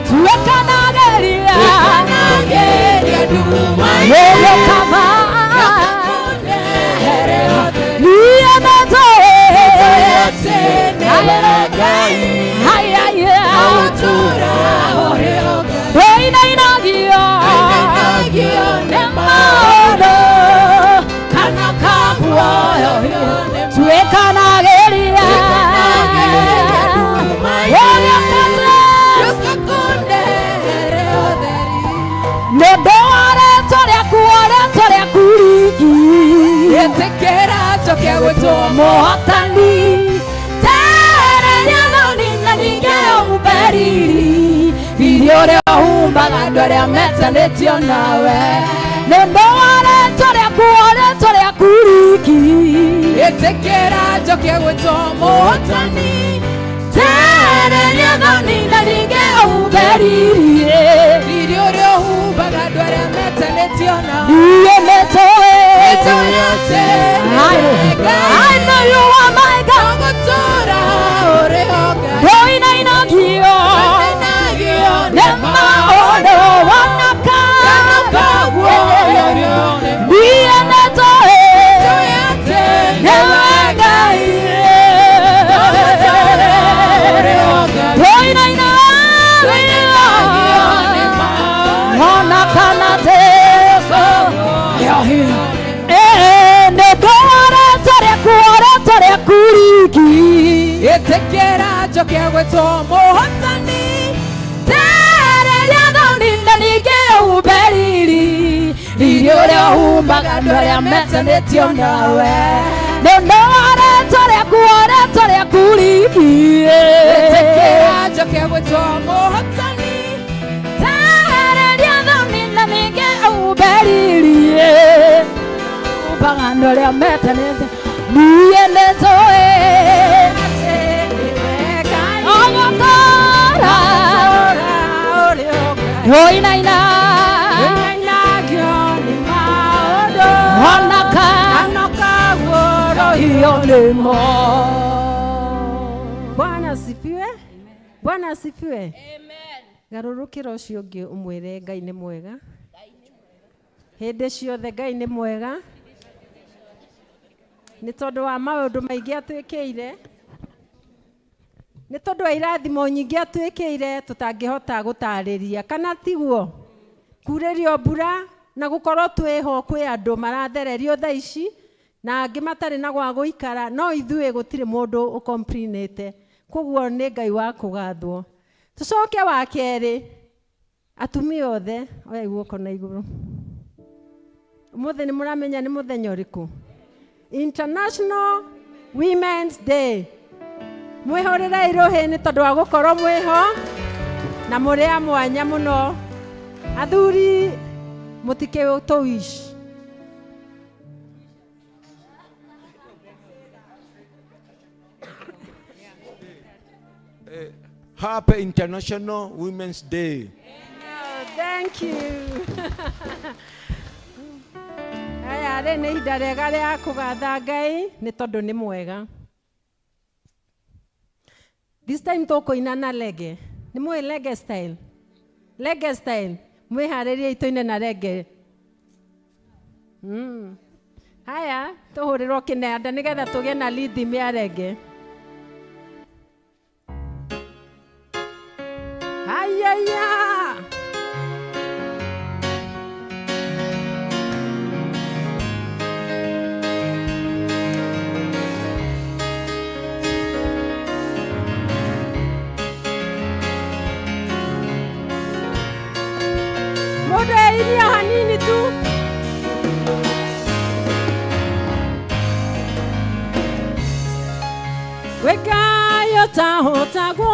tuwekanageria duma Yo kava niye netoe Reina inagio Nemaono Kanakagwa tuwekanageria Nebore toria kuriki Yetekera toke weto Mohotani Tere nyano nina nigeo uberiri Idiore humbaga ndore metanetio nawe Nebore toria kuriki Yetekera toke weto Mohotani Tere nyano nina nigeo uberiri Idiore humbaga ndore metanetio nawe I know you are my God. Reina inagio Nemaono wanaka Niye netoe Newegai Reina inagio Wanaka na teso Toria kuriki Yetekera joke weto Mohotani Tere liano ninda nige uberiri Idiore humbaga ndore metanetio nawe Nendore toria kuriki Yetekera joke weto Mohotani Tere liano ninda nige uberiri Humbaga ndore metanetio Niye netoe Hoina ina Honaka Hiyonemo. Bwana asifiwe. Bwana asifiwe. Amen. Garurukira ucio ungi umwire Ngai ni mwega. Hinde ciothe Ngai ni mwega. Ni tondu wa maundu maingi atwikiire. Ni tondu wa irathimo nyingi atwikiire tutangihota gutariria kana tiguo. Kurerio mbura na gukorwo twiho kwi andu marathererio thaa ici na angi matari na gwa guikara no ithuĩ gutiri mundu ukomplinete koguo ni Ngai wa kugathwo. Tucoke wa keri atumia othe oya iguoko na iguru. Umuthi ni muramenya ni muthenya uriku? International Women's Day. Mwihorera iruhi ni tondu wa gukorwo mwiho na muri a mwanya muno. Athuri mutike utoish. Happy International Women's Day. Thank you. Aya re ni ihinda rĩega rĩa kũgatha Ngai nĩ tondũ nĩ mwega. This time tũkũina na lege. Nĩ mũĩ lege style? Lege style. Mwĩharĩrie itoine na lege. Haya, tũhũrĩrwo kĩnanda nĩgetha tũgĩe na rhythm ya lege. Ayaya. Moda ilia hanini tu. Weka yota hotagwo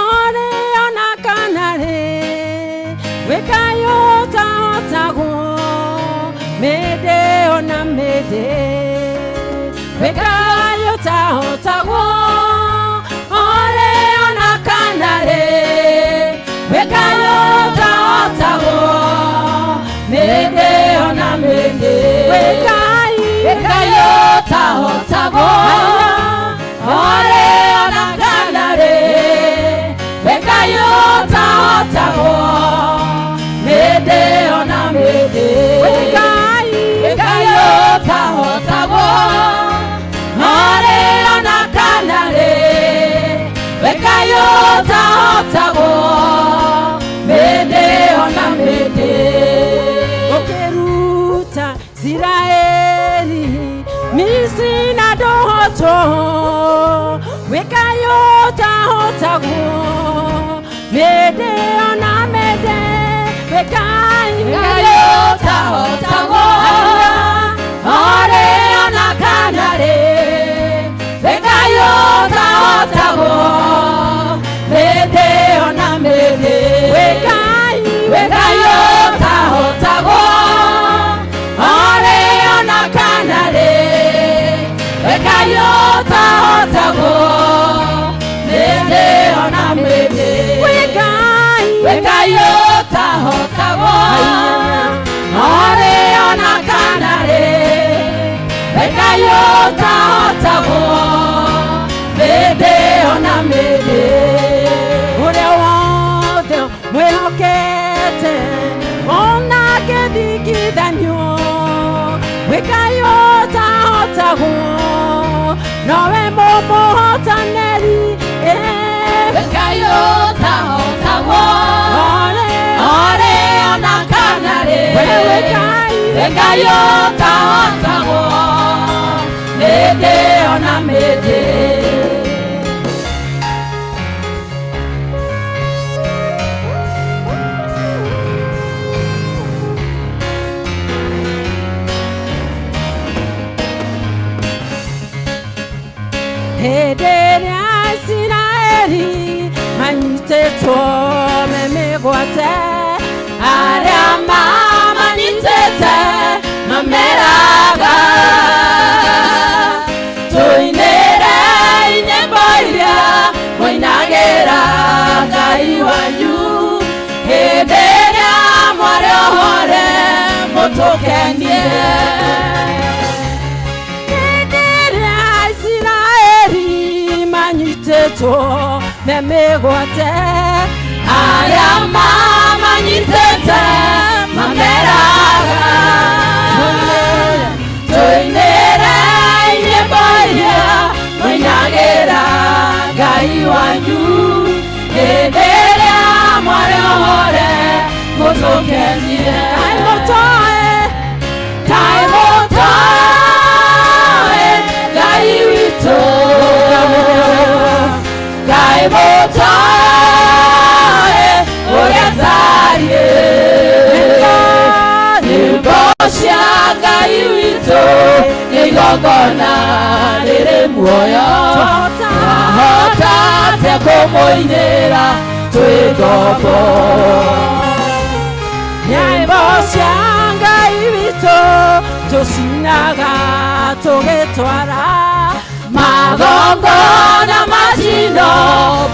ore ona kanare. Weka yota hotagwo mede ona mede. Weka yota hotagwo ore ona kanare. Weka yota hotagwo mede ona mede. Weka yota hotagwo ore ona kanare. Weka yota tahotagwo mĩndĩ ona mĩndĩ Ngai ũtahotagwo marĩ ona kana rĩ Ngai ũtahotagwo mĩndĩ ona mĩndĩ ũkĩruta Israeli Misri na ndũhotwo Ngai ũtahotagwo mĩndĩ ona mĩndĩ Ngai ũtahotagwo marĩ ona kana rĩ Ngai ũtahotagwo mĩndĩ ona mĩndĩ Ngai ũtahotagwo marĩ ona kana rĩ Ngai ũtahotagwo mĩndĩ ona mĩndĩ Ngai ũtahotagwo marĩ ona kana rĩ Ngai ũtahotagwo mĩndĩ ona mĩndĩ ũrĩa wothe mwĩhokete ona ngĩthingithanio Ngai ũtahotagwo nowe mũhotanĩri Ngai ũtahotagwo marĩ ona kana rĩ Ngai ũtahotagwo mĩndĩ ona mĩndĩ hĩndĩ ĩrĩa Isiraeli manyitĩtwo mĩmĩgwate arĩa mamanyitĩte mameraga tũinĩre nyĩmbo iria mũinagĩra Ngai wanyu hĩndĩ ĩrĩa mwarĩohore mũtũkenie manyitĩtwo mĩmĩgwate arĩa mamanyitĩte mameraga tũinĩre nyĩmbo iria mũinagĩra Ngai wanyu hĩndĩ ĩrĩa mwarĩohore mũtũkenie Kaĩ mũtoĩ Ngai witũ Ngai mũtoĩ ũrĩa tariĩ nyĩmbo cia Ngai witũ nĩ igongona rĩrĩ muoyo twahota atĩa kũmũinĩra twĩ ngombo nyĩmbo cia Ngai witũ tũcinaga tũgĩtwara magongona majino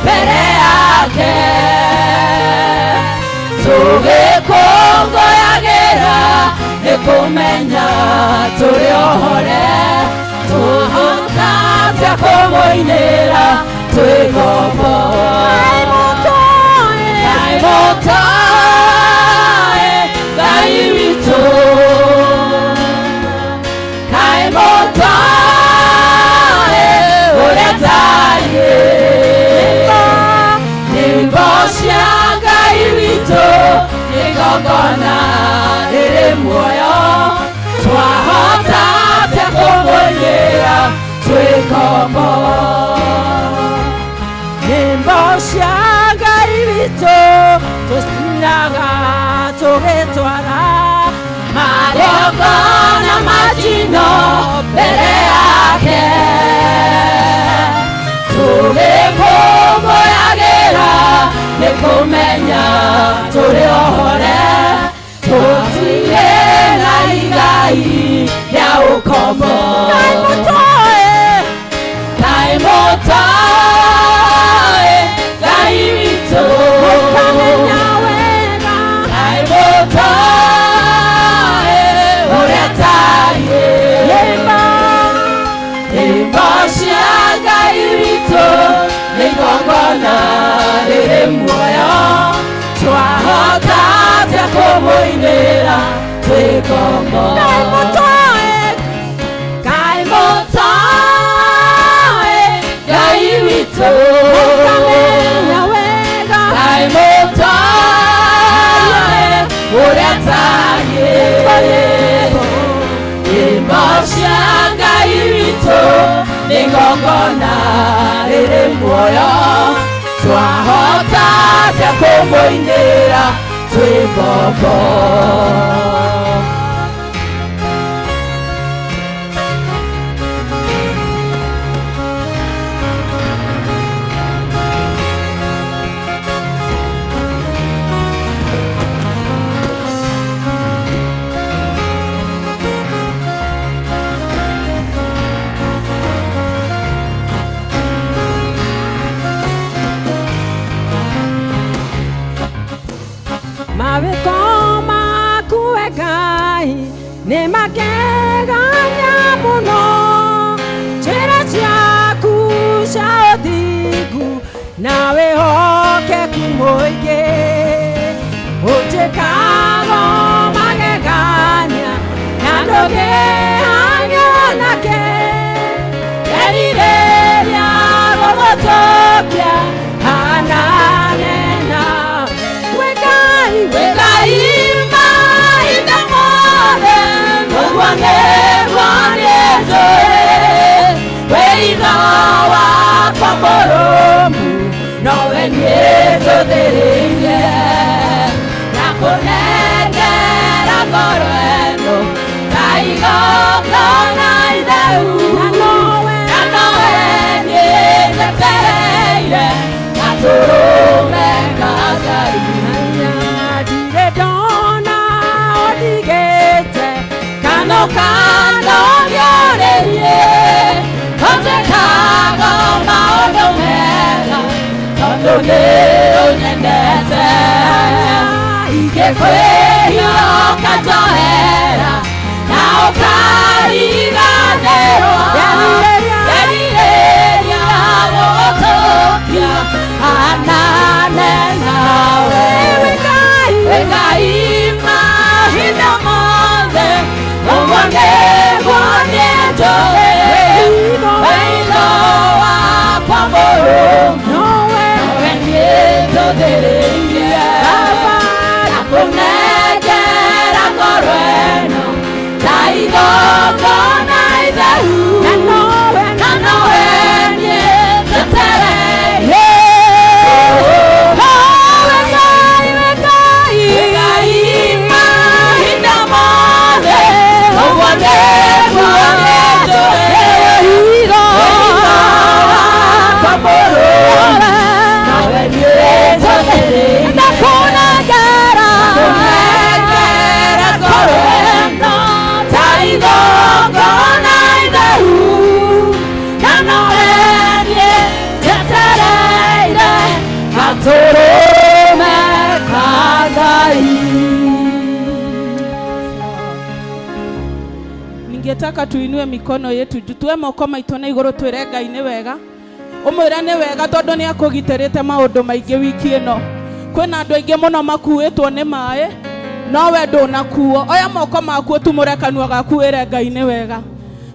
mbere yake tũgĩkũngũyagĩra nĩ kũmenya tũrĩ ohore twahota atĩa kũmũinĩra twĩ ngombo Kaĩ mũtoĩ Ngai witũ Kaĩ mũtoĩ ũrĩa tariĩ nyĩmbo cia Ngai witũ nĩ igongona rĩrĩ muoyo twahota atĩa kũmũinĩra twĩ ngombo nyĩmbo cia Ngai witũ tũcinaga tũgĩtwara magongona majino mbere yake tũgĩkũngũyagĩra nĩ kũmenya tũrĩ ohore tũtirĩ na igai rĩa ũkombo Kaĩ mũtoĩ Ngai witũ mũkamenya wega Kaĩ mũtoĩ ũrĩa tariĩ nyĩmbo cia Ngai witũ nĩ igongona rĩrĩ muoyo kombo Ngai motoe Ngai wito Ngai motoe Uria tagire Imosha Ngai wito Ningongona iri muoyo Twahota tia kumuinira twi bombo Mawekoma kuegai ne makeganya muno Chera chaku shaodigu nawe hoke kumoike Oche kago mageganya nadoge hanya nake Erireya robotopia hanane na Wegaima idamore Mugwane Weinawa Kwamboromu Nowe Nieto Deringe Nakunegera Goreno Taigo Gona Ideu Nanowe Nieto Tereire Naturume Kagari Kano yoreye Ote kago maodo mega Tondo leo nyendete Ike kwe yoka joera Na okariga nero Yerireria wotopia Anane nawe Wegaima hinamode Mugwane Weinowa Kwamboromu Nowe Nieto Deringe Nakunegera Goreno Taigo Gona Ideu Nanowe Nieto Tereire Wegaima hinamode Mugwane Ningetaka tuinue mikono yetu tuwe moko maitũ na igũrũ twĩre Ngai nĩ wega ũmwĩre nĩ wega tondũ nĩ akũgitĩrĩte maũndũ maingĩ wiki ĩno kwĩna andũ aingĩ mũno makuĩtwo nĩ maĩ no we ndũnakuo oya moko maku ũtumũre kanua gaku wĩre Ngai nĩ wega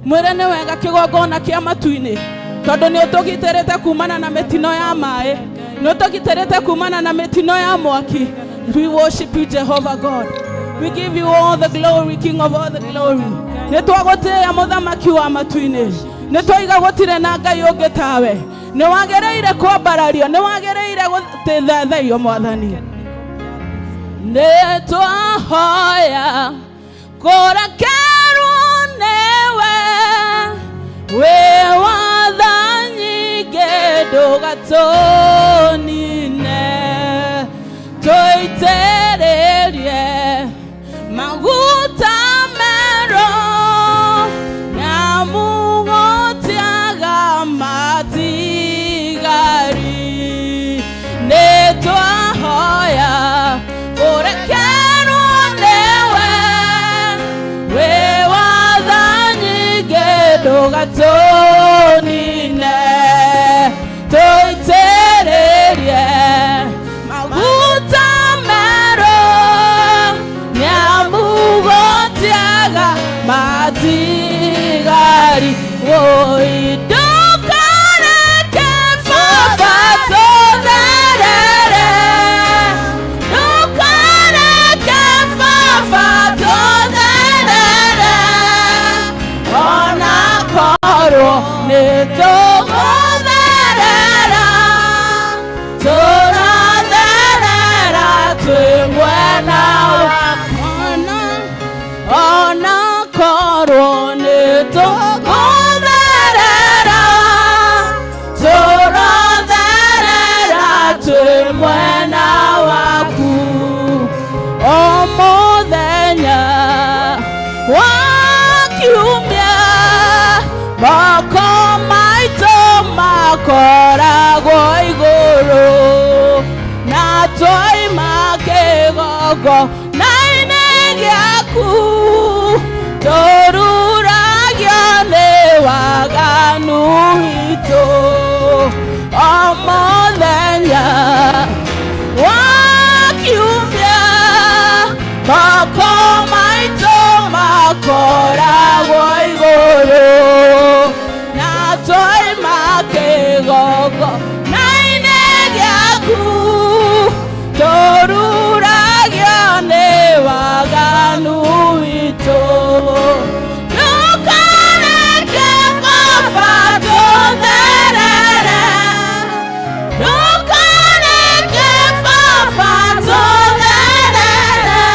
mwĩre nĩ wega kĩgongona kĩa matu-inĩ tondũ nĩ ũtũgitĩrĩte kumana na mĩtino ya maĩ nĩ ũtũgitĩrĩte kumana na mĩtino ya mwaki. We worship you, Jehovah God. We give you all the glory, King of all the glory. Nĩtwagũtĩĩa mũthamaki wa matu-inĩ nĩtwaiga gũtirĩ na Ngai ũngĩ tawe nĩwagĩrĩire kwambarario nĩwagĩrĩire gũtĩthathaiyo Mwathani nĩtwahoya kũrekerwo nĩwe wĩ wathani ndũgatũnine tũitĩrĩrie maguta mero na mũgũtiaga matigari nĩtwahoya kũrekerwo nĩwe wĩ wathani ndũgatũnine tũitĩrĩrie thari woi ndukareke baba tũtherere ndukareke baba tũtherere ona korwo nĩ tũgũtherera tũratherera twĩ mwena waku ona korwo nĩ tũgũtherera tũratherera twĩ mwena waku o mũthenya wa kiumia moko maitũ makoragwo igũrũ na twaima kĩgongona-inĩ gĩaku tũruragio nĩ waganu witũ o mũthenya wa kiumia moko maitũ makoragwo igũrũ na twaima kĩgongona-inĩ gĩaku tũruragio nĩ waganu witũ ndukareke baba tũtherere ndukareke baba tũtherere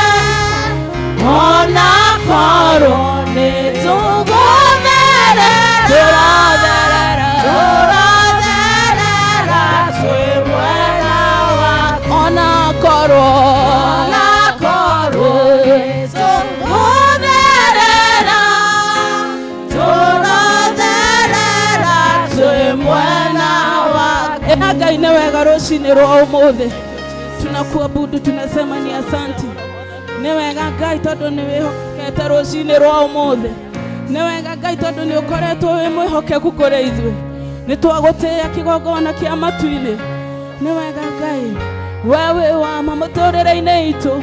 ona korwo nĩ tũgũtherera tũratherera twĩ mwena waku ona korwo nĩ tũgũtherera tũratherera twĩ mwena waku. Ena Ngai nĩ wega rũcinĩ rwa ũmũthĩ tunakuabudu tunasema ni asanti. Nĩ wega Ngai tondũ nĩ wĩhokete rũcinĩ rwa ũmũthĩ. Nĩ wega Ngai tondũ nĩ ũkoretwo wĩ mwĩhokeku kũrĩ ithuĩ. Nĩ twagũtĩĩa kĩgongona kĩa matu-inĩ. Nĩ wega Ngai wewe wama mũtũrĩre-inĩ itũ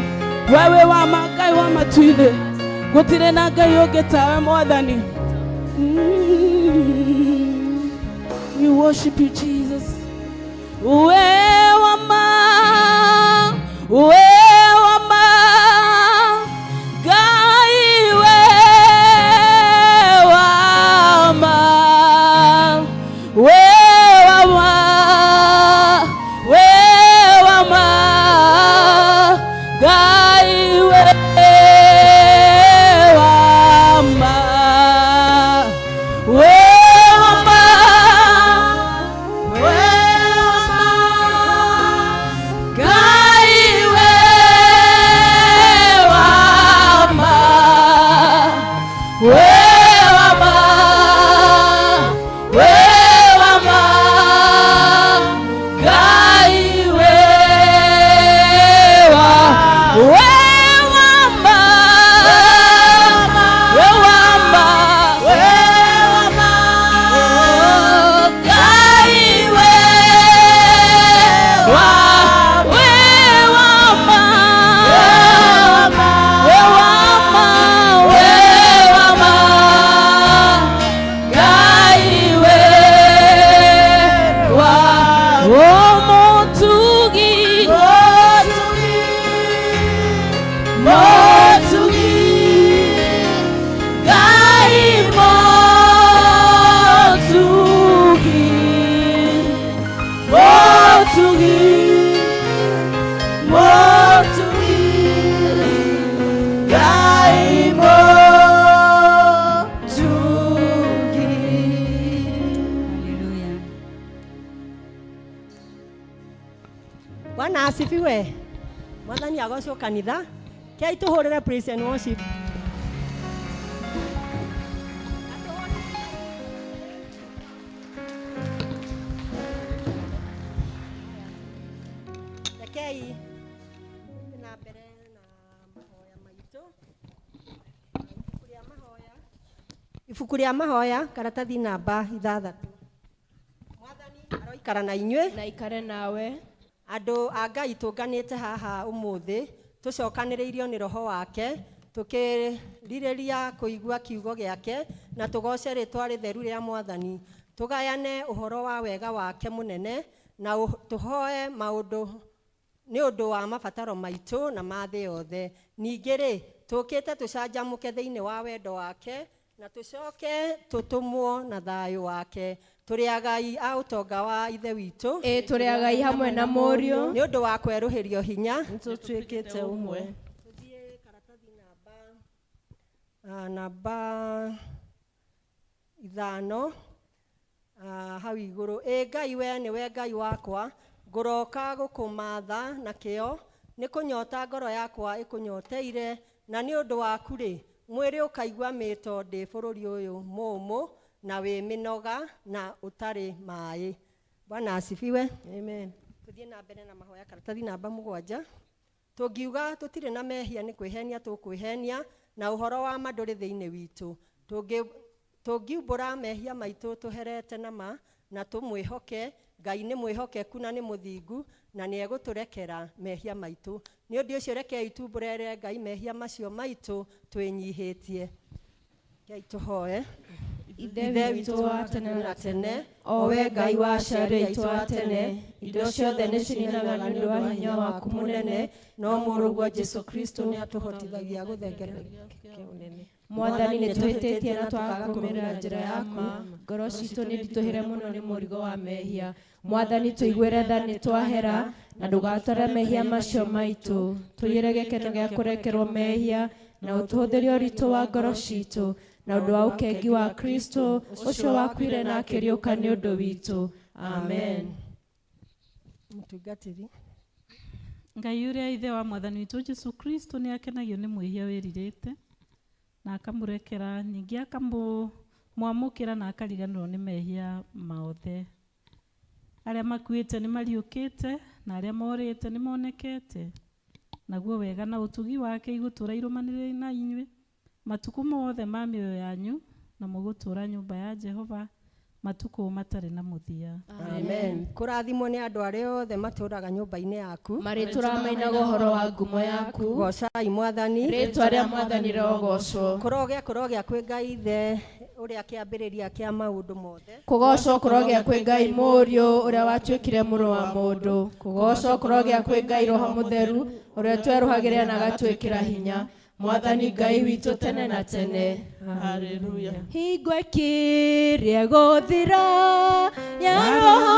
wewe wama Ngai wa matu-inĩ gũtirĩ na Ngai ũngĩ tawe Mwathani. We worship you Jesus. Wewe wama Ngai wewe wama Ngai Bwana asifiwe. Mwathani agocwo kanitha. Kĩai tũhũrĩre praise and worship. Kĩai na mbere na mahoya maitũ. Ibuku rĩa mahoya karatathi namba 6. Mwathani aroikara na inyuĩ na ikare nawe. Andũ a Ngai tũnganĩte haha ũmũthĩ tũcokanĩrĩirio nĩ roho wake tukiririria kuigua kiugo giake na tugoce ritwa ritheru ria Mwathani, tugayane uhoro wa wega wake munene na tuhoe maundu ni undu wa mabataro maitu na mathe yothe. Ningĩ tukite tucanjamuke thiini wa wendo wake na tucoke tutumwo na thayu wake. Turi agai a utonga wa ithe witu, turi agai hamwe na Mũriũ ni undu wa kweruhirio hinya tutwikite umwe. Tuthie karatathi namba 5 hau iguru. Ngai we niwe Ngai wakwa, nguroka gukumatha na kio, ni kunyota ngoro yakwa ikunyoteire, na ni undu waku mwiri ukaigua mito ndi bururi uyu mumu na wi minoga na utari mai. Bwana asifiwe. Amen. Tuthie na mbere na mahoya. Karatathi namba 7. Tungiuga tutire na mehia ni kwihenia tukwihenia na uhoro wa manduri thiini witu. Tungiumbura mehia maitu tuherete nama na tumwihoke Ngai ni mwihokeku na ni muthingu na ni eguturekera mehia maitu. Ni undu ucio reke itumburere Ngai mehia macio maitu twinyihitie. Ngai tuhoe. Ithe witũ wa tene na tene, o we Ngai wa ciari aitũ wa tene, indo ciothe nĩ cininaga nĩ ũndũ wa hinya waku mũnene, no Mũrũguo Jesu Kristo nĩ atũhotithagia gũthengerera kĩũnene. Mwathani nĩ twĩhĩtĩtie na twaga kũrũmĩrĩra njĩra yaku, ngoro citũ nĩ nditũhĩre mũno nĩ mũrigo wa mehia. Mwathani tũiguĩre tha nĩ twahera, na ndũgatware mehia macio maitũ. Tũiyũre gĩkeno gĩa kũrekerwo mehia, na ũtũhũthĩrie ũritũ wa ngoro citũ, na ũndũ wa ũkengi wa Kristo ũcio wakuire na akĩriũka nĩ ũndũ witũ. Amen. Mũtungatĩri. Ngai ũrĩa ithe wa Mwathani witũ Jesu Kristo nĩ akenagio nĩ mwĩhia wĩrirĩte na akamũrekera, ningĩ akamwamũkĩra na akariganĩrwo nĩ mehia maothe. Arĩa makuĩte nĩ mariũkĩte na arĩa morĩte nĩ monekete, naguo wega na ũtugi wake igũtũra irũmanĩrĩire na inyuĩ matuko mothe ma mĩoyo yanyu, na mũgũtũra nyũmba ya Jehova matuko matarĩ na mũthia. Amen. Kũrathimwo nĩ andũ arĩa othe matũraga nyũmba-inĩ yaku, marĩtũra mainaga ũhoro wa ngumo yaku, gocai Mwathani, rĩtwa rĩa Mwathani rogocwo. Kũrogĩa kwĩ Ngai ithe ũrĩa kĩambĩrĩria kĩa maũndũ mothe. Kũgocwo kũrogĩa kwĩ Ngai Mũriũ ũrĩa watuĩkire mũrũ wa mũndũ. Kũgocwo kũrogĩa kwĩ Ngai Roho Mũtheru ũrĩa twerũhagĩria na agatwĩkĩra hinya. Mwathani Ngai witũ tene na tene. Haleluya. Hingo ĩkĩrĩa gũthira ya Roho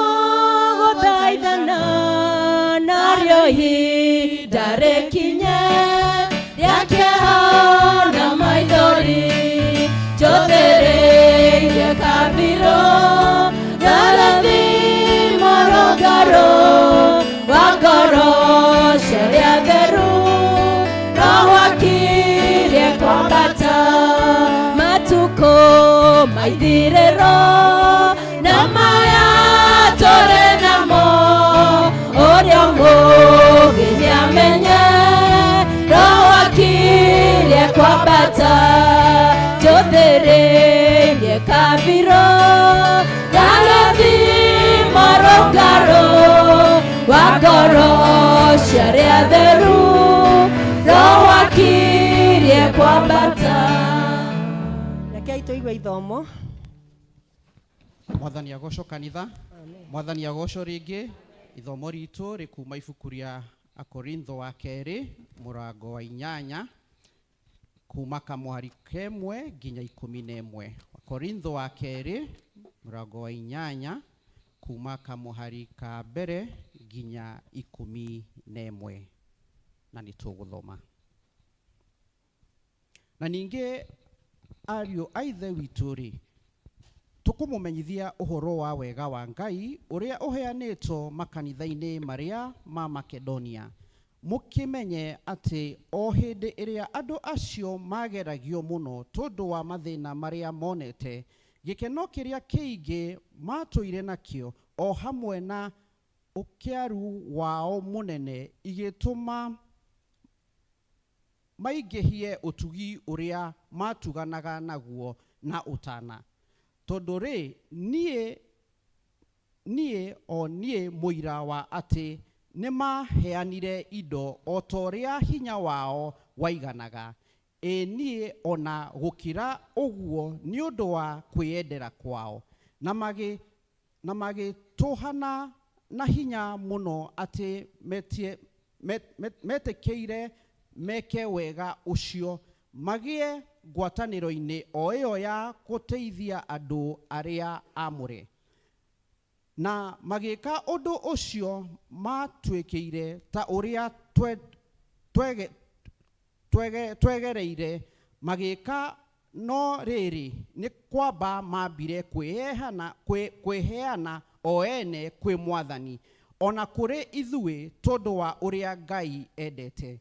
gũthaithana, narĩo ihinda rĩkinye rĩa kĩeha na maithori, njũthĩrĩirie kabirũ tharathimo rũngarũ wa ngoro ciarĩa theru, Roho akirie kwambata matuko maithirĩro na maya tũrĩ namo, ũrĩa mũũgĩ nĩamenye, Roho akirie kwambata, njũthĩrĩirie kabirũ tharathimo rũngarũ wa ngoro ciarĩa theru, Roho akirie kwambata. Rekei tũigue ithomo. Mwathani agocwo kanitha. Mwathani agocwo rĩngĩ. Ithomo ritũ rĩkuma ibuku rĩa Akorintho wa kerĩ mũrango wa 8 kuma kamũhari kemwe nginya 11. Akorintho wa kerĩ mũrango wa 8 kuma kamũhari ka mbere nginya 11. Na nĩtũgũthoma. Na ningĩ ariũ a ithe witũ rĩ, tukumumenyithia uhoro wa wega wa Ngai uria uheanĩtwo makanitha-inĩ maria ma Makedonia, mukimenye ati o hindi iria andu acio mageragio muno tondu wa mathina maria monete, gikeno kiria kiingi matũire nakio o hamwe na ukiaru wao munene igituma maingĩhie utugi uria matuganaga naguo na utana. Tondu rĩ niĩ mũira wa atĩ nĩ maheanire indo o ta ũrĩa hinya wao waiganaga. niĩ ona gũkĩra ũguo nĩ ũndũ wa kwĩyendera kwao, na magĩtũhana na hinya mũno atĩ metĩkĩire meke wega ũcio magĩe ngwatanĩro-inĩ o ĩyo ya gũteithia andũ arĩa amũre. Na magĩka ũndũ ũcio matuĩkĩire ta ũrĩa twegereire magĩka, no rĩrĩ nĩ kwamba mambire kwĩheana o ene kwĩ Mwathani, ona kũrĩ ithuĩ tondũ wa ũrĩa Ngai endete.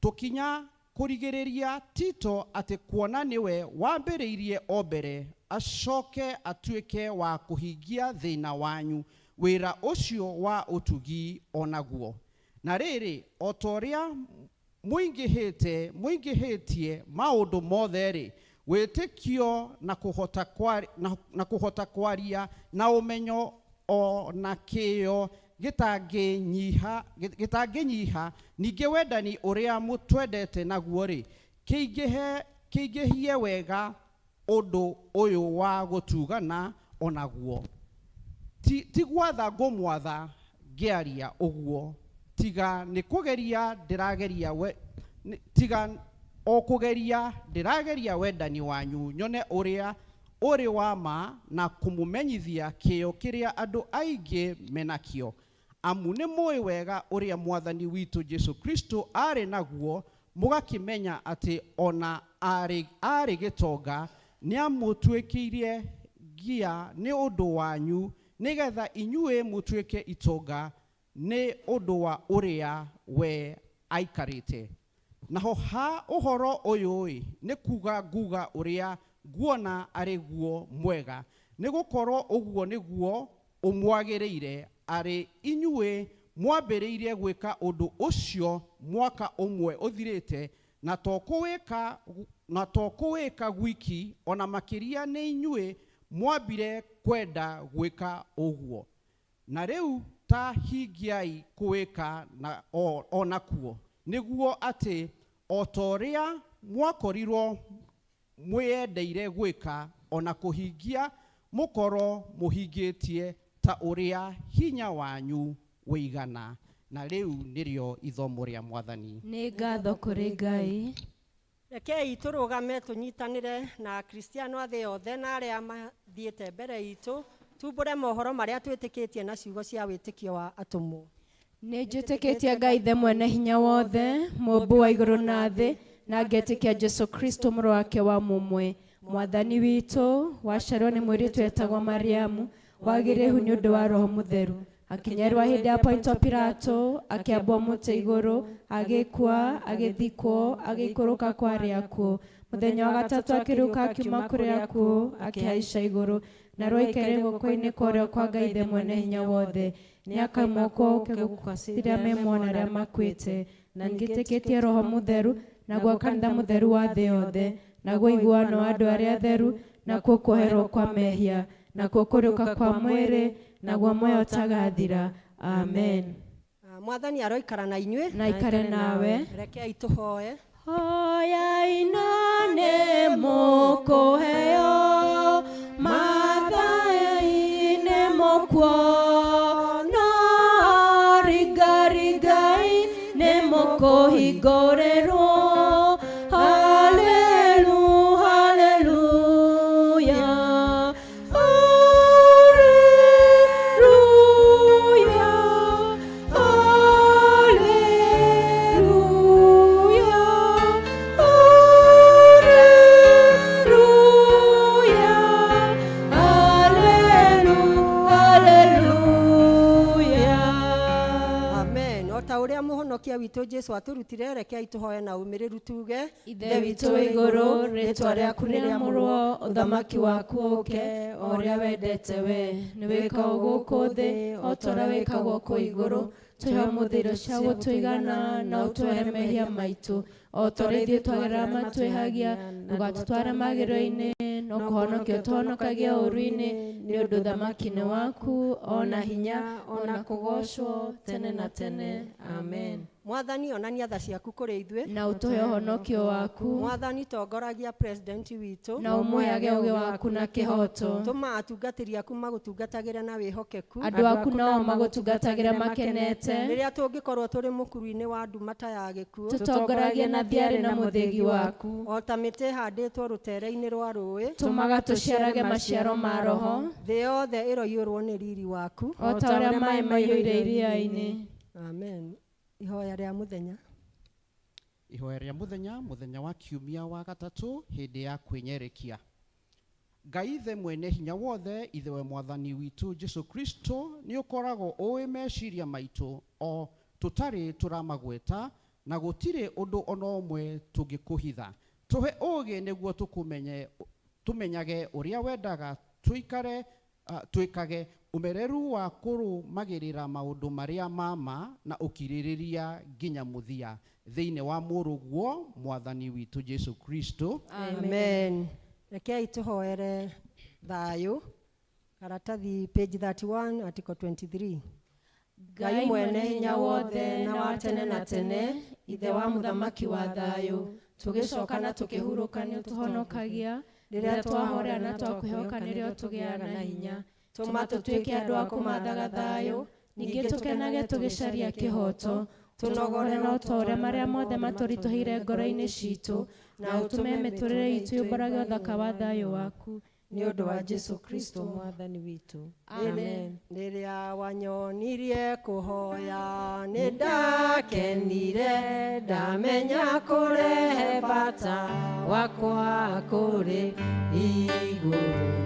Tũkinya kũrigĩrĩria Tito atĩ kuona nĩwe wambĩrĩirie o mbere, acoke atuĩke wa kũhingia thĩna wanyu wĩra ũcio wa ũtugi onaguo. Na rĩrĩ, o ta ũrĩa mũingĩhĩtie maũndũ mothe-rĩ, wĩtĩkio na kũhota kwaria na ũmenyo o na kĩyo gĩtangĩnyiha, ningĩ wendani ũrĩa mũtwendete naguo-rĩ, kĩingĩhie wega ũndũ ũyũ wa gũtugana onaguo. Ti gwatha ngũmwatha ngĩaria ũguo, tiga nĩ kũgeria ndĩrageria wendani wanyu, nyone ũrĩa ũrĩ wa ma na kũmũmenyithia kĩyo kĩrĩa andũ aingĩ menakĩo. Amu nĩ mũĩ wega ũrĩa Mwathani witũ Jesu Kristo arĩ naguo, mũgakĩmenya atĩ ona arĩ gĩtonga nĩ amũtuĩkĩire ngia nĩ ũndũ wanyu, nĩgetha inyuĩ mũtuĩke itonga nĩ ũndũ wa ũrĩa we aikarĩte. Naho ha ũhoro ũyũ nĩ nguga ũrĩa nguona arĩ guo mwega, nĩ gũkorwo ũguo nĩguo ũmwagĩrĩire, arĩ inyuĩ mwambĩrĩirie gwĩka ũndũ ũcio mwaka ũmwe ũthirĩte, na to kũwĩka gwiki, ona makĩria nĩ inyuĩ mwambire kwenda gwĩka ũguo. Na rĩu ta hingiai kũwĩka onakuo, nĩguo atĩ o ta ũrĩa mwakorirwo mwĩyendeire gwĩka ona kũhingia, mũkorwo mũhingĩtie ta ũrĩa hinya wanyu wĩigana. Na rĩu nĩrĩo ithomo rĩa Mwathani. Nĩ ngatho kũrĩ Ngai. Rekei tũrũgame tũnyitanĩre na akristiano a thĩ yothe na arĩa mathiĩte mbere itũ, tumbũre mohoro marĩa twĩtĩkĩtie na ciugo cia wĩtĩkio wa atũmwo. Nĩ njĩtĩkĩtie Ngai ithe mwene hinya wothe, mũmbi wa igũrũ na thĩ, na ngetĩkia Jesu Kristo mũrũ wake wa mũmwe, Mwathani witũ, waciarwo nĩ mũirĩtu wetagwo Mariamu, wagĩrĩhu nĩ ũndũ wa Roho Mũtheru, akinyerwa hĩndĩ ya Pontio Pilato, akĩambwo mũtĩ igũrũ, agĩkua, agĩthikwo, agĩikũrũka kwa arĩa akuũ, mũthenya wa gatatũ akĩriũka akiuma kũrĩ akuũ, akĩhaica igũrũ, na roikerĩ guoko-inĩ kwa ũrĩo kwa Ngai ithe mwene hinya wothe, nĩ akauma gũũke gũkũcira memona arĩa makuĩte. Na ngĩtĩkĩtie Roho Mũtheru, naguo kanitha mũtheru wa thĩ yothe, naguo iguano wa andũ arĩa atheru, nakuo kuoherwo kwa mehia, nakuo kũriũka kwa mwĩrĩ, naguo muoyo ũtagathira. Amen. Mwathani aroikara na inyuĩ, na ikare nawe. Rekei tũhoe. Hoya inane mũkũheo, mathaĩ-inĩ mũkuona, ringarigai nĩ mũkũhingũrĩrwo. Hallelu, haleluya, haleluya, haleluya, haleluya. Amen. O ta ũrĩa mũhonokia witũ Jesu atũrutire, rekei tũhoe na ũmĩrĩru tuge. Ithe witũ wĩ igũrũ, rĩĩtwa rĩaku rĩrĩamũrwo, ũthamaki waku ũũke, o ũrĩa wendete we, nĩ wĩkagwo gũkũ thĩ, o ta ũrĩa wĩkagwo kũu igũrũ. Tũhe ũmũthĩ irio cia gũtũigana, na ũtũhe mehia maitũ, o ta ũrĩa ithuĩ twagĩrĩra matwĩhagia, ndũgatũtware magĩrĩro-inĩ, no kũhonokia ũtũhonokagia ũũru-inĩ, nĩ ũndũ ũthamaki nĩ waku, ona hinya, ona kũgocwo tene na tene. Amen. Mwathani onania tha ciaku kũrĩ ithuĩ, na ũtũhe ũhonokio waku, Mwathani tongoragia president witũ, na ũmũheage ũũgĩ waku na kĩhoto. tũma atungatĩri aku magũtungatagĩre na wĩhokeku, Andũ aku nao magũtungatagĩre makenete, rĩrĩa tũngĩkorwo tũrĩ mũkuru-inĩ wa nduma ta ya gĩkuũ, tũtongoragie na thiarĩ na mũthĩgi waku, o ta mĩtĩ ĩhandĩtwo rũtere-inĩ rwa rũĩ, tũmaga tũciarage maciaro ma roho, thĩ yothe ĩroiyũrwo nĩ riri waku. o ta ũrĩa maĩ maiyũire iria-inĩ. Amen. Ihoya rĩa mũthenya. Ihoya rĩa mũthenya wa kiumia wa gatatũ hĩndĩ ya kwĩnyerekia. Ngai ithe mwene hinya wothe, ithe wa Mwathani witũ Jesu Kristo, nĩ ũkoragwo ũĩ meciria maitũ o tũtarĩ tũramagweta, na gũtirĩ ũndũ ona ũmwe tũngĩkũhitha. Tũhe ũũgĩ nĩguo tũmenyage ũrĩa wendaga twĩkage ũmereru wa kũrũmagĩrĩra maũndũ marĩa mama na ũkirĩrĩria nginya mũthia, thĩinĩ wa mũrũguo Mwathani witũ Jesu Kristo. Amen. Rekei tũhoere thayũ. Karatathi page 31 article 23. Ngai mwene hinya wothe na wa tene na tene, ithe wa mũthamaki wa thayũ, tũgĩcoka na tũkĩhurũka nĩ ũtũhonokagia, rĩrĩa twahorera na twakũĩhoka nĩrĩo tũgĩaga na hinya. Tũma tũtuĩke andũ a kũmathaga thayũ, ningĩ tũkenage tũgĩcaria kĩhoto, tũnogore na ũtore marĩa mothe matũritũhĩire ngoro-inĩ citũ, na ũtũme mĩtũrĩre itũ yũmbũrage ũthaka wa thayũ waku, nĩ ũndũ wa Jesu Kristo Mwathani witũ. Amen. Rĩrĩa wanyonirie kũhoya nĩ ndakenire, ndamenya kũrehe bata wakwa kũrĩ igũrũ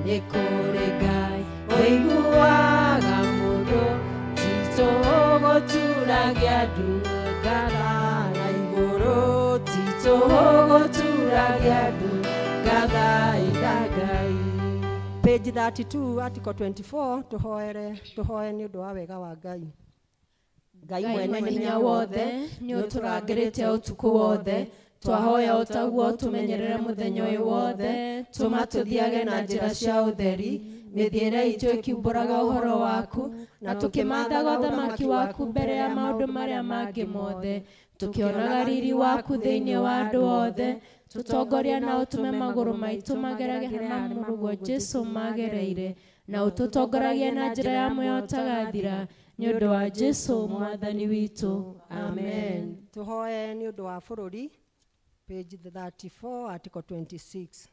nĩ kũrĩ Ngai ũiguaga mũndũ, titũ gũturagia andũ ngatha na igũrũ, titũ gũturagia andũ ngatha Ngai. Page 32 article 24 tũhoe nĩ ũndũ wa wega wa Ngai. Ngai mwene hinya wothe, nĩ ũtũrangĩrĩte ũtukũ wothe, twahoya ũtaguo tũmenyerere mũthenya ũyũ wothe, tũma tũthiage na njĩra cia ũtheri, mĩthiĩre itũ ĩkiumbũraga ũhoro waku, na tũkĩmathaga ũthamaki waku mbere ya maũndũ marĩa mangĩ mothe, tũkĩonaga riri waku thĩinĩ wa andũ othe, tũtongoria na ũtũme magũrũ maitũ magerage harĩa mũrũguo Jesu magereire, na ũtũtongoragie na njĩra ya muoyo ũtagathira, nĩ ũndũ wa Jesu Mwathani witũ. Amen. Tũhoe nĩ ũndũ wa bũrũri. Page 34 article 26.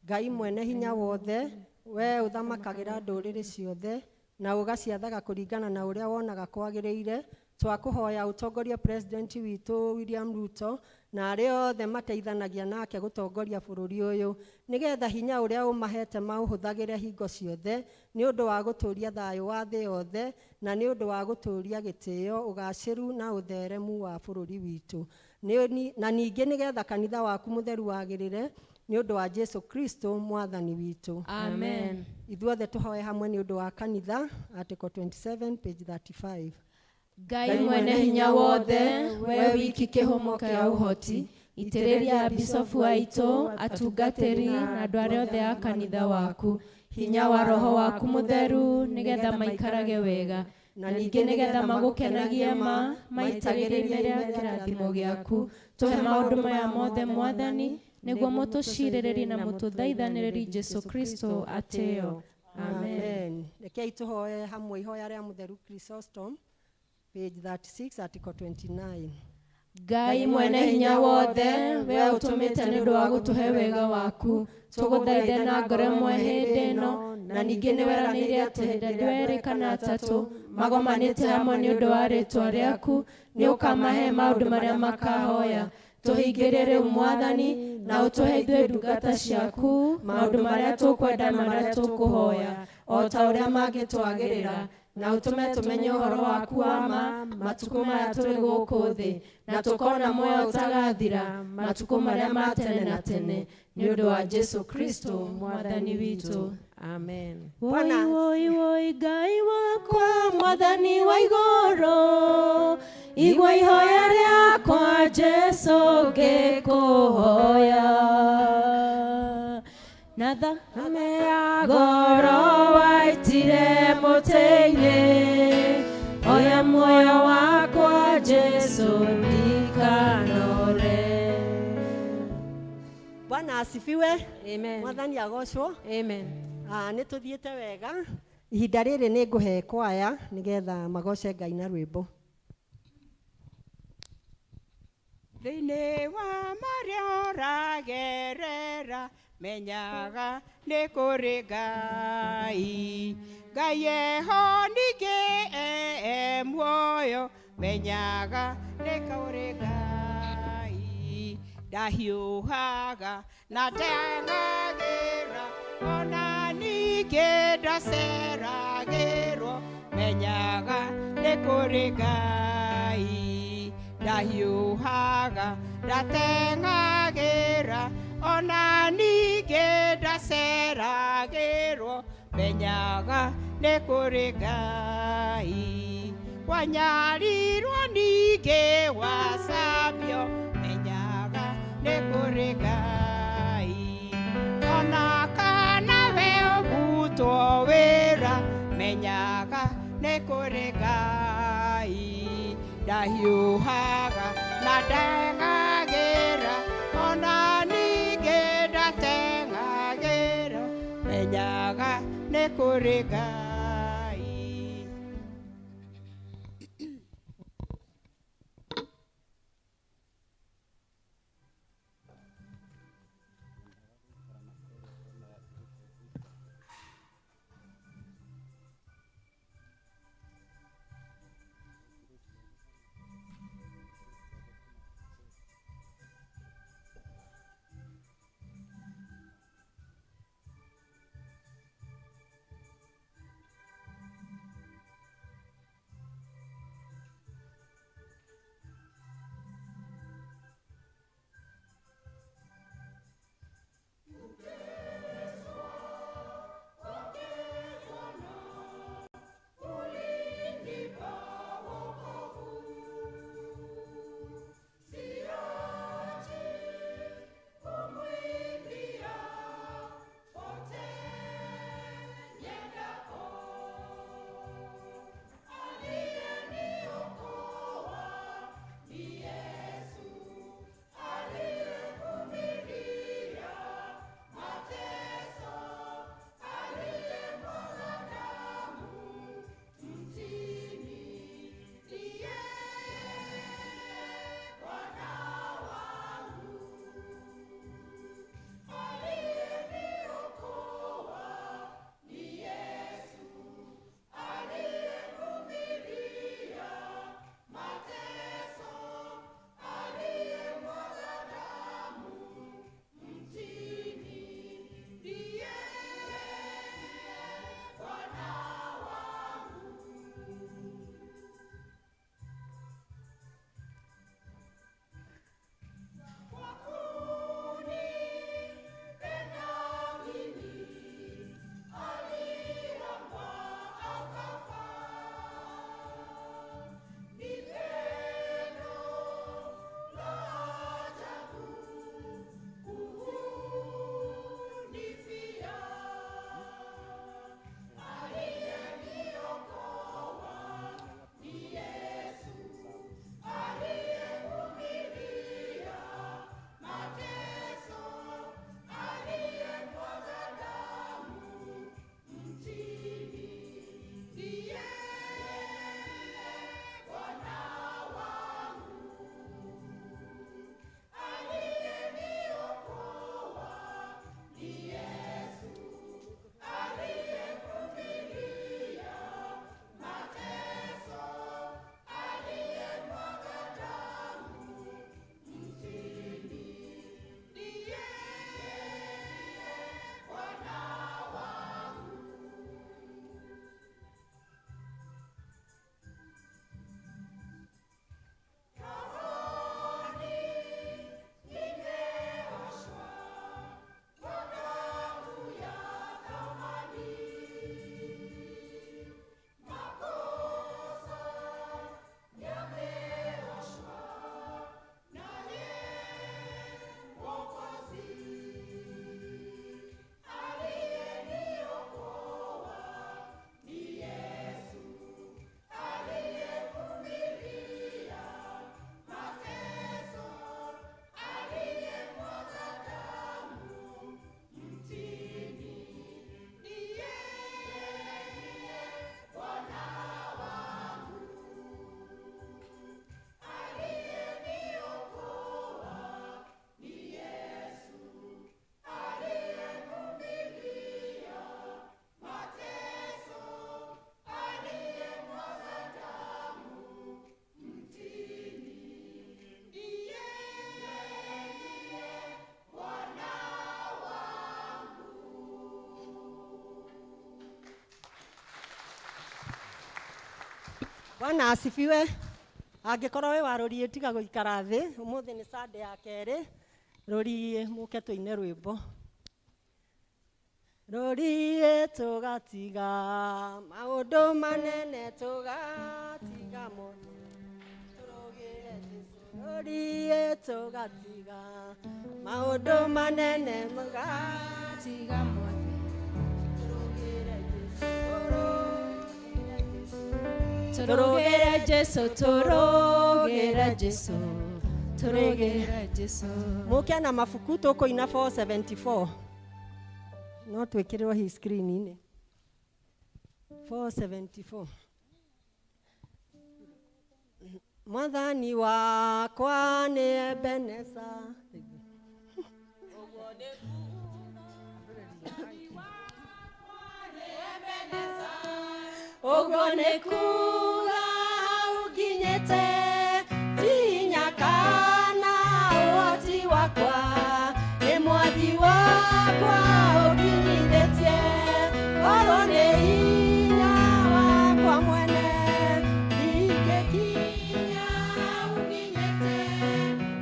Ngai mwene hinya wothe, we ũthamakagĩra ndũrĩrĩ ciothe na ũgaciathaga kũringana na ũrĩa wonaga kwagĩrĩire, twakũhoya ũtongoria president witũ William Ruto na arĩa othe mateithanagia nake gũtongoria bũrũri ũyũ, nĩgetha hinya ũrĩa ũmahete maũhũthagĩre hingo ciothe, nĩ ũndũ wa gũtũũria thayũ wa thĩ yothe, na nĩ ũndũ wa gũtũũria gĩtĩo, ũgacĩru na ũtheremu wa bũrũri witũ, na ningĩ nĩgetha kanitha waku mũtheru wagĩrĩre, nĩ ũndũ wa Jesu Kristo Mwathani witũ. Amen. Ithuothe tũhoe hamwe nĩ ũndũ wa kanitha. Article 27 page 35. Ngai mwene hinya wothe, we wiki kĩhumo kĩa ũhoti, itĩrĩria bisofu aitũ, atungatĩri na andũ arĩa othe a kanitha waku, hinya wa roho waku mũtheru, nĩgetha maikarage wega, na ningĩ nĩgetha magũkenagie maitagĩrĩrie rĩa kĩrathimo gĩaku, tũhe maũndũ maya mothe Mwathani, nĩguo mũtũcirĩrĩrie na mũtũthaithanĩrĩrie Jesu Kristo atĩo. Amen. Rekei tũhoe hamwe ihoya rĩa mũtheru Chrysostom. Page 36 article 29. Ngai mwene hinya wothe, we ũtũmĩte nĩ ũndũ wa gũtũhe wega waku, tũgũthaithe na ngoro ĩmwe hĩndĩ ĩno, na ningĩ nĩ weranĩire atĩ hĩndĩ andũ erĩ kana atatũ magomanĩte hamwe nĩ ũndũ wa rĩĩtwa rĩaku, nĩ ũkamahe maũndũ marĩa makahoya. Tũhingĩrie rĩu Mwathani, na ũtũhe ithuĩ ndungata ciaku maũndũ marĩa tũkwenda na marĩa tũkũhoya, o ta ũrĩa mangĩtwagĩrĩra, na ũtũme tũmenye ũhoro waku wa ma matukũ maya tũrĩ gũkũ thĩ, na tũkona muoyo ũtagathira matukũ marĩa ma tene na tene, nĩ ũndũ wa Jesu Kristo Mwathani witũ. Amen. Woi woi woi Ngai wakwa Mwathani wa igũrũ, igua ihoya rĩakwa Jesu ngĩkũhoya, na thakame ya goro waitire mũtĩ-inĩ, oya muoyo wakwa Jesu ndikanore. Bwana asifiwe. Amen. Mwathani agocwo. Amen. Nĩ tũthiĩte wega. Ihinda rĩrĩ nĩ ngũhe kwaya nĩgetha magoce Ngai na rwĩmbo. Thĩinĩ wa marĩa ũragerera menyaga nĩ kũrĩ Ngai. Ngai eho ningĩ muoyo menyaga nĩ kũrĩ Ngai. Ndahiũhaga na ndengagĩra ona ningĩ ndaceragĩrwo menyaga nĩ kũrĩ Ngai. Ndahiũhaga ndatengagĩra ona ningĩ ndaceragĩrwo menyaga nĩ kũrĩ Ngai. Wanyarirwo ningĩ wacambio menyaga nĩ kũrĩ Ngai. Ona kana we ũbutwo wĩra menyaga nĩ kũrĩ Ngai. Ndahiũhaga na ndengagĩra ona ningĩ ndatengagĩra menyaga nĩ kũrĩ Ngai. Bwana asifiwe. Angĩkorwo we warũriĩ tiga gũikara thĩ, ũmũthĩ nĩ Sunday ya kerĩ. Rũriĩ mũke tũine rwĩmbo. Rũriĩ tũgatiga maũndũ manene tũgatiga moto. Tũrũgĩre Jesũ. Rũriĩ tũgatiga maũndũ manene tũgatiga moto. Tũrũgĩre Jesũ. Tũrũgĩre Jesũ, tũrũgĩre Jesũ, tũrũgĩre Jesũ. Mũke na mabuku tũkũina 474. No twĩkĩrĩrwo hii screen-inĩ. 474. Mwathani wakwa nĩ Ebeneza. Ũguo nĩ kuga ũkinyĩte tinya kana ũhoti wakwa nĩ mwathi wakwa ũkinyithĩtie korwo nĩ hinya wakwa mwene ingĩkinya ũkinyĩte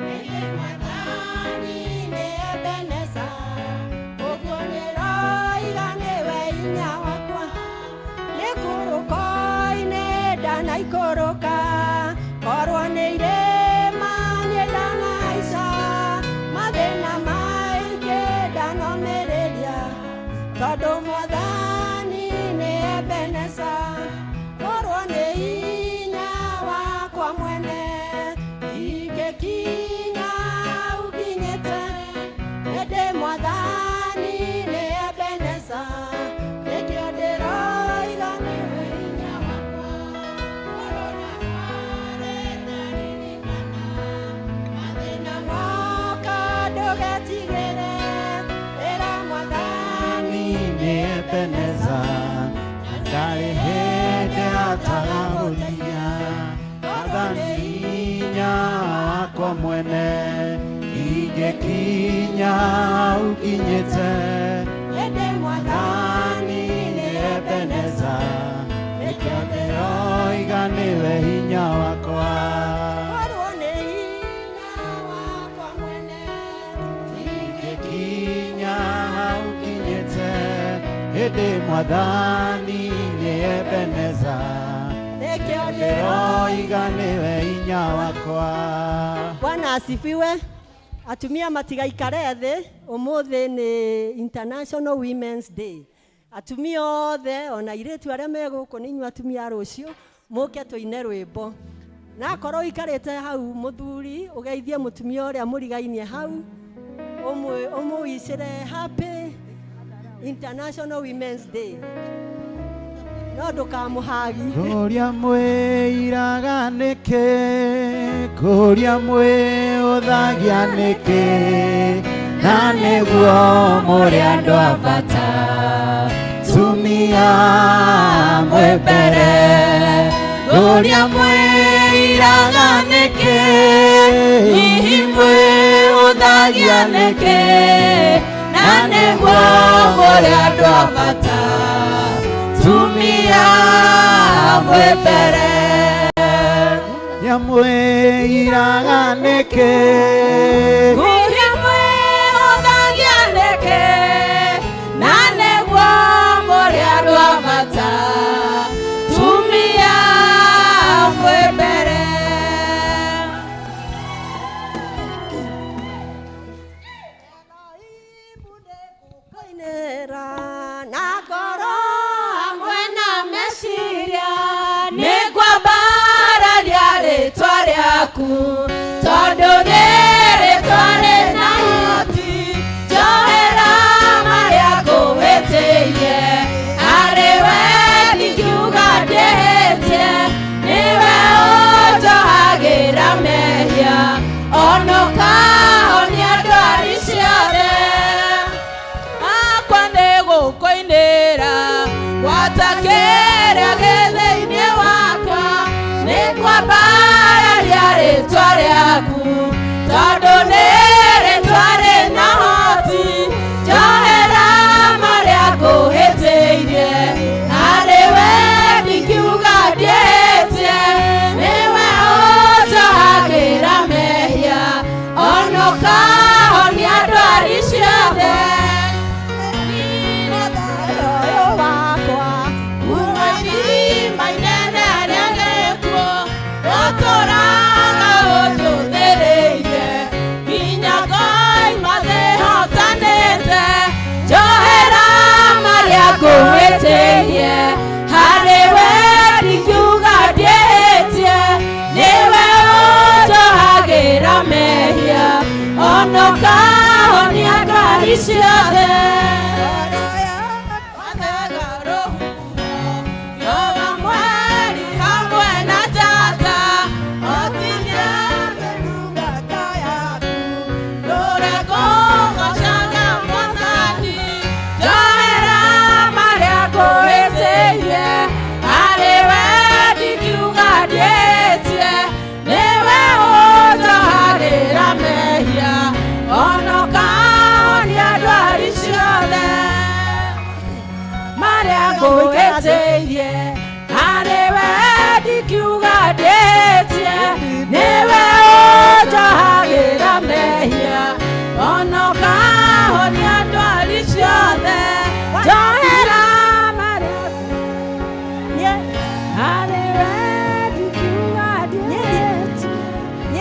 nĩ mwathani nĩ Ebeneza ũguo nĩ roiga nĩwe hinya wakwa nĩ kũrũko-inĩ ndanaikũrũka korwo nĩ irĩma ndanaica mathĩna maingĩ ndanomĩrĩria tondũ mwathani nĩ Ebeneza korwo nĩ hinya wakwa mwene ingĩkinya ũkinyĩte hĩndĩ mwathani nĩ Ebeneza nĩkĩo ndĩroiga nĩwe hinya wakwa mathĩna moka ndũgetigĩre ĩra mwathani nĩ Ebeneza ndarĩ hĩndĩ atagũthia mwathani hinya wakwa mwene ingĩkinya ũkinyĩte hĩndĩ mwathani nĩ Ebeneza nĩkĩo ndĩroiga nĩwe hinya wakwa korwo nĩ hinya wakwa mwene ingĩkinya ũkinyĩte hĩndĩ mwathani nĩ Ebeneza nĩkĩo ndĩroiga nĩwe hinya wakwa. Bwana asifiwe. Atumia matigaikare thĩ, ũmũthĩ nĩ International Women's Day. Atumia othe ona airĩtu arĩa me gũkũ nĩ inyuĩ atumia rũciũ mũke tũine rwĩmbo. Na akorwo ikarĩte hau mũthuri ũgeithie mũtumia ũrĩa mũrigainie hau ũmũicĩre happy International Women's Day. No ndũkamũhagi. Kũrĩa mwĩiraga nĩkĩ, kũrĩa mwĩũthagia nĩkĩ, na nĩguo mũrĩ andũ a bata, tumia mwĩ mbere. Kũrĩa mwĩiraga nĩkĩ, hihi mwĩũthagia nĩkĩ, na nĩguo mũrĩ andũ a bata, tumia mwĩ mbere. Mwĩiraga nĩkĩ, kũrĩa mwĩũthagia nĩkĩ, na nĩguo mũrĩ andũ a bata, tumia mwĩ mbere. Na ngoro hamwe na meciria nĩngwambararia rĩtwa rĩaku tondũ nĩ rĩtwa onoka honia ngari ciothe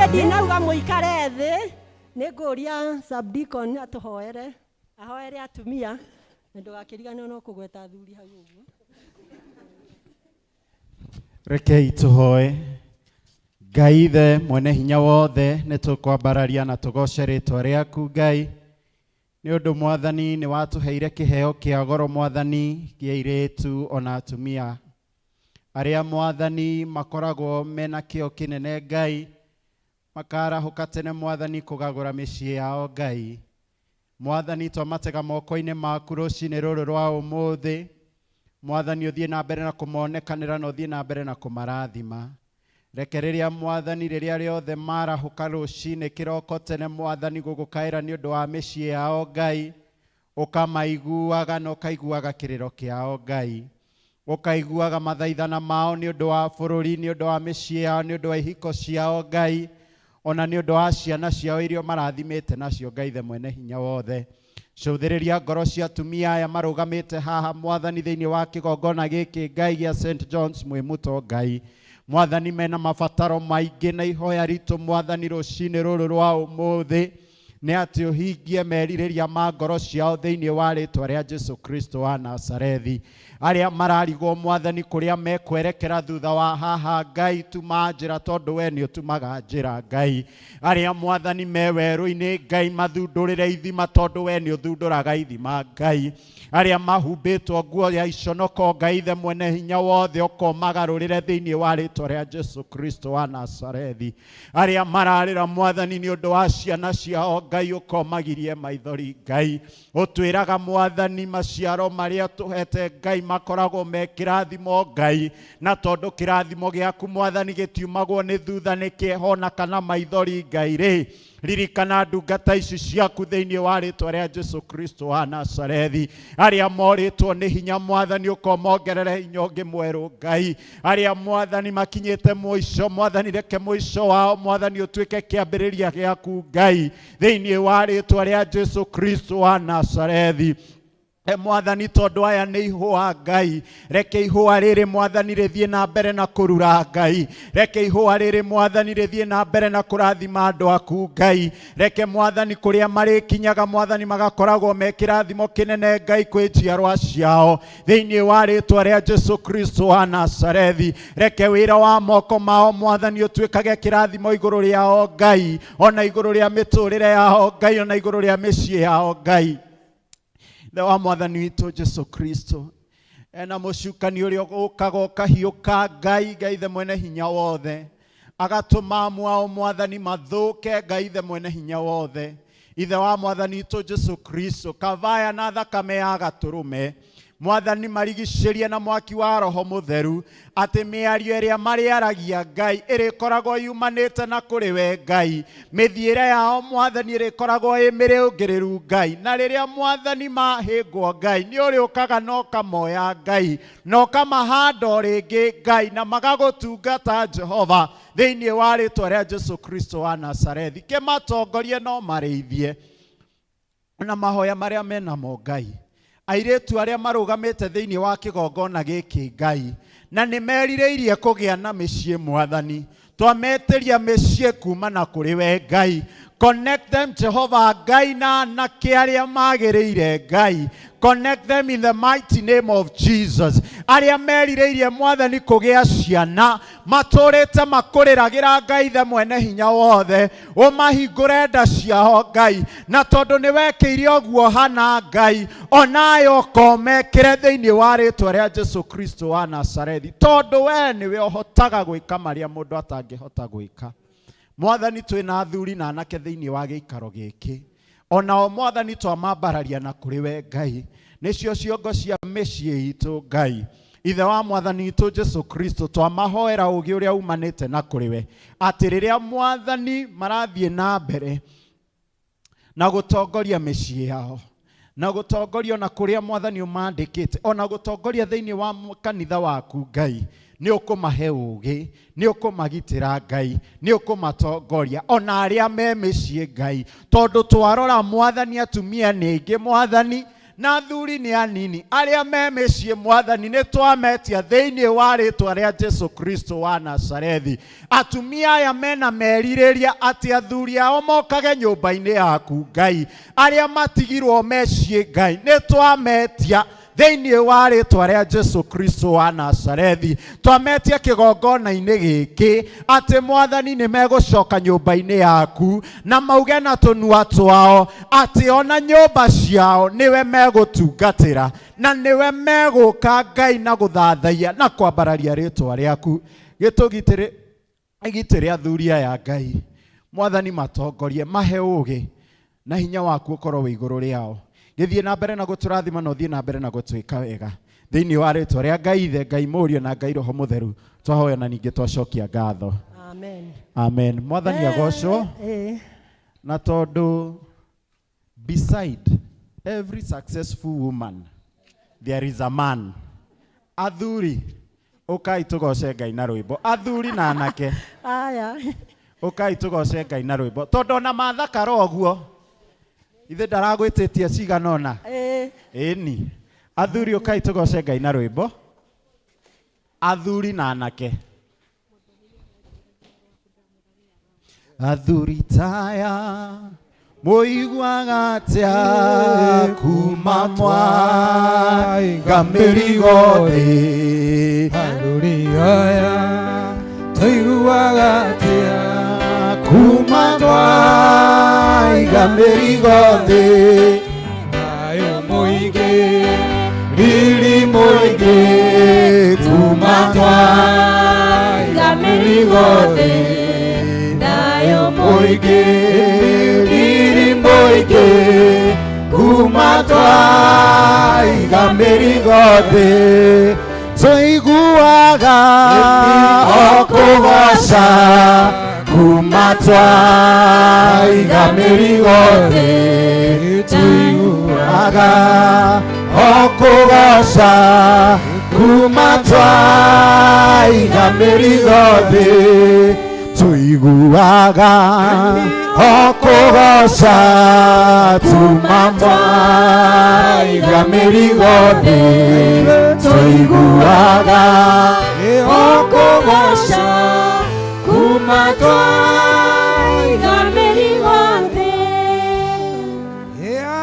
Ndinauga muikare thi niguria subdeacon atuhoere ahoere atumia ndugakirigane no kugweta athuri hau uguo. Rekei tuhoe. Ngai ithe mwene hinya wothe nitukwambararia na tugoce ritwa riaku Ngai ni undu mwathani ni watuheire kiheo kia goro mwathani kia iritu ona atumia aria mwathani makoragwo mena kio kinene Ngai makarahuka tene mwathani kugagura micii yao Ngai. Mwathani twamatega moko-ini maku rucini ruru rwa umuthi mwathani uthie na mbere na kumonekanira na uthie na mbere na kumarathima. Rekereria mwathani riria riothe marahuka rucini kiroko tene mwathani gugukaira ni undu wa micii yao Ngai ukamaiguaga na ukaiguaga kiriro kiao Ngai ukaiguaga mathaithana mao ni undu wa bururi ni undu wa micii yao ni undu wa ihiko ciao Ngai ona ni undu wa ciana ciao irio marathimite nacio Ngai the mwene hinya wothe. Cuthiriria ngoro cia atumia aya marugamite haha mwathani thiini wa kigongona giki Ngai gia St John's Mwimuto Ngai mwathani mena mabataro maingi na ihoya ritu mwathani rucini ruru rwa umuthi ni ati uhingie meririria ma ngoro ciao thiini wa ritwa ria Jesu Kristo wa Nazarethi. Aria mararigwo mwathani kuria mekwerekera thutha wa haha Ngai tuma njira tondu we ni utumaga njira Ngai. Aria mwathani me weru-ini Ngai mathundurire ithima tondu we ni uthunduraga ithima Ngai. Aria mahumbitwo nguo ya iconoko Ngai the mwene hinya wothe ukomagarurire thiini wa ritwa ria Jesu Kristo wa Nazarethi. Aria mararira mwathani ni undu wa ciana ciao Ngai ukomagirie maithori Ngai. Utwiraga mwathani maciaro maria tuhete Ngai makoragwo me kirathimo Ngai na tondu kirathimo giaku mwathani gitiumagwo ni thutha ni kihona kana maithori Ngai ri ririkana ndungata ici ciaku thiini wa ritwa ria Jesu Kristo wa Nazarethi. Aria moritwo ni hinya mwathani ukomongerere hinya ungi mweru Ngai. Aria mwathani makinyite mwico mwathani reke mwico wao mwathani utuike kiambiriria giaku Ngai thiini wa ritwa ria Jesu Kristo wa Nazarethi. Mwathani tondu aya ni ihua Ngai reke ihua riri mwathani rithie na mbere na kurura Ngai. Reke ihua riri mwathani rithie na mbere na kurathima andu aku Ngai. Reke mwathani kuria marikinyaga mwathani magakoragwo me kirathimo kinene Ngai kwi njiarwa ciao thiini wa ritwa ria Jesu Kristo wa Nazarethi. Reke wira wa moko mao mwathani utuikage kirathimo iguru riao Ngai ona iguru ria miturire yao Ngai ona iguru ria micii yao Ngai. Wa mwathani witu Jesu Kristo ena mucukani uria ukaga ukahiuka Ngai Ngai the mwene hinya wothe agatuma mwao mwathani mathuke Ngai the mwene hinya wothe. Ithe wa mwathani witu Jesu Kristo kavaya na thakame ya gaturume mwathani marigicerie na mwaki wa roho mutheru ati miario iria mariaragia Ngai irikoragwo yumanite na kuri we Ngai. Mithiire yao mwathani irikoragwo imiriungiriru Ngai na riria mwathani mahingwo Ngai ni uri ukaga no kamoya Ngai no kamahanda ringi Ngai na magagutungata Jehova thiini wa ritwa ria Jesu Kristo wa Nazarethi. Kimatongorie no marithie na mahoya maria menamo Ngai. Airetu aria marugamite thiini wa kigongona giki Ngai na ni merirĩirie kugia na micii mwathani twameteria micii kuma na kuri we Ngai Connect them, Jehovah Ngai na anake aria magĩrĩire Ngai. Connect them in the mighty name of Jesus. Aria merirĩirie Mwathani kũgĩa ciana, matũrĩte makũrĩragĩra Ngai the mwene hinya wothe, ũmahingũre nda ciao Ngai, na tondũ nĩwekĩire ũguo hana Ngai, onayo komekĩre thĩinĩ wa rĩĩtwa rĩa Jesu Kristo wa Nazarethi, tondũ we nĩwe ũhotaga gwĩka marĩa mũndũ atangĩhota gwĩka. Mwathani twĩna athuri na anake thĩinĩ wa gĩikaro gĩkĩ, onao Mwathani twamambararia na kũrĩ we Ngai, nĩcio ciongo cia mĩciĩ itũ Ngai. Ithe wa Mwathani witũ Jesu Kristo, twamahoera ũũgĩ ũrĩa umanĩte na kũrĩ we, atĩ rĩrĩa Mwathani marathiĩ na mbere na gũtongoria mĩciĩ yao, na gũtongoria na kũrĩa Mwathani ũmandĩkĩte, ona gũtongoria thĩinĩ wa kanitha waku Ngai, nĩ ũkũmahe ũũgĩ, nĩ ũkũmagitĩra Ngai, nĩ ũkũmatongoria ona arĩa me mĩciĩ Ngai, tondũ twarora Mwathani atumia nĩ aingĩ Mwathani, na athuri nĩ anini. Arĩa me mĩciĩ Mwathani nĩ twametia thĩinĩ wa rĩĩtwa rĩa Jesu Kristo wa Nazarethi. Atumia aya mena merirĩria atĩ athuri ao mokage nyũmba-inĩ yaku Ngai, arĩa matigirwo meciĩ Ngai, nĩ twametia thĩinĩ wa rĩĩtwa rĩa Jesu Kristo wa Nazarethi. Twametia kĩgongona-inĩ gĩkĩ atĩ Mwathani nĩ megũcoka nyũmba-inĩ yaku na mauge na tũnua twao atĩ ona nyũmba ciao nĩwe megũtungatĩra, na nĩwe megũka Ngai na gũthathaiya na kwambararia rĩĩtwa rĩaku. Gĩtĩre athuri aya Ngai, Mwathani matongorie, mahe ũũgĩ na hinya waku ũkorwo wĩ igũrũ rĩao. Gĩthiĩ na mbere na gũtũrathima na ũthiĩ na mbere na gũtwĩka wega, thĩinĩ wa rĩĩtwa rĩa Ngai Ithe, Ngai Mũriũ na Ngai Roho Mũtheru, twahoya na ningĩ twacokia ngatho. Amen. Amen. Mwathani agocwo. Na tondũ beside every successful woman there is a man. Athuri, ũkai tũgoce Ngai na rwĩmbo. Athuri na anake, Aya. ũkai tũgoce Ngai na rwĩmbo, tondũ ona mathakara ũguo ithe ndaragwĩtĩtie cigana ona. Ĩni. Athuri ũkai tũgoce Ngai na rwĩmbo. Athuri na anake. Athuri taya mũiguaga atĩa kuma mwaiga mĩrigo thĩ. Athuri aya tũiguaga atĩa kuma mwaiga mĩrigo thĩ. Thayũ mũingĩ, riri mũingĩ kuma mwaiga mĩrigo thĩ. Thayũ mũingĩ, riri mũingĩ kuma twaiga mĩrigo thĩ. Tũiguaga o kũgoca kuma twaiga mĩrigo thĩ. Tũiguaga o kũgoca kuma twaiga mĩrigo thĩ. Tũiguaga o kũgoca kuma twaiga mĩrigo thĩ. Tũiguaga o kũgoca kuma twaiga mĩrigo thĩ.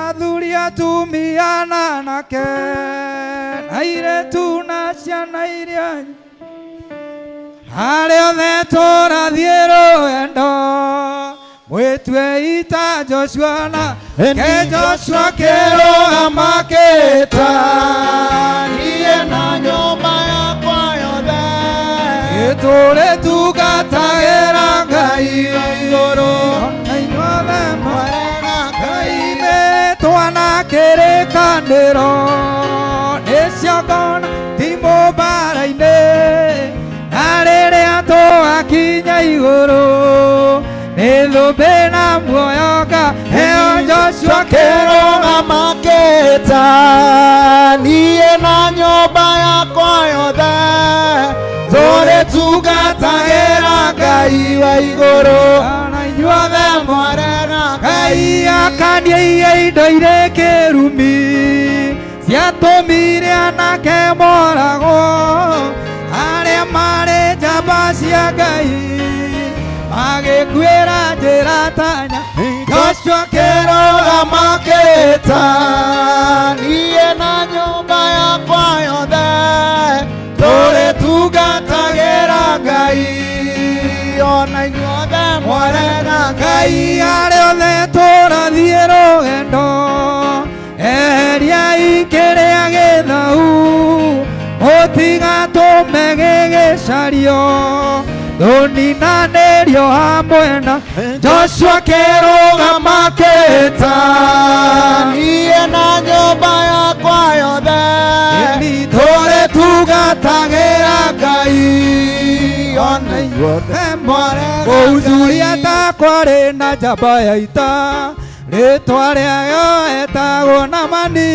Athuri atumia na anake, na airĩtu na ciana iria harĩa othe tũrathiĩ rũgendo, mwĩtue ita Joshua na ke Joshua kĩrũgama kĩta. Niĩ na nyũmba yakwa yothe tũrĩtungatagĩra Ngai igũrũ, na inyuothe mwarega Ngai. Nĩtwana kĩrĩkanĩro nĩciongona thimũ mbara-inĩ, na rĩrĩa twakinya igũrũ nĩ thũmbĩ na muoyo ngaheo Joshua kĩrũgama kĩta. Niĩ na nyũmba yakwa yothe tũrĩtungatagĩra Ngai wa igũrũ, na inyuothe mwarega Ngai. Akaniĩ indo irĩ kĩrumi ciatũmire anake moragwo, arĩa marĩ njamba cia Ngai agĩkwĩra njĩra tanya Joshua kĩrũgama kĩta niĩ na nyũmba yakwa yothe tũrĩtungatagĩra Ngai ona inyuothe mwarega Ngai harĩa othe tũrathiĩ rũgendo eheriai kĩrĩa gĩthau mũtigatũme gĩgĩcario tũninanĩrio hamwe na Joshua kĩrũgama kĩta niĩ na nyũmba yakwa yothe tũrĩtungatagĩra Ngai ona inyuothe mwarega Gũcuria ta kwarĩ na njamba ya ita rĩtwa rĩayo etagwo Namani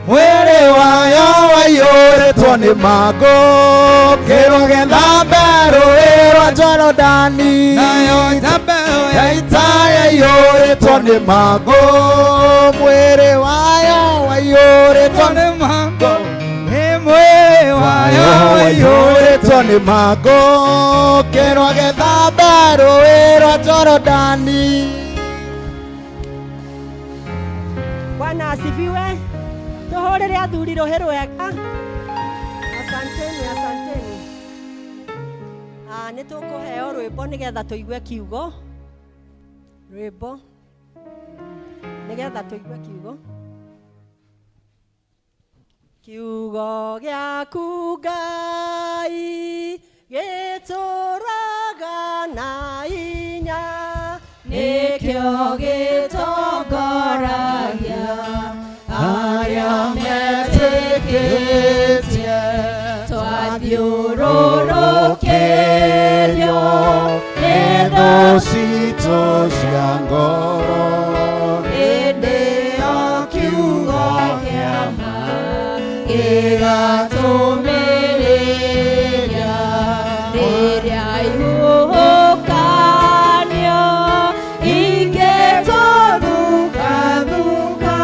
mwĩrĩ wayo waiyũrĩtwo nĩ mangũ kĩrũgethambe rũĩ rwa Jorodani nayo njamba ya ita yaiyũrĩtwo nĩ mangũ mwĩrĩ wayo waiyũrĩtwo nĩ mangũ mwĩrĩ wayo waiyũrĩtwo nĩ mangũ kĩrũgethambe rũĩ rwa Jorodani. Bwana asifiwe. Tuhũrĩre athuri rũhĩ rwega. Asanteni, asanteni. Nĩ tũkũheo rwĩmbo nĩgetha tũigue kiugo. Rwĩmbo nĩgetha tũigue kiugo. Kiugo gĩaku Ngai gĩtũũraga na hinya nĩkĩo gĩtongoragia arĩa metĩkĩtie twathiũrũrũkĩrio nĩ thũ citũ cia ngoro hĩndĩ ĩyo kiugo kĩa ma gĩgatũmĩrĩria rĩrĩa ihuhũkanio ingĩtũthukathuka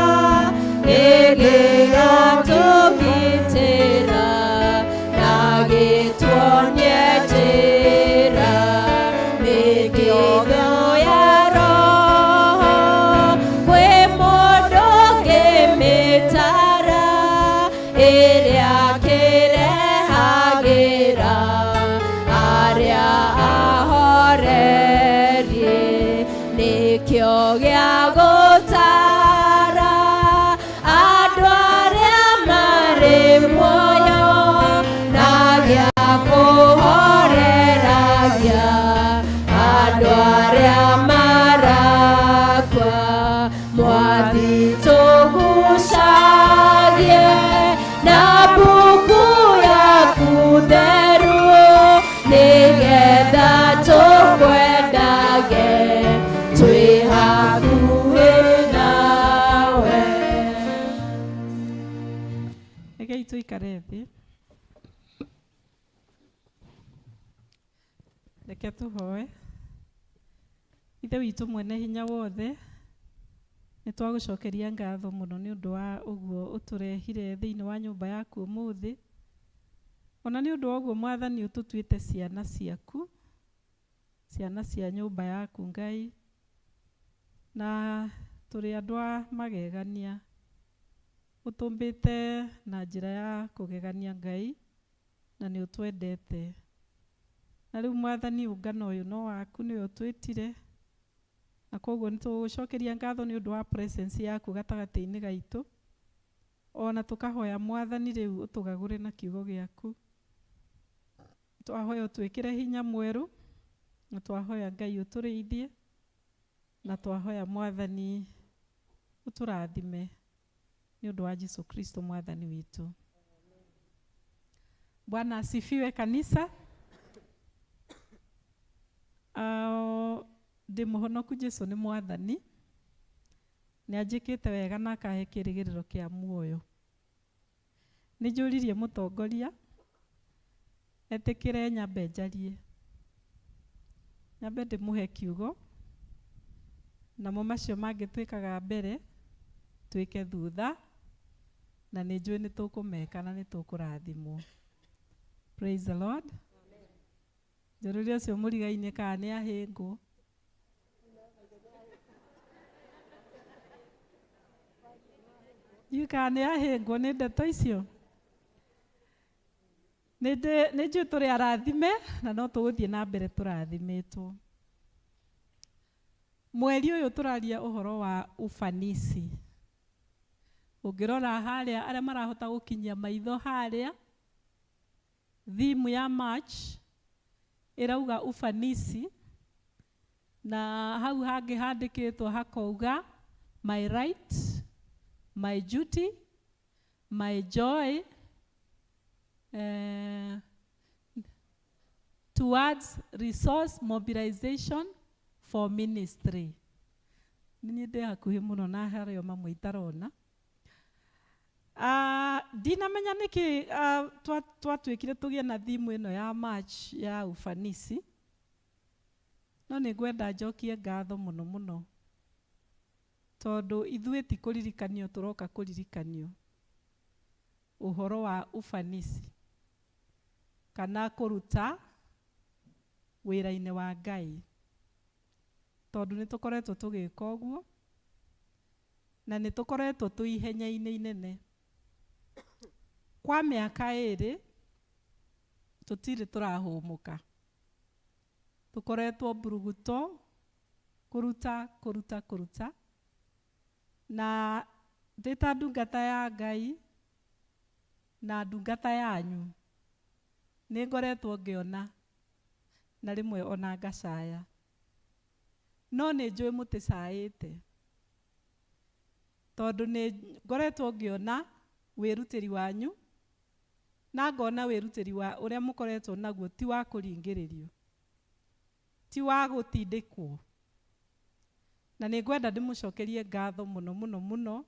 nĩgĩgatũgitĩra na gĩtuonie njĩra mĩkigo ya roho kwĩ mũndũ ngĩmĩtara ĩrĩa kĩrehagĩra arĩa ahorerie nĩkĩo gĩa gũtara andũ arĩa marĩ muoyo na gĩa kũhoreragia andũ arĩa marakua mwathi tũgucagie na mbuku yaku theru nĩgetha tũkwendage twĩ hakuhĩ nawe. Rekei tũikare thĩ. Reke tũhoe. Ithe witũ mwene hinya wothe, nĩ twagũcokeria ngatho mũno nĩ ũndũ wa ũguo ũtũrehire thĩinĩ wa nyũmba yaku ũmũthĩ. Ona nĩ ũndũ wa ũguo Mwathani ũtũtuĩte ciana ciaku, ciana cia nyũmba yaku Ngai, na tũrĩ andũ a magegania. Ũtũmbĩte na njĩra ya kũgegania Ngai, na nĩ ũtwendete. Na rĩu Mwathani ũngano ũyũ no waku nĩwe ũtwĩtire, na koguo nĩ tũgũcokeria ngatho nĩ ũndũ wa presence yaku gatagatĩ-inĩ gaitũ. Ona tũkahoya Mwathani rĩu ũtũgagũre na kiugo gĩaku. Twahoya ũtwĩkĩre hinya mwerũ, na twahoya Ngai ũtũrĩithie, na twahoya Mwathani ũtũrathime nĩ ũndũ wa Jesũ Kristo Mwathani witũ. Bwana asifiwe kanisa. Ndĩ mũhonoku Jesũ nĩ Mwathani, nĩ anjĩkĩte wega na akahe kĩĩrĩgĩrĩro kĩa muoyo. Nĩ njũririe mũtongoria etĩkĩre nyambe njarie, nyambe ndĩmũhe kiugo, namo macio mangĩ twĩkaga mbere twĩke thutha, na nĩ njũĩ nĩ tũkũmeka na nĩ tũkũrathimwo. Praise the Lord. Njũrũria ũcio mũriga-inĩ kana nĩ ahĩngwo. Kana nĩ ahĩngwo nĩ ndeto icio. Nĩ njũĩ tũrĩ arathime na no tũgũthiĩ na mbere tũrathimĩtwo. Mweri ũyũ tũraria ũhoro wa ufanisi. Ũngĩrora harĩa arĩa marahota gũkinyia maitho harĩa, thimu ya March ĩrauga ufanisi, na hau hangĩ handĩkĩtwo hakauga my right, my duty, my joy towards resource mobilization for ministry. Nini ndĩ hakuhĩ mũno na harĩa mamwe itarona. Ndinamenya nĩkĩ twatuĩkire tũgĩe na thimu ĩno ya March ya ufanisi, no nĩ ngwenda njokie ngatho mũno mũno, tondũ ithuĩ ti kũririkanio tũroka kũririkanio ũhoro wa ufanisi kana kũruta wĩra-inĩ wa Ngai, tondũ nĩ tũkoretwo tũgĩka ũguo na nĩ tũkoretwo twĩ ihenya-inĩ inene. Kwa mĩaka ĩrĩ tũtirĩ tũrahũmũka, tũkoretwo mburuguto kũruta, na ndĩta ndungata ya Ngai na ndungata yanyu nĩ ngoretwo ngĩona na rĩmwe ona ngacaya, no nĩ njũĩ mũtĩcaĩte, tondũ nĩ ngoretwo ngĩona wĩrutĩri wanyu na ngona wĩrutĩri wa ũrĩa mũkoretwo naguo ti wa kũringĩrĩrio, ti wa gũtindĩkwo, na nĩ ngwenda ndĩmũcokerie ngatho mũno mũno mũno,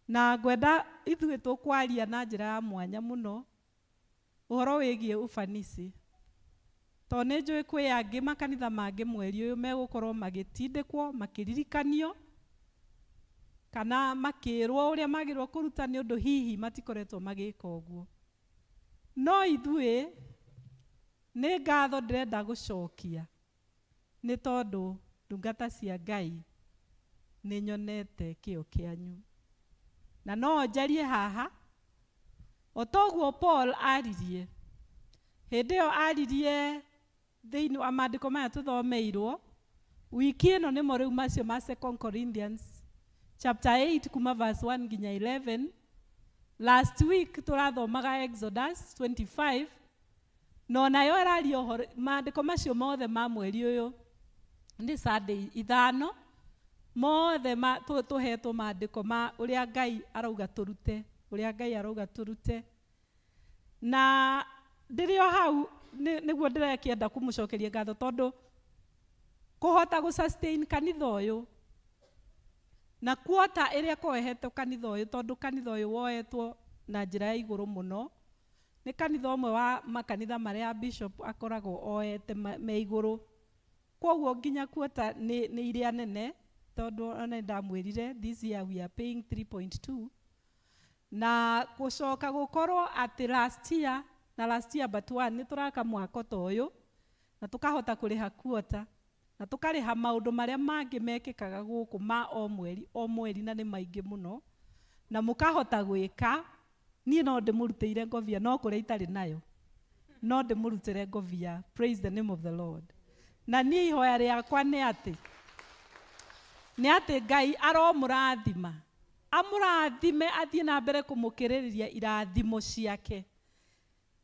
na ngwenda ithuĩ tũkwaria na njĩra ya mwanya mũno ũhoro wĩgiĩ ufanisi, tondũ nĩ njũĩ kwĩ angĩ makanitha mangĩ mweri ũyũ megũkorwo magĩtindĩkwo, makĩririkanio kana makĩrwo ũrĩa magĩrĩirwo kũruta nĩ ũndũ hihi matikoretwo magĩka ũguo. No ithuĩ nĩ ngatho ndĩrenda gũcokia, nĩ tondũ ndungata cia Ngai nĩ nyonete kĩo kĩanyu, na no njarie haha o toguo Paul aririe. Hĩndĩ ĩyo aririe thĩinĩ wa maandĩko maya tũthomeirwo, wiki ĩno nĩmo rĩu macio ma 2 Corinthians chapter 8 kuma verse 1 nginya 11. Last week tũrathomaga Exodus 25, no nayo ĩraria ũhoro maandĩko macio mothe ma mweri ũyũ nĩ Sunday ithano mothe tũhetwo maandĩko ma ũrĩa Ngai arauga tũrute, na ndĩrĩ o hau nĩguo ndĩrekĩenda kũmũcokeria ngatho, tondũ kũhota gũsustain kanitha ũyũ na kuota ĩrĩa kohetwo kanitha ũyũ, tondũ kanitha ũyũ woetwo na njĩra ya igũrũ mũno, nĩ kanitha ũmwe wa makanitha marĩa bishop akoragwo oete me igũrũ, koguo nginya kuota nĩ iria nene, tondũ ona ndamwĩrire this year we are paying 3.2, na gũcoka gũkorwo atĩ last year but one nĩ tũraka mwaka ta ũyũ na tũkahota kũrĩha kuota na tũkarĩha maũndũ marĩa mangĩ mekĩkaga gũkũ ma o mweri na nĩ maingĩ mũno, na mũkahota gwĩka. Niĩ no ndĩmũrutĩire ngobia, no kũrĩa itarĩ nayo no ndĩmũrutĩre ngobia. Praise the name of the Lord. Na niĩ ihoya rĩakwa nĩ atĩ Ngai aromũrathima, amũrathime athiĩ na mbere kũmũkĩrĩrĩria irathimo ciake,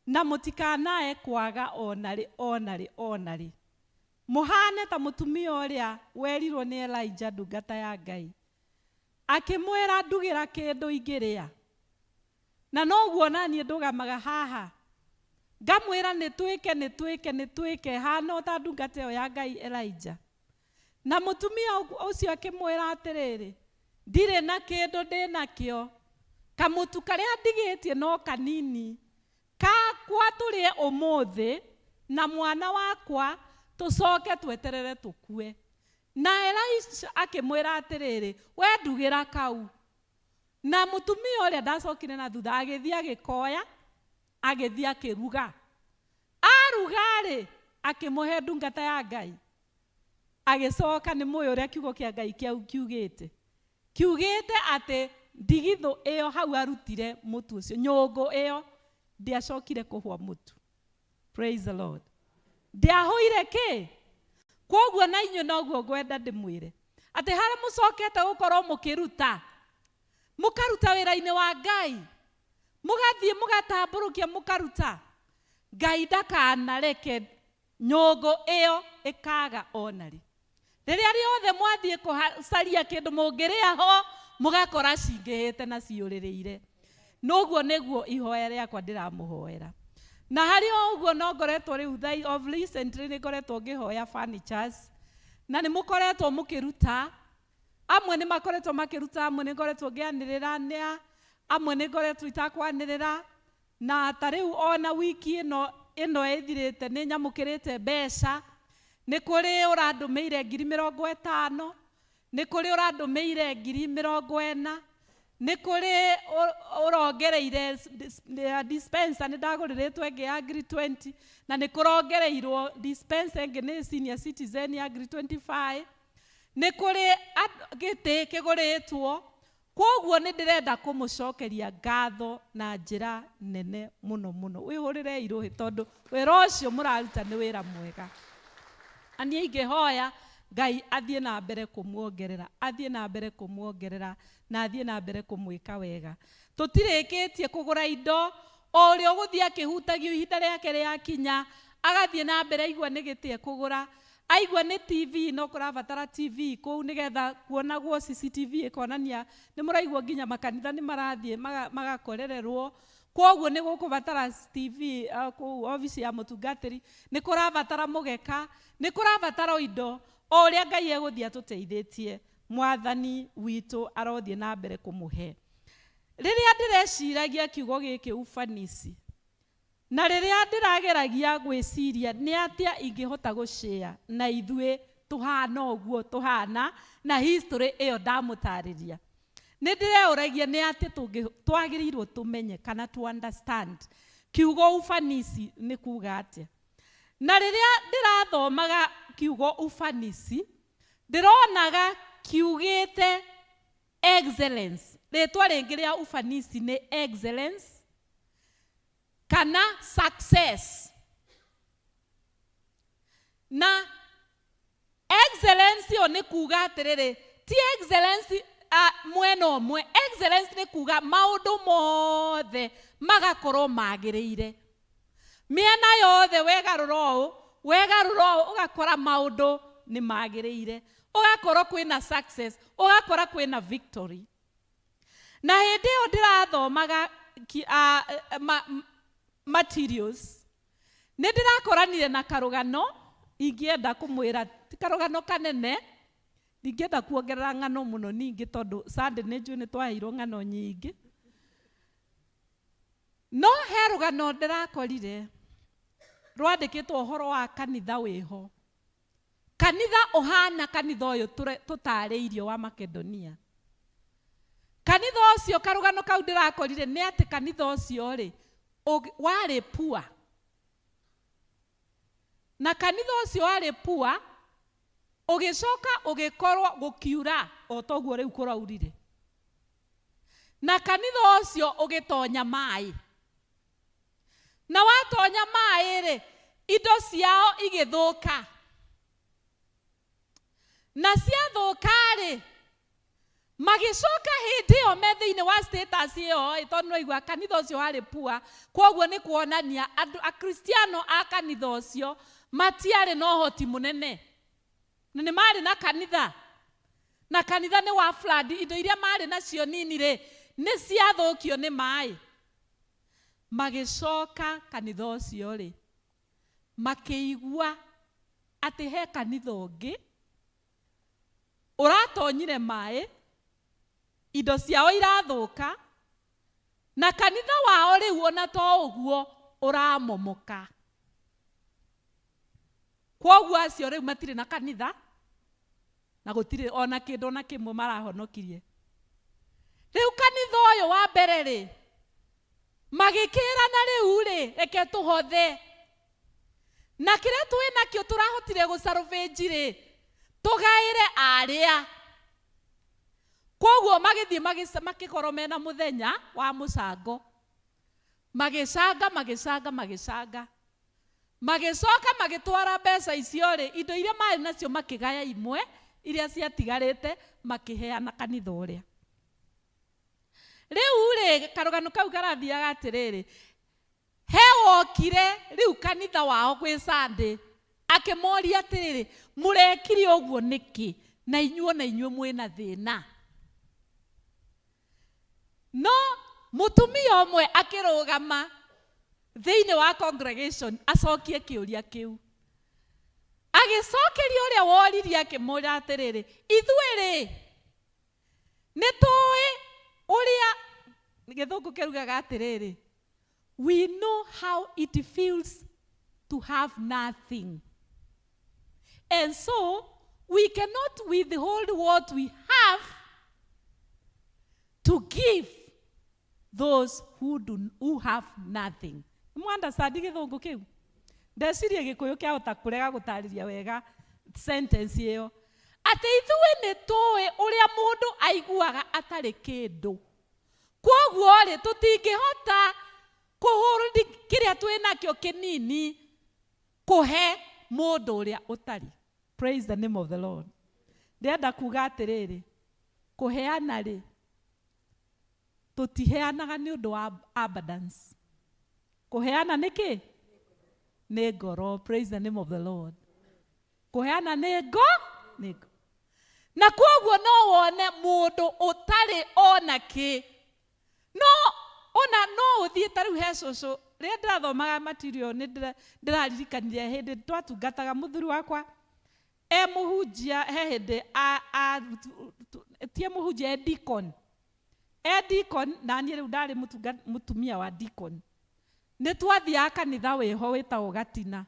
na mũtikanae kwaga onarĩ. Mũhane ta mũtumia ũrĩa werirwo nĩ Elijah ndungata ya Ngai, akĩmwĩra ndugĩra kĩndũ ingĩrĩa, na noguo naniĩ ndũgamaga haha ngamwĩra nĩtwĩke hana ta ndungata ĩyo ya Ngai Elijah. Na mũtumia ũcio akĩmwĩra atĩrĩrĩ, ndirĩ na kĩndũ ndĩnakĩo, kamũtu karĩa ndigĩtie no kanini, kakwa tũrĩe ũmũthĩ na mwana wakwa tũcoke tweterere tũkue. Na Elisha akĩmwĩra atĩrĩrĩ, we ndugĩra kau. Na mũtumia ũrĩa ndacokire na thutha agĩthiĩ agĩkoya, agĩthiĩ akĩruga. Aruga-rĩ, akĩmũhe ndungata ya Ngai agĩcoka nĩ mũĩ ũrĩa kiugo kĩa Ngai kiugĩte atĩ ndigithũ ĩyo hau arutire mũtu ũcio, nyũngũ ĩyo ndiacokire kũhwa mũtu. Praise the Lord. Ndiahũire kĩ? Kwoguo na inyuĩ noguo ngwenda ndĩmwĩre atĩ harĩa mũcokete gũkorwo mũkĩruta wĩra-inĩ wa Ngai, mũgathiĩ mũgatambũrũkia mũkaruta, Ngai ndakanareke nyũngũ ĩyo ĩkaga onarĩ. Rĩrĩa rĩothe mwathiĩ kũcaria kĩndũ mũngĩrĩa ho mũgakora cingĩhĩte na ciũrĩrĩire. Noguo nĩguo ihoya rĩakwa ndĩramũhoera. Na harĩ o ũguo no ngoretwo rĩu of recently nĩ ngoretwo ngĩhoya furnitures na nĩ mũkoretwo mũkĩruta. Amwe nĩ makoretwo makĩruta, amwe nĩ ngoretwo ngĩanĩrĩra, amwe nĩ ngoretwo itakwanĩrĩra, na ta rĩu ona wiki ĩno ĩthirĩte nĩ nyamũkĩrĩte mbeca. Nĩ kũrĩ ũrandũmĩire 50,000, nĩ kũrĩ ũrandũmĩire 40,000, nĩ kũrĩ ũrongereire dispenser nĩ ndagũrĩrĩtwo ĩngĩ ya 20, na nĩ kũrongereirwo dispenser ĩngĩ nĩ senior citizen ya 25, nĩ kũrĩ gĩtĩ kĩgũrĩtwo. Kwoguo nĩ ndĩrenda kũmũcokeria ngatho na njĩra nene mũno mũno. Wĩhũrĩre irũhĩ tondũ wĩra ũcio mũraruta nĩ wĩra mwega. Ani ingĩhoya Ngai athiĩ na mbere kũmuongerera, athiĩ na mbere kũmuongerera na athiĩ na mbere kũmwĩka wega. Tũtirĩkĩtie kũgũra indo, o ũrĩa ũgũthiĩ akĩhutagio ihinda rĩake rĩakinya agathiĩ na mbere aigua nĩ gĩtĩ ekũgũra, aigua nĩ TV no kũrabatara TV kũu nĩgetha kuonagwo CCTV ĩkonania nĩ mũraigua nginya makanitha nĩ marathiĩ magakorererwo. Kwoguo nĩ gũkũbatara TV kũu ofici ya mũtungatĩri, nĩ kũrabatara mũgeka, nĩ kũrabatara indo. O ũrĩa Ngai egũthiĩ atũteithĩtie, Mwathani witũ arothiĩ na mbere kũmũhe. Rĩrĩa ndĩreciragia kiugo gĩkĩ ufanisi, na rĩrĩa ndĩrageragia gwĩciria nĩ atĩa ingĩhota gũshare na ithuĩ tũhana ũguo tũhana na history ĩyo ndamũtarĩria, nĩ ndĩreũragia nĩ atĩ twagĩrĩirwo tũmenye kana to understand kiugo ufanisi nĩ kuuga atĩa. Na rĩrĩa ndĩrathomaga kiugo ufanisi, ndĩronaga kiugĩte excellence. Rĩtwa rĩngĩ rĩa ufanisi nĩ excellence kana success. Na excellence yo nĩ kuuga atĩrĩrĩ, ti excellence mwena ũmwe. Excellence nĩ kuuga maũndũ mothe magakorwo magĩrĩire. Mĩena yothe wegarũra ũũ ũgakora maũndũ nĩ magĩrĩire, ũgakora kwĩna success, ũgakora kwĩna victory. Na hĩndĩ ĩyo ndĩrathomaga materials, nĩ ndĩrakoranire na karũgano ingĩenda kũmwĩra, ti karũgano kanene, ndingĩenda kuongerera ng'ano mũno ningĩ tondũ Sunday nĩ njũĩ nĩ twaheirwo ng'ano nyingĩ. No he rũgano ndĩrakorire rwandĩkĩtwo ũhoro wa kanitha wĩho. Kanitha ũhana kanitha ũyũ tũtarĩirio wa Makedonia. Kanitha ũcio, karũgano kau ndĩrakorire nĩ atĩ kanitha ũcio rĩ warĩ poor. Na kanitha ũcio warĩ poor, ũgĩcoka ũgĩkorwo gũkiura o toguo rĩu kũraurire. Na kanitha ũcio ũgĩtonya maĩ. Na watonya maĩ rĩ, indo ciao igĩthũka. Na ciathũka rĩ, magĩcoka hĩndĩ ĩyo me thĩinĩ wa status ĩyo, tondũ noigua kanitha ũcio warĩ poor, kwoguo nĩ kuonania akristiano a kanitha ũcio matiarĩ na ũhoti mũnene. Na nĩ marĩ na kanitha, na kanitha nĩ wa flood, indo iria marĩ nacio nini rĩ nĩ ciathũkio nĩ maĩ. Magĩcoka kanitha ũcio rĩ makĩigua atĩ he kanitha ũngĩ ũratonyire maĩ, indo ciao irathũka, na kanitha wao rĩu ona to ũguo ũramomoka. Kwoguo acio rĩu matirĩ na kanitha na gũtirĩ ona kĩndũ na kĩmwe marahonokirie. Rĩu kanitha ũyũ wa mbere rĩ magĩkĩrana rĩu rĩ reke tũhothe, na kĩrĩa twĩ nakĩo tũrahotire gũcarvage rĩ tũgaĩre arĩa. Koguo magĩthiĩ makĩkorwo mena mũthenya wa mũcango, magĩcanga magĩcoka magĩtwara mbeca icio rĩ, indo iria marĩ nacio makĩgaya imwe iria ciatigarĩte makĩheana kanitha ũrĩa. Rĩu rĩ karũgano kau karathiaga atĩrĩrĩ, he wokire rĩu kanitha wao gwĩ Sunday akĩmoria atĩrĩrĩ, mũrekire ũguo nĩkĩ na inyuĩ mwĩna thĩna? No mũtumia ũmwe akĩrũgama thĩinĩ wa congregation acokie kĩũria kĩu, agĩcokeria ũrĩa woririe akĩmũria atĩrĩrĩ, ithuĩ rĩ nĩtũĩ ũrĩa, gĩthũngũ kĩrugaga atĩrĩrĩ, we know how it feels to have nothing, and so we cannot withhold what we have to give those who have nothing. Understand gĩthũngũ kĩu? Ndeciria gĩkũyũ kĩahota kũrega gũtarĩria wega sentence ĩyo. Atĩ ithuĩ nĩtũĩ ũrĩa mũndũ aiguaga atarĩ kĩndũ. Koguo rĩ tũtingĩhota kũhũrũthi kĩrĩa twĩ nakĩo kĩnini kũhe mũndũ ũrĩa ũtarĩ. Praise the name of the Lord. Ndĩrenda kuga atĩrĩrĩ, kũheana rĩ tũtiheanaga nĩ ũndũ wa abundance. Kũheana nĩkĩ? Nĩ ngoro. Praise the name of the Lord. Kũheana nĩ ngoro. Na koguo no wone mũndũ ũtarĩ ona kĩ. No ũthiĩ ta rĩu he cũcũ, rĩrĩa ndĩrathomaga material nĩ ndĩraririkanire hĩndĩ twatungataga mũthuri wakwa mũhunjia, he hĩndĩ tie mũhunjia deacon. Deacon na niĩ rĩu ndarĩ mũtumia wa deacon. Nĩ twathiaga kanitha wĩho wĩtagwo Gatina.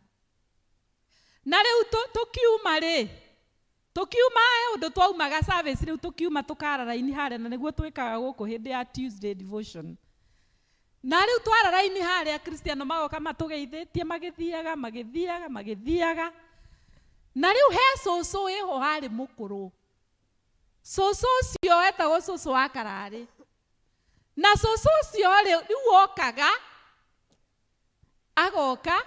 Na rĩu tũkiuma ũndũ twaumaga service rĩu tũkiuma tũkara raini harĩa, na nĩguo twĩkaga gũkũ hĩndĩ ya Tuesday devotion. Na rĩu twara raini harĩa Kristiano magoka matũgeithĩtie magĩthiaga. Na rĩu he cũcũ wĩho harĩ mũkũrũ. Cũcũ ũcio wetagwo cũcũ wa Kararĩ. Na cũcũ ũcio rĩu okaga agoka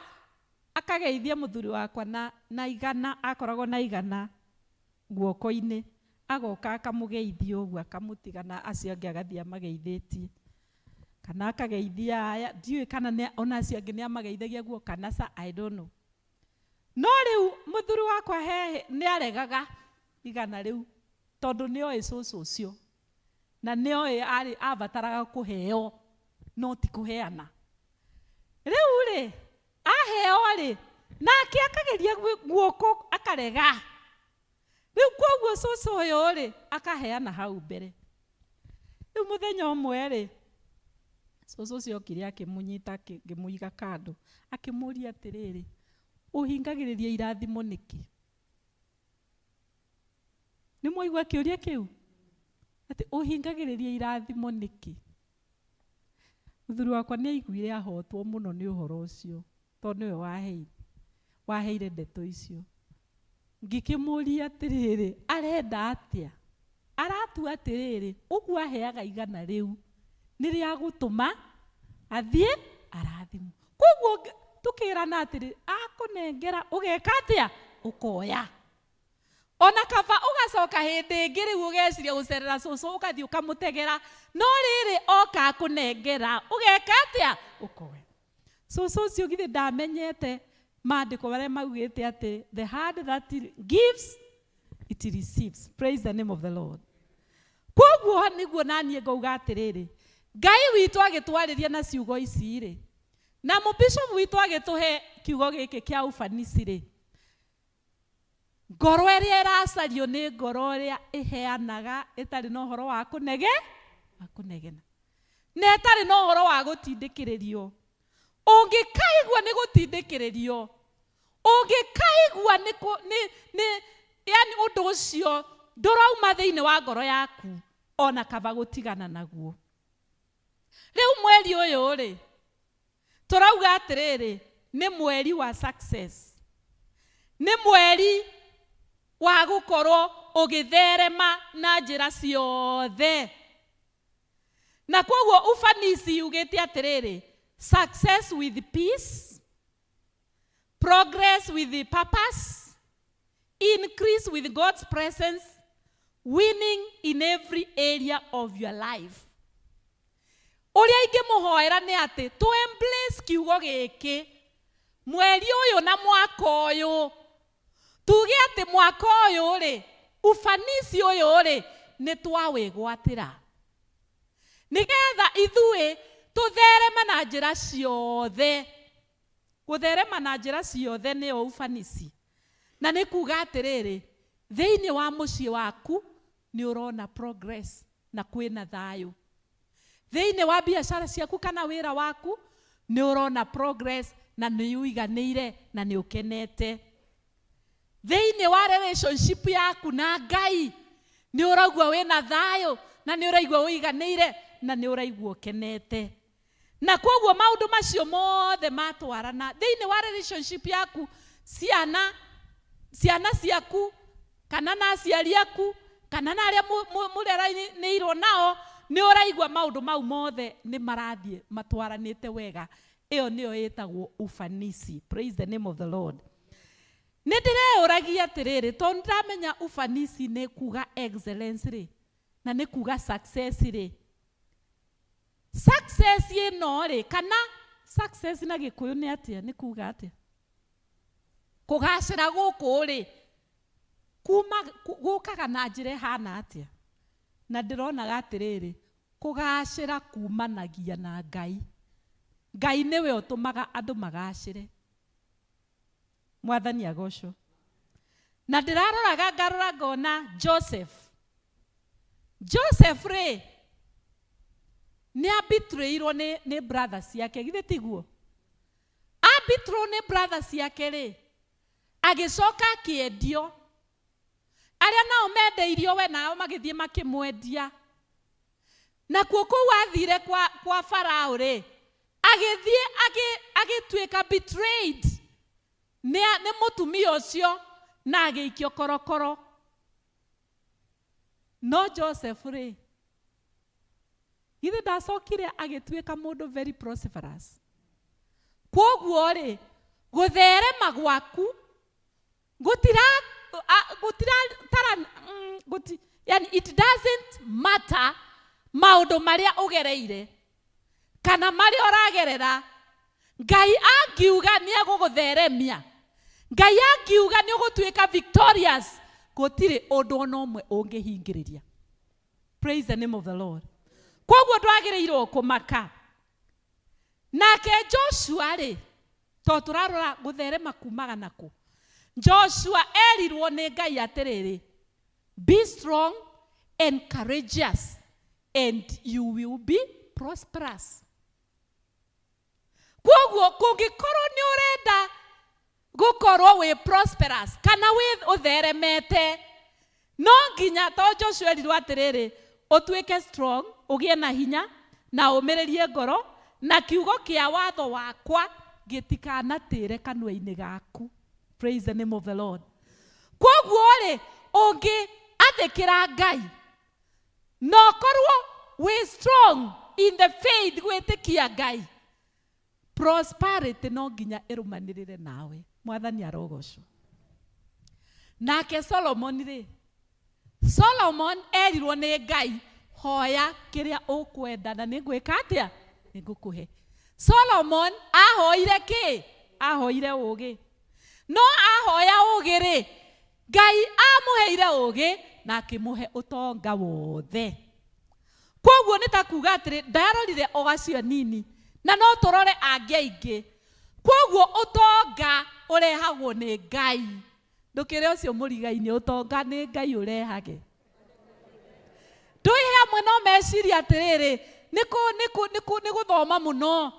akageithia mũthuri wakwa na igana, akoragwo na igana guoko-inĩ, agoka akamũgeithia ũguo akamũtigana, acio angĩ agathiĩ amageithĩtie, kana akageithia aya, ndiũĩ kana ona acio angĩ nĩ amageithagia guo kana I don't know. No rĩu mũthuri wakwa nĩ aregaga igana rĩu tondũ nĩoĩ cũcũ ũcio na nĩoĩ abataraga kũheo no ti kũheana. Rĩu rĩ aheo rĩ nake akageria guoko akarega. Rĩu koguo cũcũ ũyũ rĩ akaheana hau mbere. Rĩu mũthenya ũmwe rĩ cũcũ ũcio okire akĩmũnyita akĩmũiga kando akĩmũria atĩrĩrĩ, ũhingagĩrĩria irathimo nĩkĩ? Nĩ mwaigua kĩũria kĩu? Atĩ ũhingagĩrĩria irathimo nĩkĩ? Mũthuri wakwa nĩ aiguire ahotwo mũno nĩ ũhoro ũcio tondũ nĩwe waheire ndeto icio. Ngĩkĩmũria atĩrĩrĩ, arenda atĩa? Aratua atĩrĩrĩ, ũguo aheaga igana rĩu nĩ rĩa gũtũma athiĩ arathimo. Koguo tũkĩrana atĩrĩrĩ, akũnengera ũgeka atĩa? Ũkoya. Ona kaba ũgacoka hĩndĩ ĩngĩ rĩu ũgeciria gũcerera cũcũ ũgathiĩ ũkamũtegera, no rĩrĩ oka akũnengera ũgeka atĩa? Ũkoya. Cũcũ ũcio githĩ ndamenyete maandĩko marĩa maugĩte atĩ the hand that gives it receives. Praise the name of the Lord. Koguo nĩguo naniĩ ngauga atĩrĩrĩ, Ngai witũ agĩtwarĩria na ciugo ici rĩ, na mũbishop witũ agĩtũhe kiugo gĩkĩ kĩa ufanisi rĩ, ngoro ĩrĩa ĩracario nĩ ngoro ĩrĩa ĩheanaga ĩtarĩ na ũhoro wa kũnegena, na ĩtarĩ na ũhoro wa gũtindĩkĩrĩrio. Ũngĩkaigua nĩ gũtindĩkĩrĩrio, ũngĩkaigua yani ũndũ ũcio ndũrauma thĩinĩ wa ngoro yaku, ona kaba gũtigana naguo. Rĩu mweri ũyũ rĩ tũrauga atĩrĩrĩ nĩ mweri wa success. nĩ mweri wa gũkorwo ũgĩtherema na njĩra ciothe. Na kwoguo ufanisi ugĩte atĩrĩrĩ, success with peace, progress with the purpose, increase with God's presence, winning in every area of your life. Ũrĩa ingĩmũhoera nĩ atĩ to embrace kiugo gĩkĩ mweri ũyũ na mwaka ũyũ, tuge atĩ mwaka ũyũ rĩ, ufanisi ũyũ rĩ, nĩ twawĩgwatĩra, nĩgetha ithuĩ tũthereme na njĩra ciothe. Gũtherema na njĩra ciothe nĩyo ufanisi. Na nĩ kuga atĩrĩrĩ, thĩinĩ wa mũciĩ waku nĩ ũrona progress na kwĩna thayũ. Thĩinĩ wa biacara ciaku kana wĩra waku nĩ ũrona progress na nĩ ũiganĩire na nĩ ũkenete. Thĩinĩ wa relationship yaku na Ngai nĩ ũraigua wĩna thayũ na nĩ ũraigua ũiganĩire na nĩ ũraigua ũkenete. Na kwoguo maũndũ macio mothe matwarana thĩinĩ wa relationship yaku, ciana ciaku kana na aciari aku kana na arĩa mũreranĩirwo nao, nĩ ũraigua maũndũ mau mothe nĩ marathiĩ matwaranĩte wega. Ĩyo nĩyo ĩtagwo ufanisi. Praise the name of the Lord. Nĩ ndĩreũragia atĩrĩrĩ, tondũ ndĩramenya ufanisi nĩ kuga excellence rĩ, na nĩ kuga success rĩ. Success ĩno rĩ, kana success na Gĩkũyũ nĩ atĩa, nĩ kuga atĩa? Kũgacĩra gũkũ rĩ, gũkaga na njĩra ĩhana atĩa? Na ndĩronaga atĩrĩrĩ, kũgacĩra kumanagia na Ngai. Ngai nĩwe ũtũmaga andũ magacĩre. Mwathani agocwo. Na ndĩraroraga ngarora ngona Joseph rĩ, nĩ abitrĩirwo nĩ brothers yake, githĩ tiguo? Abitrĩirwo nĩ brothers yake rĩ, agĩcoka akĩendio. Arĩa nao mendeirio we nao magĩthiĩ makĩmwendia. Na kuo kũu athire kwa Farao rĩ, agĩthiĩ agĩtuĩka betrayed nĩ mũtumia ũcio na agĩikio korokoro. No Joseph rĩ, githĩ ndacokire agĩtuĩka mũndũ very prosperous. Kwoguo rĩ, gũtherema gwaku yani it doesn't matter maũndũ marĩa ũgereire kana marĩa ũragerera. Ngai angiuga nĩ egũgũtheremia, Ngai angiuga nĩ ũgũtuĩka victorious, gũtirĩ ũndũ ona ũmwe ũngĩhingĩrĩria. Praise the name of the Lord. Kwoguo ndwagĩrĩirwo kũmaka. Nake Joshua rĩ, to tũrarora gũtherema kumaga nakũ. Joshua erirwo nĩ Ngai atĩrĩrĩ, be strong and courageous and you will be prosperous. Kwoguo kũngĩkorwo nĩ ũrenda gũkorwo wĩ prosperous kana wĩ ũtheremete, no nginya to Joshua erirwo atĩrĩrĩ, ũtuĩke strong, ũgĩe na hinya na ũmĩrĩrie ngoro, na kiugo kĩa watho wakwa gĩtikanatĩre kanua-inĩ gaku. Praise the name of the Lord. Kwoguo rĩ, ũngĩathĩkĩra Ngai na ũkorwo wĩ strong in the faith gwĩtĩkia Ngai, prosperity no nginya ĩrũmanĩrĩre nawe. Mwathani arogocwo. Nake Solomon rĩ, Solomon erirwo nĩ Ngai, hoya kĩrĩa ũkwenda na nĩngwĩka atĩa? Nĩngũkũhe. Solomon ahoire kĩ? Ahoire ũgĩ. No ahoya ũgĩ rĩ, Ngai amũheire ũgĩ na akĩmũhe ũtonga wothe. Kwoguo nĩ ta kuga atĩrĩ, ndarorire ũgacio nini na no tũrore angĩ aingĩ. Kwoguo ũtonga ũrehagwo nĩ Ngai. Ndũkĩrĩ ũcio mũrigai-inĩ, ũtonga nĩ Ngai ũrehage. Ndũĩ hamwe no meciria atĩrĩrĩ, nĩ gũthoma mũno,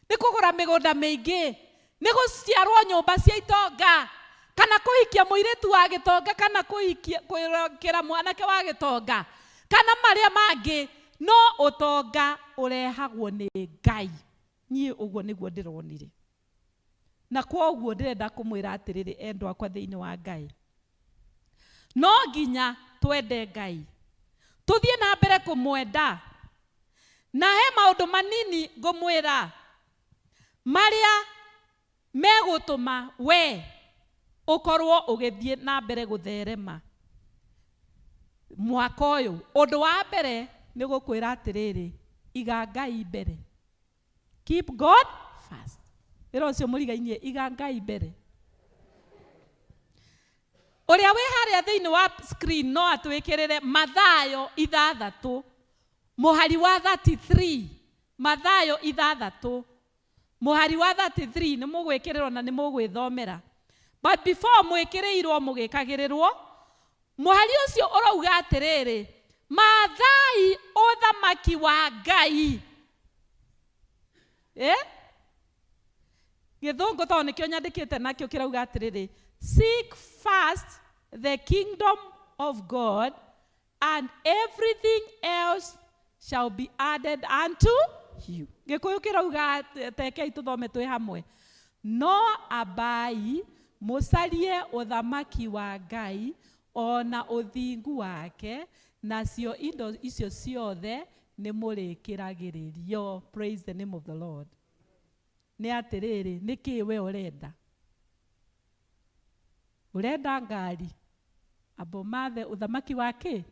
nĩ kũgũra mĩgũnda mĩingĩ, nĩ gũciarwo nyũmba cia itonga, kana kũhikia mũirĩtu wa gĩtonga, kana kũĩrokera mwanake wa gĩtonga, kana marĩa mangĩ. No ũtonga ũrehagwo nĩ Ngai. Niĩ ũguo nĩguo ndĩronire. na kwoguo ndirenda kumwira atiriri endwa kwa thiini wa Ngai no nginya twende Ngai tuthie na mbere kumwenda na he maundu manini ngumwira maria megutuma we ukorwo ugithie na mbere gutherema mwaka uyu. Undu wa mbere ni gukwira atiriri iga Ngai mbere, keep God first. Iro cio murigainie iga Ngai mbere. Uria wi haria thiini wa screen no atwikirire Mathayo 6 muhari wa 33, Mathayo 6 muhari wa 33 ni mugwikirirwo na ni mugwithomera. But before mwikirirwo mugikagirirwo muhari ucio urauga atiriri mathai uthamaki wa Ngai. Githungu to nikio nyandikite nakio kirauga atiriri seek first the kingdom of God and everything else shall be added unto you. Gikuyu kirauga tekei tuthome twi hamwe. No abai musarie uthamaki wa Ngai ona uthingu wake nacio indo icio ciothe ni murikiragiririo. Praise the name of the Lord. Ni atiriri niki we urenda? Urenda ngari abo mathe uthamaki wake?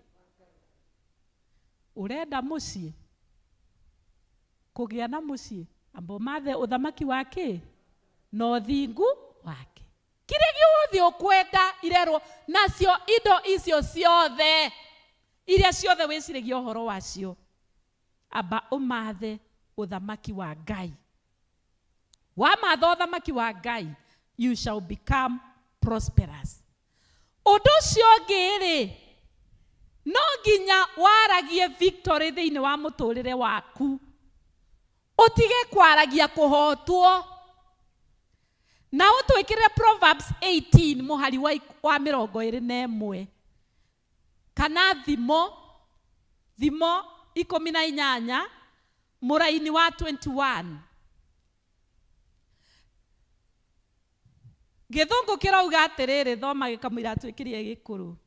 Urenda mucii kugia na mucii abo mathe uthamaki wake no thingu wake? Kire giothe ukwenda irerwo nacio indo icio ciothe iria ciothe wiciragia uhoro wacio aba umathe uthamaki wa Ngai. Wamatha uthamaki wa Ngai you shall become prosperous. Undu ucio ngiri no nginya waragie victory thiini wa muturire waku, utige kwaragia kuhotwo. Na utwikire Proverbs 18 muhari wa 21 kana thimo 18 muraini wa 21. Githungu kirauga atiriri thoma gikamwira twikirie gikuru.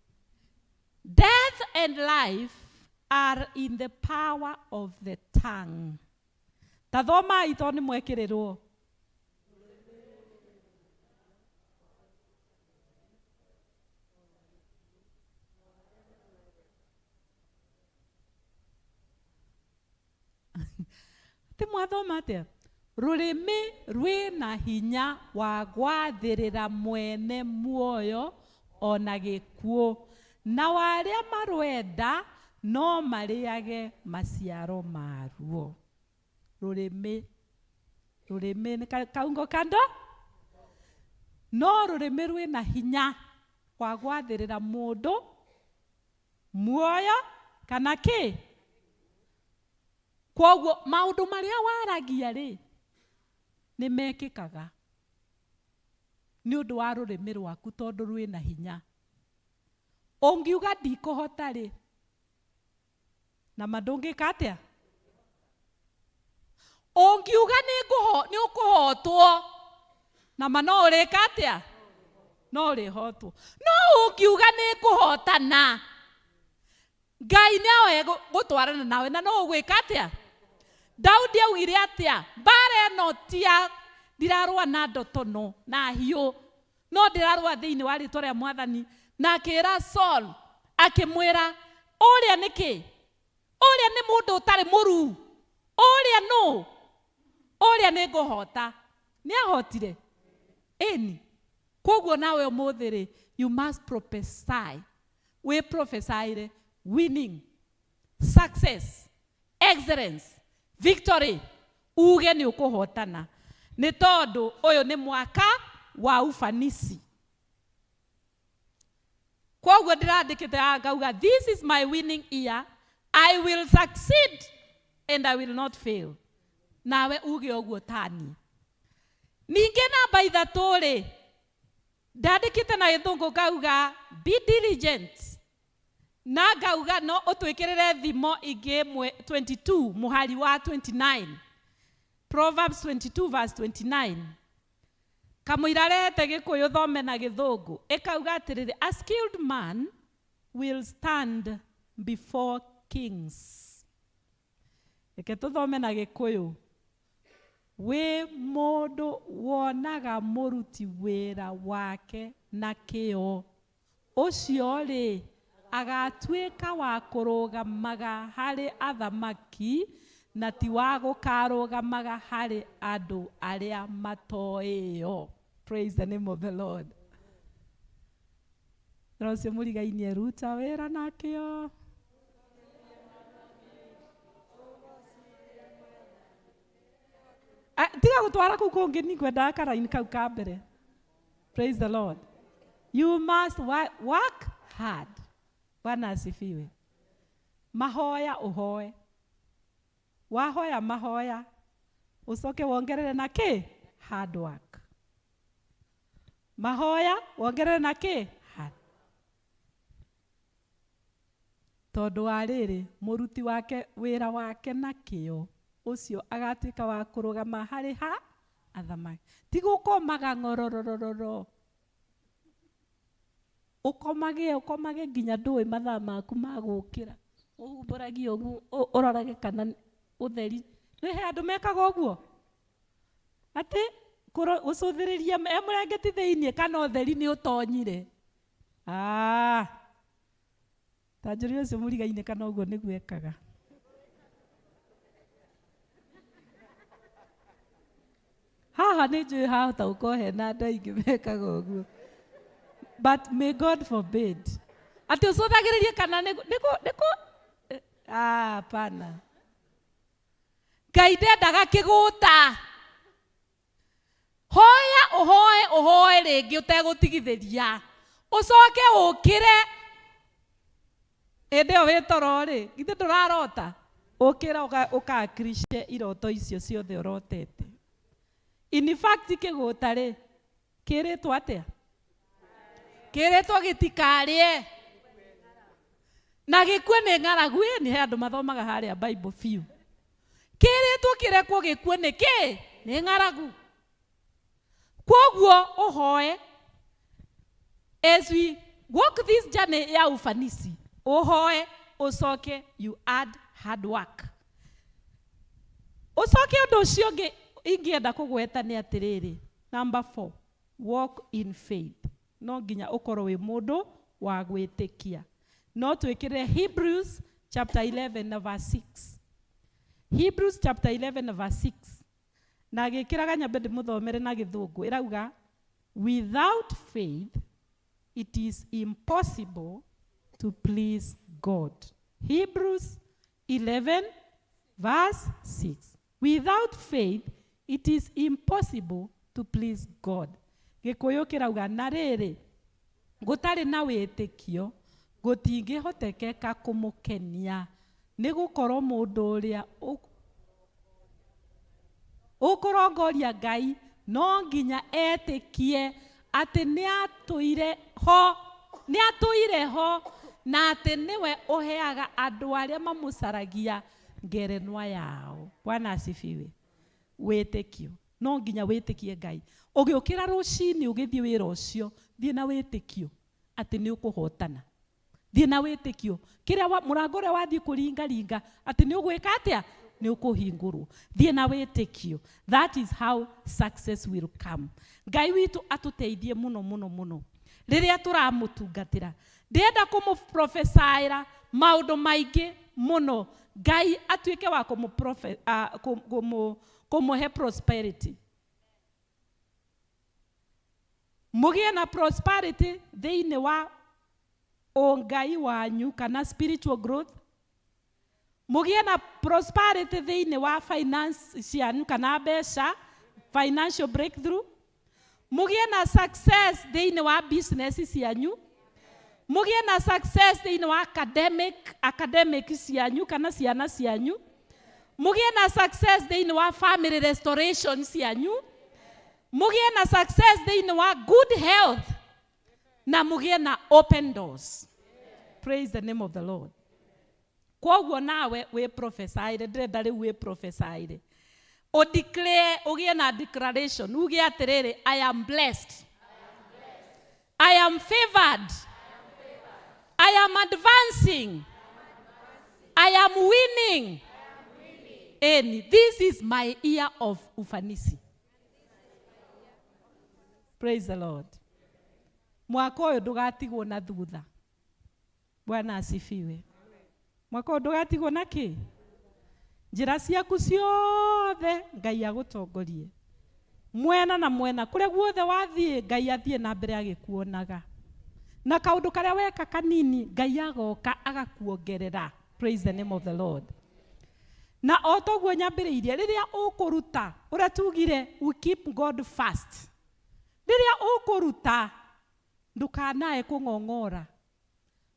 Death and life are in the power of the tongue. Ta thoma ito ni mwekirirwo. Timwathoma atia? Rurimi rwina hinya wa gwathirira mwene muoyo ona gikuo, na waria marwenda no mariage maciaro maruo. Rurimi ni kaungo kando? No rurimi rwina hinya wa gwathirira mundu muoyo kana ki? Kwoguo maundu maria waragia ri ni mekikaga ni undu wa rurimi rwaku tondu rwina hinya. Ungiuga ndikuhota ri na mandungika atia? Ungiuga ni ukuhotwo na mano urika atia? No urihotwo. No ungiuga ni kuhotana Ngai nawe gutwarana nawe na no ugwika atia? Daudi augire atia? Bare no tia ndirarwa na ndotono na hiu no ndirarwa thiini wa ritwa ria Mwathani. Na akira Saul akimwira uria niki? Uria ni mundu utari muru. Uria no. Uria ni nguhota. Ni ahotire? Eni. Kwoguo nawe umuthiri you must prophesy. We prophesy winning, success, excellence, victory. Uge ni ukuhotana. Ni tondu uyu ni mwaka wa ufanisi. Kwoguo ndirandikite ngauga this is my winning year. I will succeed and I will not fail. Nawe uge oguo tani. Ninge namba 3 ri ndandikite na githungu ngauga be diligent. Na ngauga no utwikirire thimo ingi 22 muhari wa 29. Proverbs 22 verse 29. Kamũira rehete Gĩkũyũ thome na Gĩthũngũ. Ĩkauga atĩrĩrĩ, a skilled man will stand before kings. Reke tũthome na Gĩkũyũ. Wĩ mũndũ wonaga mũruti wĩra wake na kĩo, ũcio rĩ agatuĩka wa kũrũgamaga harĩ athamaki na ti wa gũkarũgamaga harĩ andũ arĩa matoĩyo. Praise the name of the Lord. Rũciũ mũrigai nĩeruta wĩra na kĩo. Tiga gũtwara kũu kũngĩ nĩngwendaga karaini kau ka mbere. Praise the Lord. You must work hard. Bwana asifiwe. Mahoya uhoe. Wahoya mahoya. Usoke wongerere na kĩ? Hard work. Mahoya wongerere na kĩ? Hard. Tondũ wa rĩrĩ mũruti wake wĩra wake na kĩo, ũcio agatuĩka wa kũrũgama harĩ ha athamaki. Ti gũkomaga ng'ororororo. Ũkomage nginya ndũĩ mathaa maku ma gũkĩra. Ũhumbũragia ũguo ũrorage kana ũtheri. Nĩhe andũ mekaga ũguo. Atĩ gũcũthĩrĩria mũrengeti thĩinĩ kana ũtheri nĩ ũtonyire. Tanjũria ũcio mũrigai-inĩ kana ũguo nĩguo ekaga. Haha nĩ njũĩ hahota gũkorwo hena andũ aingĩ mekaga ũguo. But may God forbid. Atĩ ũcũthagĩrĩrie kana pana. Ngai ndendaga kĩgũta. Hoya ũhoe rĩngĩ ũtegũtigithĩria. Ũcoke ũkĩre. Hĩndĩ ĩyo wĩ toro rĩ, githĩ ndũrarota? Ũkĩra ũkakirishe iroto icio ciothe ũrotete. In fact kĩgũta rĩ, kĩrĩtwo atĩa? Kĩrĩtwo gĩtikarĩe. Na gĩkue nĩ ng'aragu, nĩ he andũ mathomaga harĩa Bible biũ. Kĩrĩtwo kĩrekwo gĩkue nĩ kĩ? Nĩ ng'aragu. Kwoguo ũhoe. As we walk this journey ya ufanisi, ũhoe, ũcoke you add hard work. Ũcoke ũndũ ũcio ũngĩ ingĩenda kũgweta nĩ atĩrĩrĩ. Number 4, walk in faith. No nginya ũkorwo wĩ mũndũ wa gwĩtĩkia. No twĩkĩrĩre Hebrews chapter 11 na verse 6. Hebrews chapter 11 na verse 6. Na gĩkĩraga nyambe ndĩmũthomere na Gĩthũngũ. Ĩrauga, without faith it is impossible to please God. Hebrews 11 verse 6. Without faith it is impossible to please God. Gĩkũyũ kĩrauga na rĩrĩ gũtarĩ na wĩtĩkio gũtingĩhotekeka kũmũkenia, nĩ gũkorwo mũndũ ũrĩa ũkũrongoria Ngai no nginya etĩkie atĩ nĩ atũire ho na atĩ nĩwe ũheaga andũ arĩa mamũcaragia ngerenwa yao. Bwana asifiwe. Wĩtĩkio. No nginya wĩtĩkie Ngai. Ũgĩũkĩra rũcinĩ ũgĩthiĩ wĩra ũcio, thiĩ na wĩtĩkio atĩ nĩ ũkũhotana. Thiĩ na wĩtĩkio. Kĩrĩa mũrango ũrĩa wathiĩ kũringaringa atĩ nĩ ũgwĩka atĩa? Nĩ ũkũhingũrwo. Thiĩ na wĩtĩkio. That is how success will come. Ngai witũ atũteithie mũno mũno mũno. Rĩrĩa tũramũtungatĩra. Ndĩrenda kũmũprofesaĩra maũndũ maingĩ mũno. Ngai atuĩke wa kũmũhe prosperity. Mũgĩe na prosperity thĩinĩ wa ũngai wanyu kana spiritual growth. Mũgĩe na prosperity thĩinĩ wa finance cianyu kana mbeca, financial breakthrough. Mũgĩe na success thĩinĩ wa business cianyu. Mũgĩe na success thĩinĩ wa academic cianyu kana ciana cianyu. Mũgĩe na success thĩinĩ wa family restoration cianyu. Mũgĩe na success thĩinĩ wa good health. Na mũgĩe na open doors. Praise the name of the Lord. Kwoguo nawe wĩ prophesy, ndĩrenda rĩu wĩ prophesy. O declare, ugie na declaration, ugie atiriri, I am blessed. I am favored. I am advancing. I am winning. And this is my year of ufanisi. Praise the Lord. Mwaka uyu ndugatigwo na thutha. Bwana asifiwe. Mwaka uyu ndugatigwo na ki? Njira ciaku ciothe Ngai agutongorie. Mwena na mwena kuria guothe wathie Ngai athie na mbere agikuonaga. Na kaundu karia weka kanini Ngai agoka agakuongerera. Praise the name of the Lord. Na otoguo nyambiriirie riria ukuruta uria tugire we keep God first. Riria ukuruta ndukanae kungongora.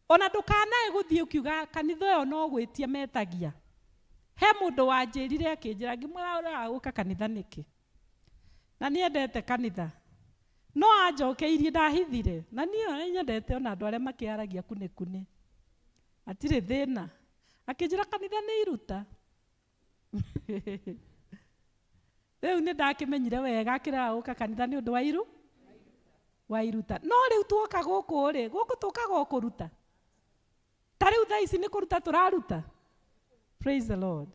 Ona ndukanae guthie ukiuga kanitha yo no gwitia metagia. He mundu wanjirire akinjira ngimwira uka kanitha niki. Na niendete kanitha. No anjokeirie ndahithire. Na niyo nyendete ona andu aria makiaragia kune. Atire thina. Akinjira kanitha ni iruta. Riu ni ndakimenyire wega akira uka kanitha ni undu wa iruta. No riu tuoka guku ri, guku tukaga kuruta. Tariu thaa ici ni kuruta turaruta. Praise the Lord.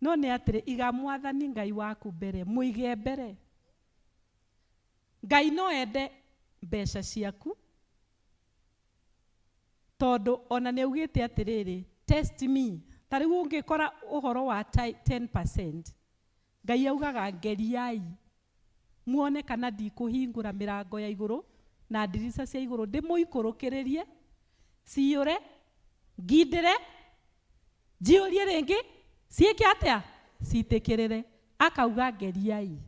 No ni atire iga mwathani Ngai waku mbere, muige mbere. Ngai no ende mbeca ciaku. Tondu ona ni ugite atiriri, test me. Tariu ungikora uhoro wa 10%. Ngai augaga ngeriai. Muone kana ndikuhingura mirango ya iguru na ndirisa cia iguru ndimuikurukiririe ciure ngindire jiurie ringi ciike atia citikirire akauga ngeriai.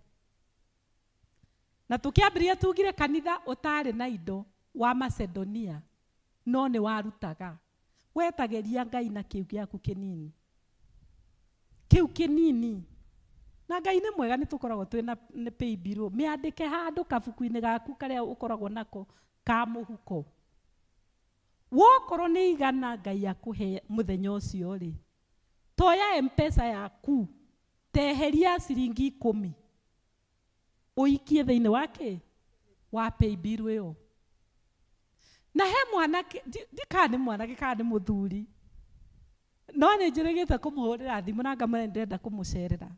Na tukiambiria tugire kanitha utari na indo wa Macedonia no ni warutaga wetageria Ngai na kiu giaku kinini. Kiu kinini. Na Ngai ni mwega ni tukoragwo twina pay bill. Miandike handu kabuku-ini gaku karia ukoragwo nako ka muhuko. Wokorwo ni igana Ngai akuhe muthenya ucio ri. Toya M-Pesa yaku. Teheria ciringi 10. Uikie thiini wake wa pay bill yo. Na he mwanake ndikani mwanake kandi muthuri. No ni njirigite kumuhurira thimu na ngamwe ndenda kumucerera.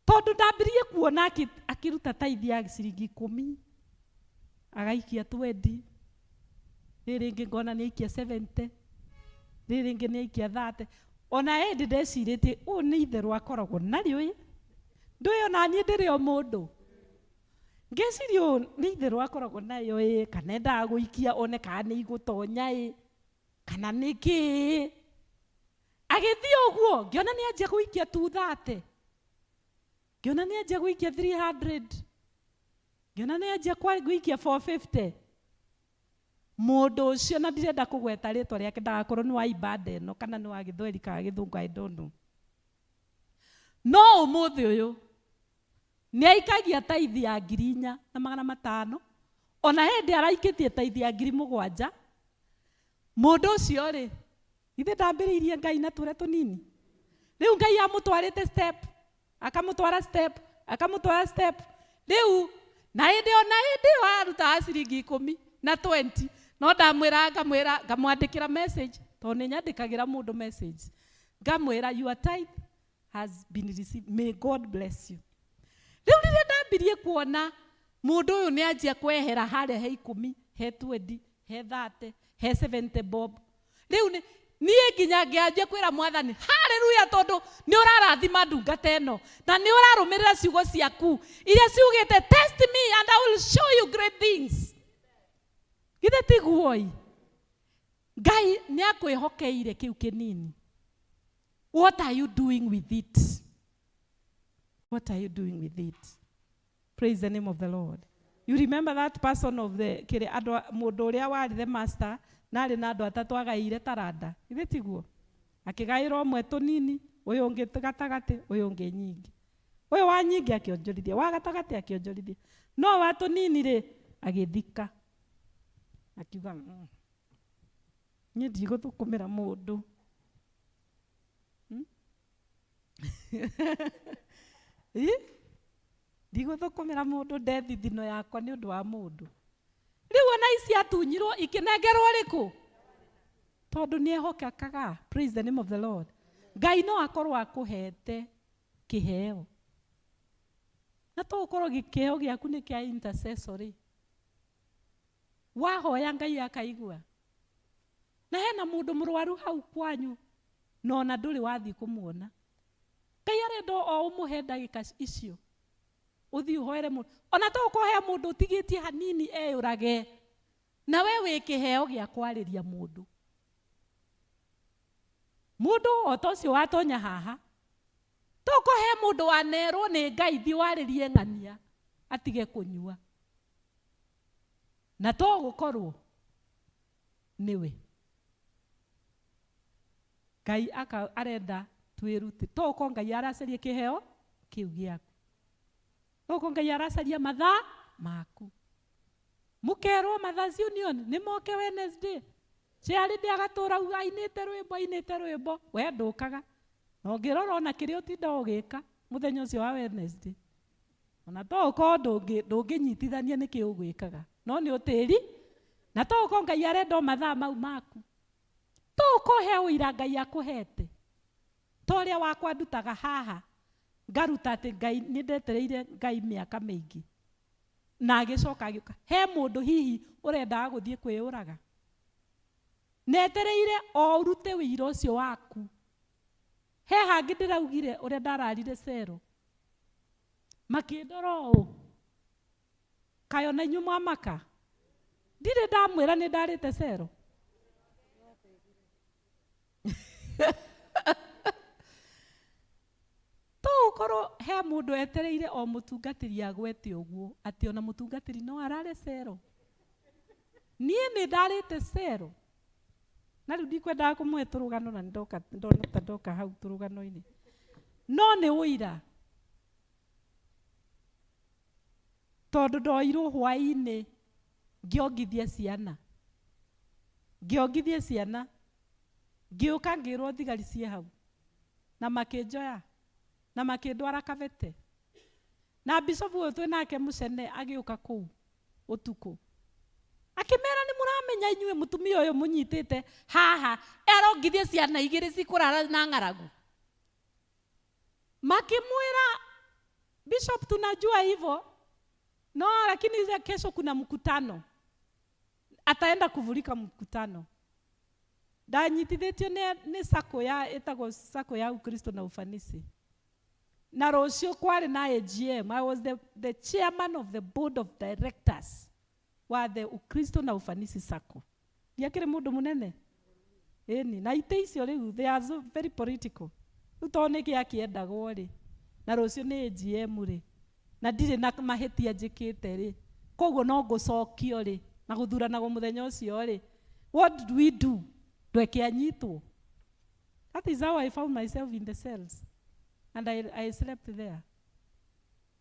Tondu ndambirie kuona akiruta taithi ya ciringi 10 agaikia 20 riringi ngona ni ikia 70 riringi ni ikia 30 ona endi ndecirite u ni itheru akoragwo naryo nduyo na nie ndiri o mundu ngecirio ni itheru akoragwo nayo kana enda guikia one kana ni igutonya kana niki agithii uguo ngiona ni anjia guikia 230 ngiona ni anjia guikia 300 ngiona ni anjia guikia 450 mundu ucio na ndirenda kugweta ritwa riake ndagakorwo ni wa ibada ino kana ni wa githweri ka githungu I don't know. No umuthi uyu ni aikagia taithi ya 4,500 ona hindi araikitie taithi ya 7,000 mundu ucio ri ithe ndambiriirie Ngai na turia tunini riu Ngai amutwarite step akamutwara step riu na hindi ona hindi waruta ciringi 10 na 20 no ndamwira ngamwandikira message to ni nyandikagira mundu message ngamwira your tithe has been received, may God bless you. Riu rire ndambirie kuona mundu uyu ni anjia kwehera haria he 10 he 20 he 30 he 70 bob. Riu nie nginya ngianjia kwira mwathani haleluya tondu ni urarathima ndungata eno na ni urarumirira ciugo ciaku iria ciugite test me and I will show you great things. Githe tiguoi Ngai ni akwihokeire kiu kinini. What are you doing with it? What are you doing with it? Praise the name of the Lord. You remember that person of the mundu uria wari the master na ari na andu atatu agaire taranda. Githe tiguo akigaira umwe tunini uyu ungi gatagati uyu ungi nyingi. Uyu wa nyingi akionjorithia wa gatagati akionjorithia no wa tunini ri agithika akiuga nie ndiguthukumira mundu ndigũthũkũmĩra mũndũ ndethi thino yakwa nĩ ũndũ wa mũndũ. Rĩu ona ici atunyirwo ikinengerwo rĩkũ? Tondũ nĩ ehokekaga. Praise the name of the Lord. Ngai no akorwo akũhete kĩheo. Na to ũkorwo gĩkĩheo gĩaku nĩ kĩa intercessory. Wahoya Ngai akaigua. Na hena mũndũ mũrwaru hau kwanyu no ona ndũrĩ wathiĩ kũmuona. Ngai arenda o ũmũhe ndagĩka icio. Ũthiĩ ũhoere mũndũ. Ona to ũkũhe mũndũ ũtigĩtie hanini eyũrage. Na we wĩ kĩheo gĩa kwarĩria mũndũ. Mũndũ o ta ũcio watonya haha. To ũkũhe mũndũ wanerwo nĩ Ngai thiĩ warĩrie ng'ania atige kũnyua. Na to gũkorwo nĩwe. Ngai arenda twĩrute. To ũkorwo Ngai aracaria kĩheo kĩu gĩaku. To ũkorwo Ngai aracaria mathaa maku. Mũkerwo Mothers Union nĩ moke Wednesday. Ciarĩ ndĩ agatũra ainĩte rwĩmbo. We ndũkaga. Na ũngĩrora ona kĩrĩa ũtinda ũgĩka mũthenya ũcio wa Wednesday. Ona to ũkorwo ndũngĩnyitithania nĩkĩ ũgwĩkaga. No nĩ ũtĩri. Na to ũkorwo Ngai arenda mathaa mau maku. To ũkũhe ũira Ngai akũhete. To ũrĩa wakwa ndutaga haha. Ngaruta atĩ Ngai nĩ ndetereire Ngai mĩaka mĩingĩ. Na agĩcoka agĩũka. He mũndũ hihi ũrendaga gũthiĩ kwĩyũraga. Netereire o urute wĩira ũcio waku. He hangĩ ndĩraugire ũrĩa ndararire cero. Makĩndora ũũ. Kaĩ ona inyuĩ mwamaka. Ndirĩ ndamwĩra nĩ ndarĩte cero. To ũkorwo he mũndũ etereire o mũtungatĩri agwete ũguo atĩ ona mũtungatĩri no arare cero. Niĩ nĩ ndarĩte cero. Na rĩu ndikwendaga kũmũhe tũrũgano na ndoka hau tũrũgano-inĩ. No nĩ ũira. Tondũ ndoirwo hwaĩ-inĩ ngĩongithia ciana. Ngĩongithia ciana. Ngĩũka ngĩrwo thigari ciĩ hau. Na makĩnjoya. Na makĩndwara Kabete. Na Bishop ũyũ twĩ nake mũcene agĩũka kũu ũtukũ. Akĩmera nĩ mũramenya inyuĩ mũtumia ũyũ mũnyitĩte haha erongithie ciana igĩrĩ cikũrara na ng'aragu. Makimwĩra Bishop tunajua hivyo. No lakini kesho kuna mkutano. Ataenda kuvulika mkutano. Ndanyitithĩtio nĩ sako ya etagwo sako ya Ukristo na ufanisi. Na rũciũ kwarĩ na AGM. I was the chairman of the board of directors. Wa the Ukristo na ufanisi sako. Ndiakĩrĩ mũndũ mũnene. Ĩni na ite icio rĩu they are so very political. Rĩu nĩkĩ akĩendagwo rĩ. Na rũciũ nĩ AGM rĩ. Na ndirĩ na mahĩtia njĩkĩte rĩ. Koguo no ngũcokio rĩ. Na gũthuranagwo mũthenya ũcio rĩ. What did we do? Ndwekĩanyitwo. That is how I found myself in the cells. And I slept there.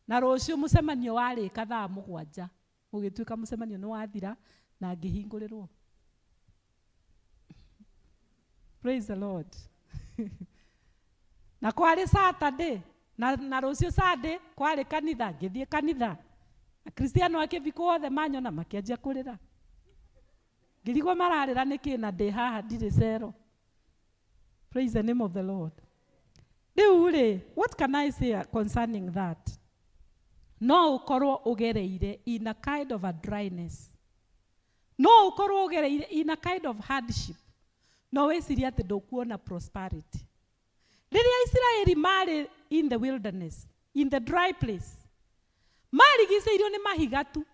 Na rũciũ mũcemanio warĩka thaa 7. Ũgĩtuĩka mũcemanio nĩ wathira na ngĩhingũrĩrwo. Praise the Lord. Na kwarĩ Saturday. Na rũciũ Sunday kwarĩ kanitha. Ngĩthiĩ kanitha. Akristiano akĩbiko othe manyona makĩanjia kũrĩra. Ngĩrigwo mararĩra nĩkĩ na ndĩ haha ndirĩ cero. Praise the name of the Lord. Rĩu rĩ, what can I say concerning that? No ũkorwo ũgereire in a kind of a dryness. No ũkorwo ũgereire in a kind of hardship. No wĩciria atĩ ndũkuona prosperity. Rĩrĩa Israeli marĩ in the wilderness, in the dry place, marigicĩirio nĩ mahiga tu.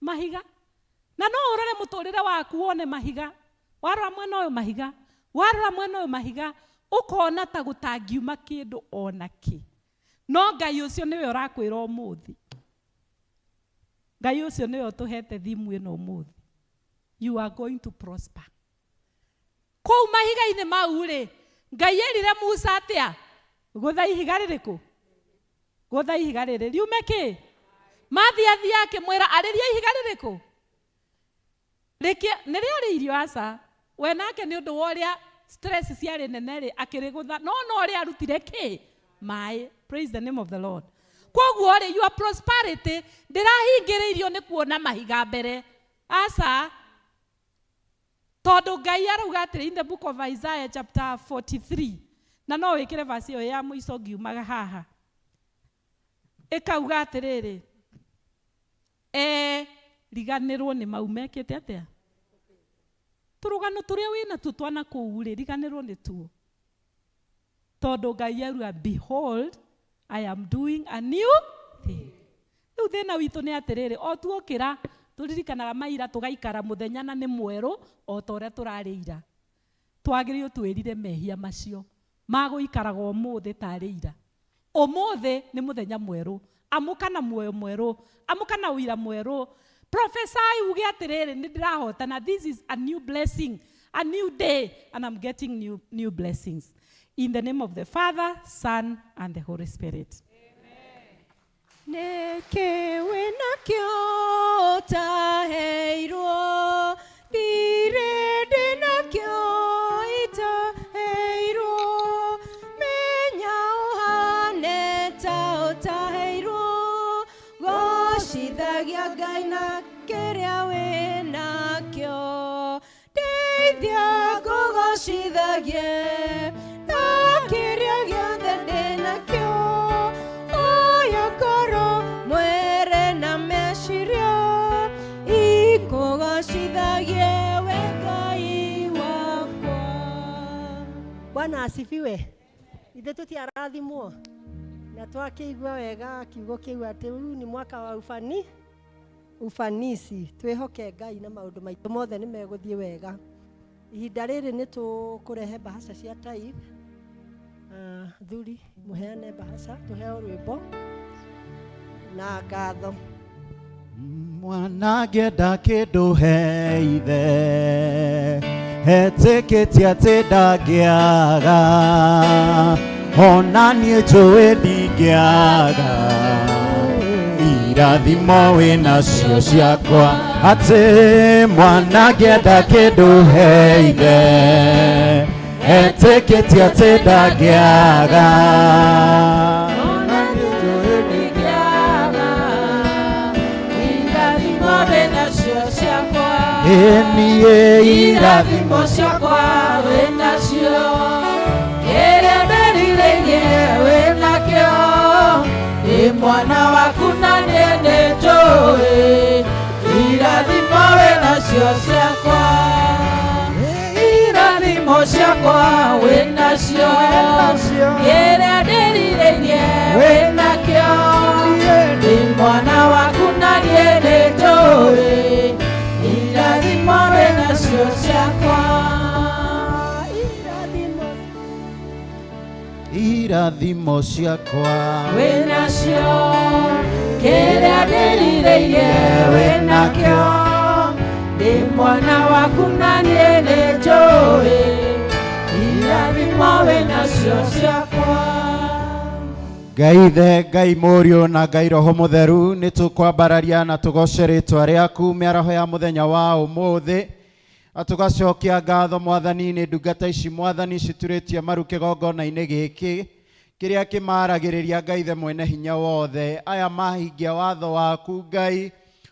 Mahiga. Na no ũrore mũtũrĩre waku wone mahiga. Warora mwena ũyũ mahiga. Warora mwena ũyũ mahiga. Ũkona ta gũtangiuma kĩndũ ona kĩ. No Ngai ũcio nĩwe ũrakwĩra ũmũthĩ. Ngai ũcio nĩwe ũtũhete thimu ĩno ũmũthĩ. You are going to prosper. Kũu mahiga-inĩ mau rĩ, Ngai erire Musa atĩa? Gũtha ihiga rĩrĩkũ? Gũtha ihiga rĩrĩ. Riume kĩ? Mathiathi akĩmwĩra arĩria ihiga rĩrĩkũ? Nĩ rĩarĩ irio aca. We nake nĩ ũndũ wa ũrĩa stress ciarĩ nene rĩ akĩrĩgũtha. No ũrĩa arutire kĩ? mai. Praise the name of the Lord. Koguo ri your prosperity ndirahingiririo ni kuona mahiga mbere. Asa tondu Ngai arauga atiri in the book of Isaiah chapter 43 na no wikire verse iyo ya muico ngiumaga haha ikauga atiriri riganirwo ni mau mekite atia turugano turia wina tu twana kuu ri riganirwo ni tuo tondu Ngai aruga behold I am doing a new thing. Riu thina witu ni atiriri o tuokira turirikanaga maira tugaikara muthenya na ni mweru o toria turarira twagirio twirire mehia macio maguikaraga umuthi tarira umuthi ni muthenya mweru amuka na muoyo mweru amuka na wira mweru prophesy uge atiriri ni ndirahotana this is a new blessing a new day and I'm getting new blessings in the name of the Father, Son and the Holy Spirit. Neke wenakyo taheirwo direde nakyo itaheirwo menya uhane taheirwo goshithagia Ngai na kiria winakyo deithia gogoshithagie na kiria giothe ndinakyo Bwana asifiwe. Ithe tutiarathimwo na twakĩigua wega kiugo kĩu atĩ rĩu nĩ mwaka wa ufanisi twĩhoke Ngai na maũndũ maitũ mothe nĩ megũthiĩ wega. Ihinda rĩrĩ nĩ tũkũrehe bahasha cia tithe. Thuri mũheane bahasha tũheo rwĩmbo na ngatho. Mwana ngĩenda kĩndũ heithe etĩkĩtie atĩ ndangĩaga ona niĩ njũĩ ndingĩaga irathimo wĩnacio ciakwa atĩ mwana ngĩenda kĩndũ heithe etĩkĩtie atĩ ndangĩaga irathimo ciakwa wĩnacio kĩrĩa ndĩrirĩirie wĩnakĩo nĩ mwana waku na niĩ nĩnjũĩ irathimo wĩnacio ciakwa irathimo ciakwa wĩnacio kĩrĩa ndĩrirĩirie wĩnakĩo nĩ mwana waku na niĩ nĩnjũĩ irathimo wĩnacio ciakwa irathimo ciakwa wĩnacio kĩrĩa ndĩrirĩirie wĩnakĩo ndĩ mwana waku na niĩ nĩnjũĩ irathimo wĩnacio ciakwa. Ngai Ithe, Ngai Mũriũ na Ngai Roho Mũtheru, nĩ tũkwambararia na tũgoce rĩĩtwa rĩaku mĩaraho ya mũthenya wa ũmũthĩ. Tũgacokia ngatho Mwathani nĩ ndungata ici Mwathani citurĩtie maru kĩgongona-inĩ gĩkĩ kĩrĩa kĩmaragĩrĩria Ngai Ithe mwene hinya wothe. Aya mahingia watho waku Ngai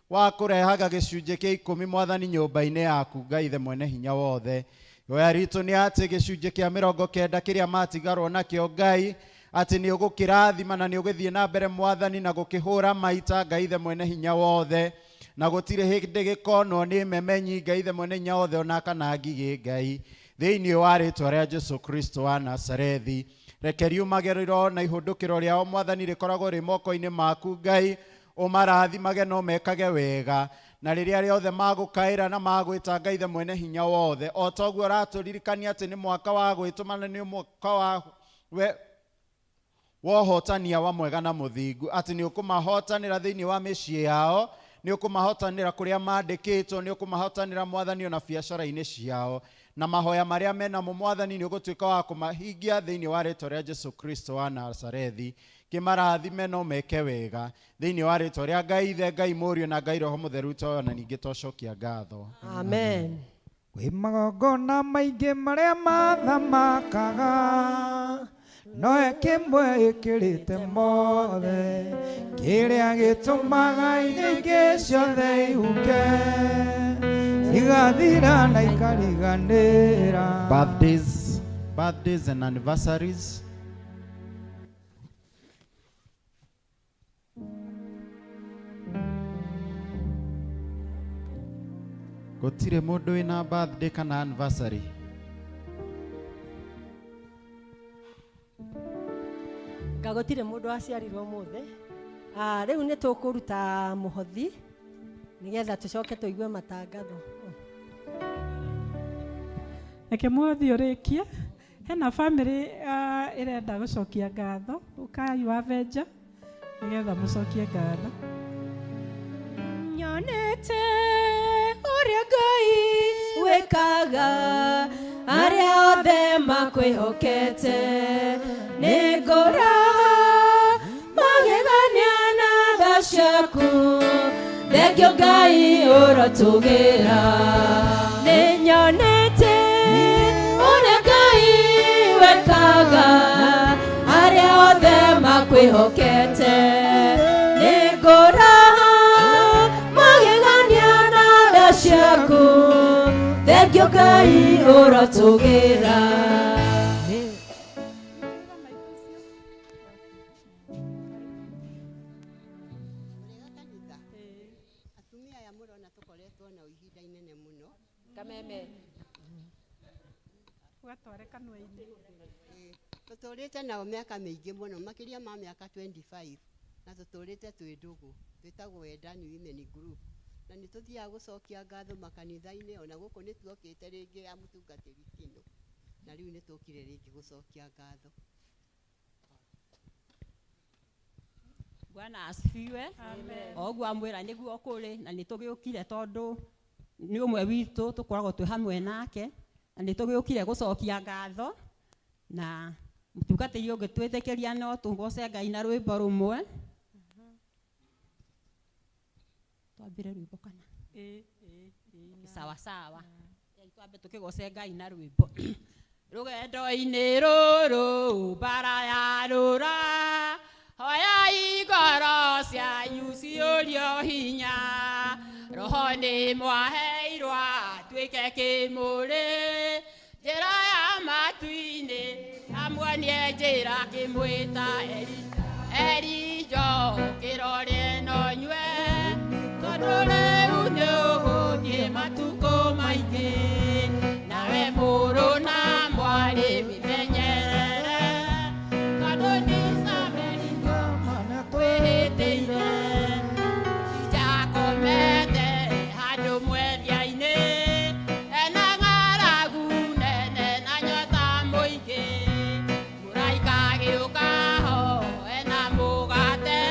wa kũrehaga gĩcunjĩ kĩa 10 Mwathani nyũmba-inĩ yaku Ngai Ithe mwene hinya wothe. Ihoya ritũ nĩ atĩ gĩcunjĩ kĩa 90 kĩrĩa matigarwo nakĩo Ngai ati ni ugukirathima na ni ugithie na mbere Mwathani na gukihura maita Ngai Ithe mwene hinya wothe na gutire hindi gikono ni memenyi Ngai Ithe mwene hinya wothe ona kana ngigi Ngai thiini wa ritwa ria Jesu Kristo wa Nazarethi rekeri umagerero na ihundukiro riao Mwathani rikoragwo ri moko-ini maku Ngai umarathimage no mekage wega na riria riothe magukaira na magwita Ngai Ithe mwene hinya wothe o toguo raturirikania ati ni mwaka wa gwitumana ni mwaka wa wohotania wa mwega na muthingu ati ni ukumahotanira thiini wa mĩciĩ yao ni ukumahotanira kuria mandĩkĩtwo ni ukumahotanira Mwathani ona biacara-inĩ ciao na mahoya maria mena Mwathani ni ugutuĩka wa kumahingia thiini wa rĩĩtwa rĩa Jesu Kristo wa Nazarethi kĩmarathime no meke wega thiini wa rĩĩtwa rĩa Ngai Ithe Ngai Mũriũ na Ngai Roho Mũtheru to na ningĩ tocokia ngatho amen. Kwĩ magongona maingĩ marĩa mathamakaga noe kĩmwe gĩkĩrĩte mothe kĩrĩa gĩtũmaga indo ingĩ ciothe ihuke igathira na ikariganĩra. Birthdays and anniversaries. Gotire mũndũ wĩna birthday kana anniversary. Gagotire mũndũ aciarirwo mũthĩ. Rĩu nĩ tũkũruta mũhothi nĩgetha tũcoke tũigue matangatho. Reke mũhothi ũrĩkie. Hena bamĩrĩ ĩrenda gũcokia ngatho. Ũkayua venja nĩgetha mũcokie ngatho. Nyonete ũrĩa Ngai wĩkaga arĩa othe makwĩhokete, nĩ ngũraha magegania na tha ciaku, thengio Ngai ũrotũgĩra. Nĩ nyonete ũrĩa Ngai wĩkaga arĩa othe makwĩhokete, nĩ ngũraha magegania na tha ciaku, thengio Ngai ũrotũgĩra. Atumia aya mũrona tũkoretwo na ihinda inene mũno. Kameme. Ũgatware kanua-inĩ. Tũtũrĩte nao mĩaka mĩingĩ mũno, makĩria ma mĩaka 25, na tũtũrĩte twĩ ndũgũ, twĩtagwo Wendani Women Group. Na nĩ tũthiaga gũcokia ngatho makanitha-inĩ, ona gũkũ nĩ tuokĩte rĩngĩ ya mũtungatĩri kĩno, na rĩu nĩ tũkire rĩngĩ gũcokia ngatho. Bwana asifiwe. Amen. Oguo amwĩra nĩguo kũrĩ, na nĩ tũgĩũkire tondũ nĩ ũmwe witũ tũkoragwo twĩ hamwe nake, na nĩ tũgĩũkire gũcokia ngatho, na mũtungatĩri ũngĩ twĩtĩkĩria no tũgoce Ngai na rwĩmbo rũmwe. Twambire rwĩmbo kana? Sawa sawa. Twambe tũkĩgoce Ngai na rwĩmbo. Rũgendo-inĩ rũrũ bara ya rũra, hoya igoro cianyu ciũrio hinya, roho-nĩ mwaheirwo tuĩke kĩmũrĩ, njĩra ya matu-inĩ amuonie njĩra kĩmwĩta Erinjo kĩrorie no nyue, tondũ rĩu nĩ ũgũthiĩ matukũ maingĩ, nawe mũrũ na mwarĩ wĩmenyerere, tondũ ndicameringo kwĩhĩtĩire, ijakomete handũ mweria-inĩ, ena ng'aragu nene na nyota mũingĩ, mũraika agĩũka ho ena mũgate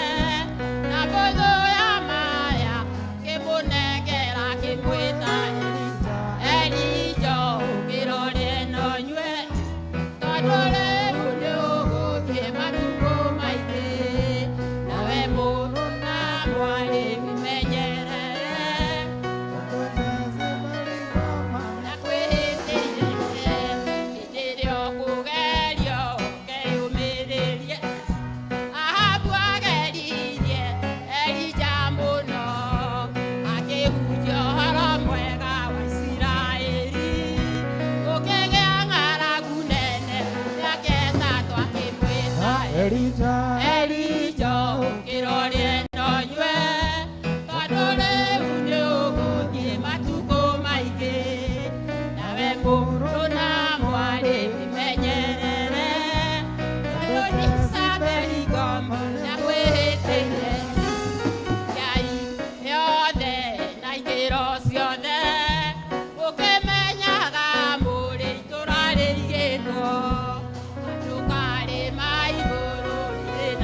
na mbũthũ ya maya, kĩmũnengera kĩmwĩta Erinjo kĩrorie no nyue, tondũ rĩu nĩ ũgũthiĩ matukũ maingĩ, nawe mũrũ na mwarĩ wĩmenyerere, na kwĩhĩtĩire hĩndĩ ĩrĩa ũkũgerio ũkeyũmĩrĩrie. Ahabu ageririe Elija mũno, akĩhunjia ũhoro mwega wa Isiraeli, gũkĩgĩa ng'aragu nene mĩaka ĩtatũ akĩmwĩta Erinjo kĩrorie no nyue, tondũ rĩu nĩ ũgũthiĩ matukũ maingĩ, nawe mũrũ na mwarĩ wĩmenyerere, tondũ ndicameringo na kwĩhĩtĩire, Ngai yothe na ikĩro ciothe, ũkĩmenyaga mũrĩ itũra rĩirigĩtwo, ndũkarĩma igũrũ rĩrĩ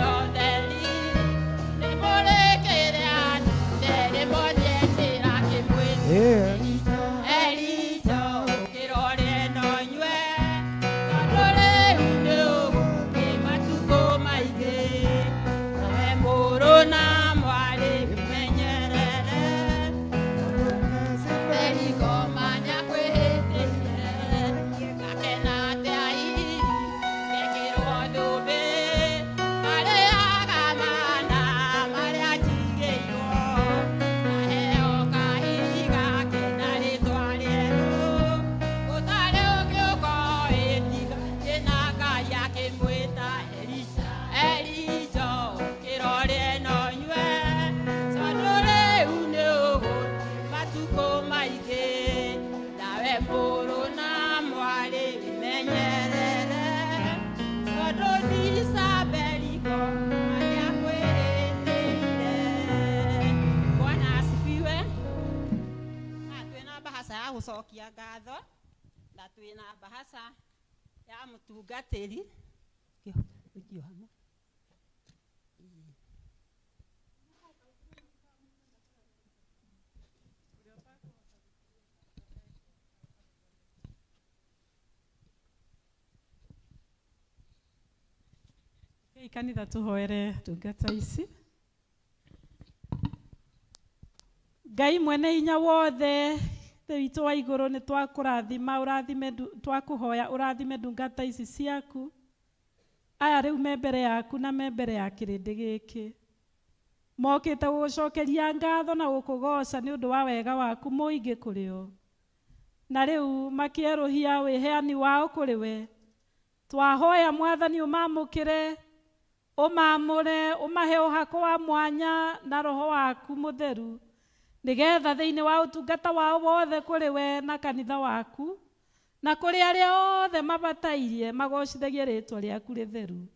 gucokia ngatho na twina bahasha ya mutungatiri kio hamwe Kanitha tuhoere ndungata ici. Ngai mwene hinya wothe Ithe witũ wa igũrũ nĩ twakũrathima ũrathime twakuhoya ũrathime ndungata ici ciaku aya rĩu me mbere yaku na me mbere ya kĩrĩndĩ gĩkĩ mokĩte gũgũcokeria ngatho na gũkũgoca nĩ ũndũ wa wega waku mũingĩ kũrĩ o na rĩu makĩerũhia wĩheani wao kũrĩ we twahoya Mwathani ũmamũkĩre ũmamũre ũmahe ũhako wa mwanya na roho waku mũtheru nĩgetha thĩinĩ wa ũtungata wao wothe kũrĩ we na kanitha waku na kũrĩ arĩa othe mabatairie magocithagie rĩtwa rĩaku rĩtheru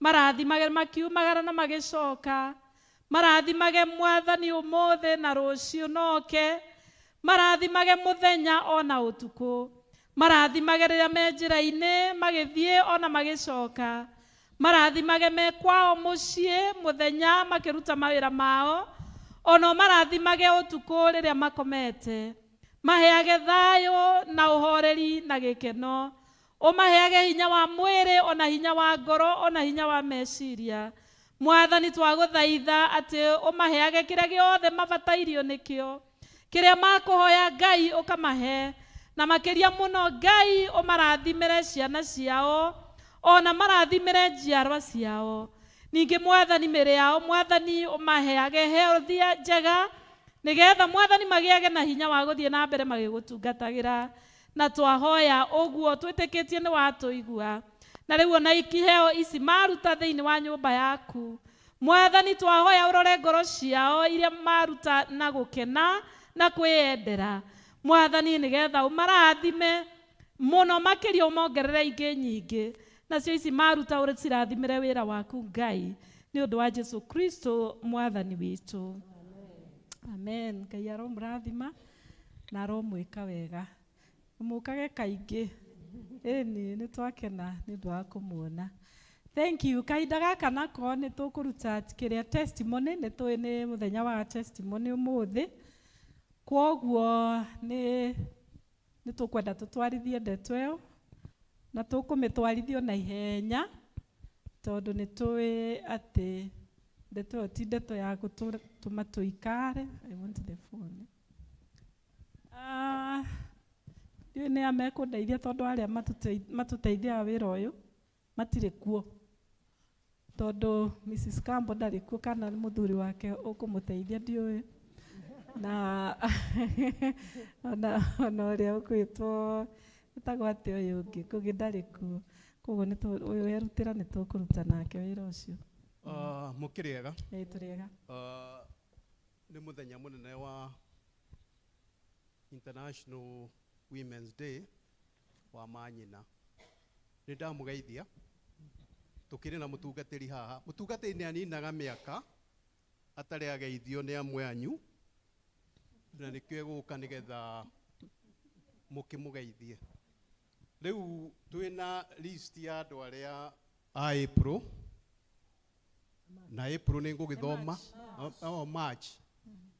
marathimage makiumagara na magĩcoka marathimage Mwathani ũmũthĩ na rũciũ noke marathimage mũthenya ona ũtukũ marathimage rĩrĩa me njĩra-inĩ magĩthiĩ ona magĩcoka marathimage me kwao mũciĩ mũthenya makĩruta mawĩra mao ono marathimage ũtukũ rĩrĩa makomete maheage thayũ na ũhoreri na gĩkeno ũmaheage hinya wa mwĩrĩ ona hinya wa ngoro ona hinya wa meciria Mwathani twagũthaitha atĩ ũmaheage kĩrĩa gĩothe mabatairio nĩkĩo kĩrĩa makũhoya Ngai ũkamahe na makĩria mũno Ngai ũmarathimĩre ciana ciao ona marathimĩre njiarwa ciao ningĩ Mwathani mĩrĩ yao Mwathani ũmaheage health njega nĩgetha Mwathani magĩage na hinya wa gũthiĩ na mbere magĩgũtungatagĩra na twahoya ũguo twĩtĩkĩtie nĩ watũigua na rĩu ona ikiheo ici maruta thĩinĩ wa nyũmba yaku Mwathani twahoya ũrore ngoro ciao iria maruta na gũkena na kwĩyendera Mwathani nĩgetha ũmarathime mũno makĩria ũmongerere ingĩ nyingĩ nacio ici maruta ũcirathimĩre wĩra waku Ngai nĩ ũndũ wa Jesu Kristo Mwathani witũ amen. Ngai aromũrathima na aromwĩka wega mũkage kaingĩ ĩni nĩ twakena nĩ ũndũ wa kũmuona. Thank you. Kahinda gaka nako nĩ tũkũruta kĩrĩa testimony nĩ tũĩ nĩ mũthenya wa testimony ũmũthĩ kwoguo nĩ tũkwenda tũtwarithie ndeto ĩyo na tũkũmĩtwarithio na ihenya tondũ nĩ tũĩ atĩ ndeto ĩyo ti ndeto ya gũtũma tũikare. I want the phone. Ndiũĩ nĩ amekũndeithia tondũ arĩa matũteithiaga wĩra ũyũ matirĩ kuo tondũ Mrs. Kambo ndarĩ kuo kana mũthuri wake ũkũmũteithia ndiũĩ na ona ũrĩa ũkwĩtwo ĩtagwo atĩ ũyũ ũngĩ kũngĩ ndarĩ kuo koguo ũyũ werutĩra nĩ tũkũruta nake wĩra ũcio. Mũkĩrĩega? Ĩĩ tũrĩega. Nĩ mũthenya mũnene wa International Women's Day wa manyina. Nĩ ndamũgeithia tũkĩrĩ na mũtungatĩri haha. Mũtungatĩri nĩ aninaga mĩaka atarĩ ageithio nĩ amwe anyu na nĩkĩo egũka nĩgetha mũkĩmũgeithie. Rĩu twĩna list ya andũ arĩa a April na April nĩ ngũgĩthoma March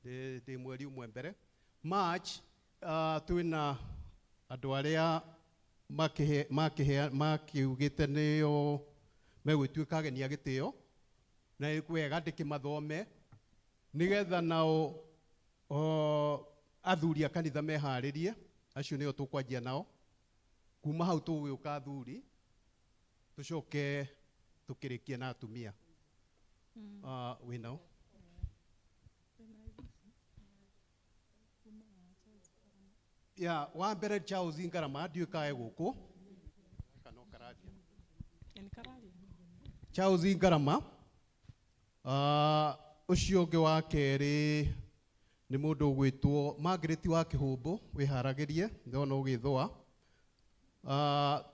ndĩ mweri ũmwe mbere March twĩna andũ arĩa makiugĩte nĩo megũtuĩka ageni a gĩtĩo na wega ndĩkĩmathome nĩgetha nao athuri a kanitha meharĩrie acio nĩo tũkwanjia nao kuma hau tũgũgĩũka athuri tũcoke tũkĩrĩkie na atumia. Wĩnao? Wa mbere Charles Ngarama ndiũĩ kae gũkũ Charles Ngarama. Ũcio ũngĩ wa kerĩ nĩ mũndũ ũgwĩtwo Margaret wa Kĩhũmbũ wĩharagĩrie ndona ũgĩthũa.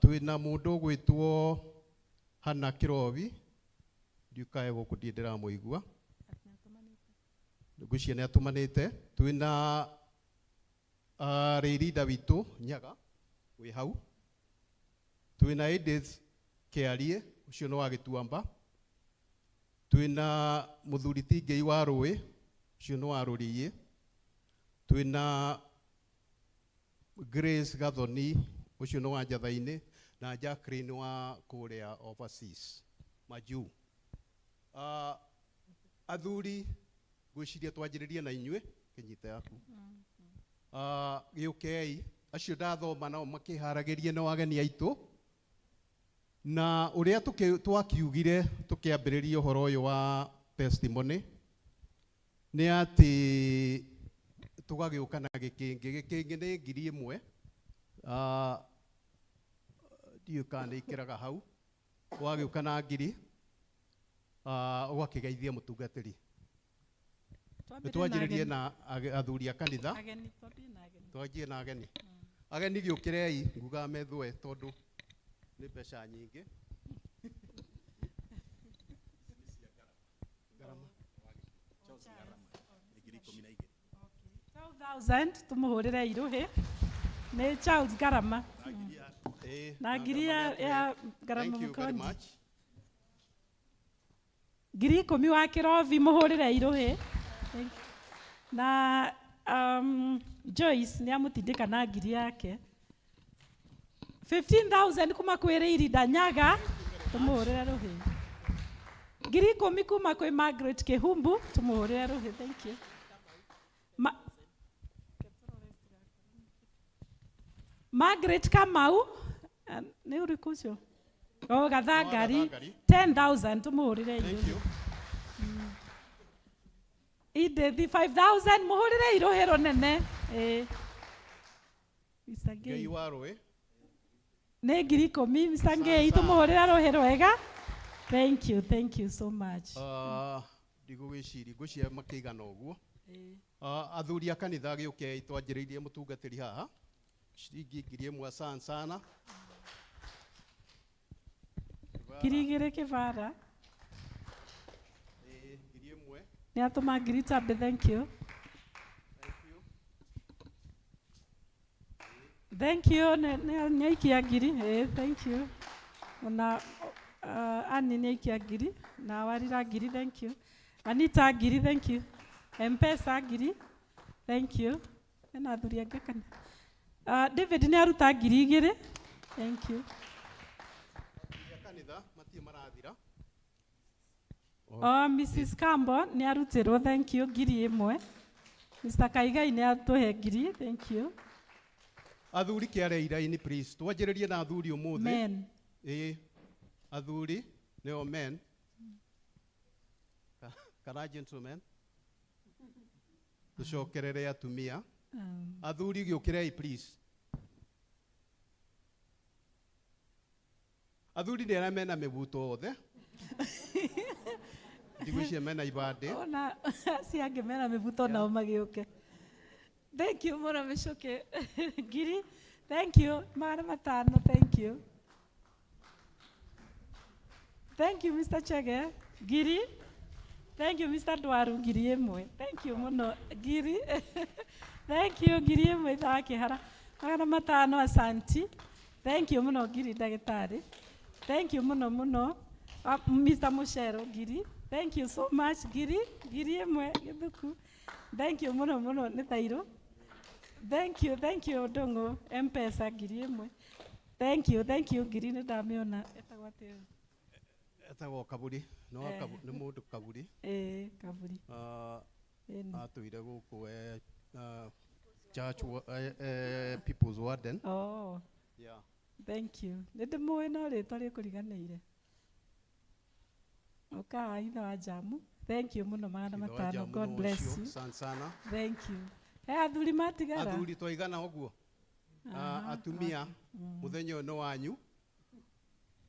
Twĩna mũndũ ũgwĩtwo Hana Kĩrobi ndiũĩ kae gũkũ ndiĩ ndĩramũigua ngwĩciria nĩ atũmanĩte. Twĩna Rĩrida witũ Nyaga wĩ hau. Twĩna Edith Kĩarie ũcio nĩ wa Gĩtuamba. Twĩna Mũthuri Tingei wa Rũĩ ũcio nĩ wa Rũriĩ. Twĩna Grace Gathoni ũcio nĩ wa Njatha-inĩ na Jacqueline wa kũrĩa overseas Majuu. Athuri ngwĩciria twanjĩrĩrie na inyuĩ kĩnyita yaku. Gĩũkei acio ndathoma nao makĩharagĩrie na wageni aitũ. Na ũrĩa twakiugire tũkĩambĩrĩria ũhoro ũyũ wa testimony nĩ atĩ tũgagĩũka na gĩkĩngĩ nĩ 1,000. Ndiũ kana nĩ ikĩraga hau. Wagĩũka na 1,000 ũgakĩgeithia mũtungatĩri. Twanjĩrĩrie na athuri a kanitha. Twanjie na ageni. Ageni gĩũkĩrei nguga methwe tondũ nĩ mbeca nyingĩ. 12,000 tumuhurire iruhi ni Charles Garama na ngiri ya Garama Mukondi. 10,000 wa Kirovi muhurire iruhi na Joyce ni amutindika na ngiri yake. 15,000 kuma kwĩ Rĩirida Nyaga tumuhurire ruhi. 10,000 kuma kwĩ Margaret Kihumbu tumuhurire ruhi. Thank you. Margaret Kamau ni ũrĩkũ ũcio? Gathangari 10,000 tumuhurire iruhi. Idethi 5,000 muhurire iruhi runene. Ngai wa Rũĩ nĩ 10,000 Mr. Ngei tumuhurire ruhi rwega. Thank you so much. Ndigũgĩciri ngũcia makĩigana ũguo. Athuri a kanitha gĩũkei twanjĩrĩirie mũtungatĩri haha. Shilingi 1,000 asante sana. Kirigire kivara. 1,000. Ni atuma ngiri tabe. Thank you. Thank you. Ni aikia ngiri. Thank you. Na ani ni aikia ngiri na warira ngiri. Thank you. Anita ngiri. Thank you. Mpesa ngiri. Thank you. Na athuri angĩ kana. David ni aruta ngiri 2,000. Thank you. Kanitha matie marathira. Mrs. Kambo ni arutirwo. Thank you. ngiri 1. Mr. Kaigai ni atuhe ngiri. Thank you. Athuri kĩare iraini please. Twanjĩrĩrie na athuri ũmũthĩ. Men. Athuri nĩo men. Kana gentlemen. Tucokerere atumia. Athuri gĩũkĩrei please. Athuri nĩ arĩa mena mĩbuto othe. Ndigwĩciria mena ibandĩ. Ona si angĩ mena mĩbuto nao magĩũke. Thank you mũno mĩcoke ngiri. Thank you 500. Thank you. Thank you Mr. Chege ngiri. Thank you Mr. Dwaru ngiri 1. Thank you mũno ngiri. Thank you ngiri 1 thakĩhara 500. Asanti. Thank you mũno ngiri ndagĩtarĩ. Thank you mũno Mr. Mushero ngiri. Thank you so much ngiri 1 gĩthuku. Thank you mũno nĩ Thairũ. Thank you Ndũng'ũ Mpesa ngiri 1. Thank you ngiri nĩ ndamĩona etagwo atĩa? Etagwo Kaburi. No nĩ mũndũ Kaburi. Kaburi. Atũire gũkũ church people's warden. Oh. Yeah. Thank you. Nĩ ndĩmũĩ no rĩtwa rĩkũriganĩire. Okay, ithe wa Jamu. Thank you mũno 500. God bless you. Sana. Thank you. Athuri matigara. Athuri twaigana ũguo. Atumia mũthenya ũyũ nĩ wanyu.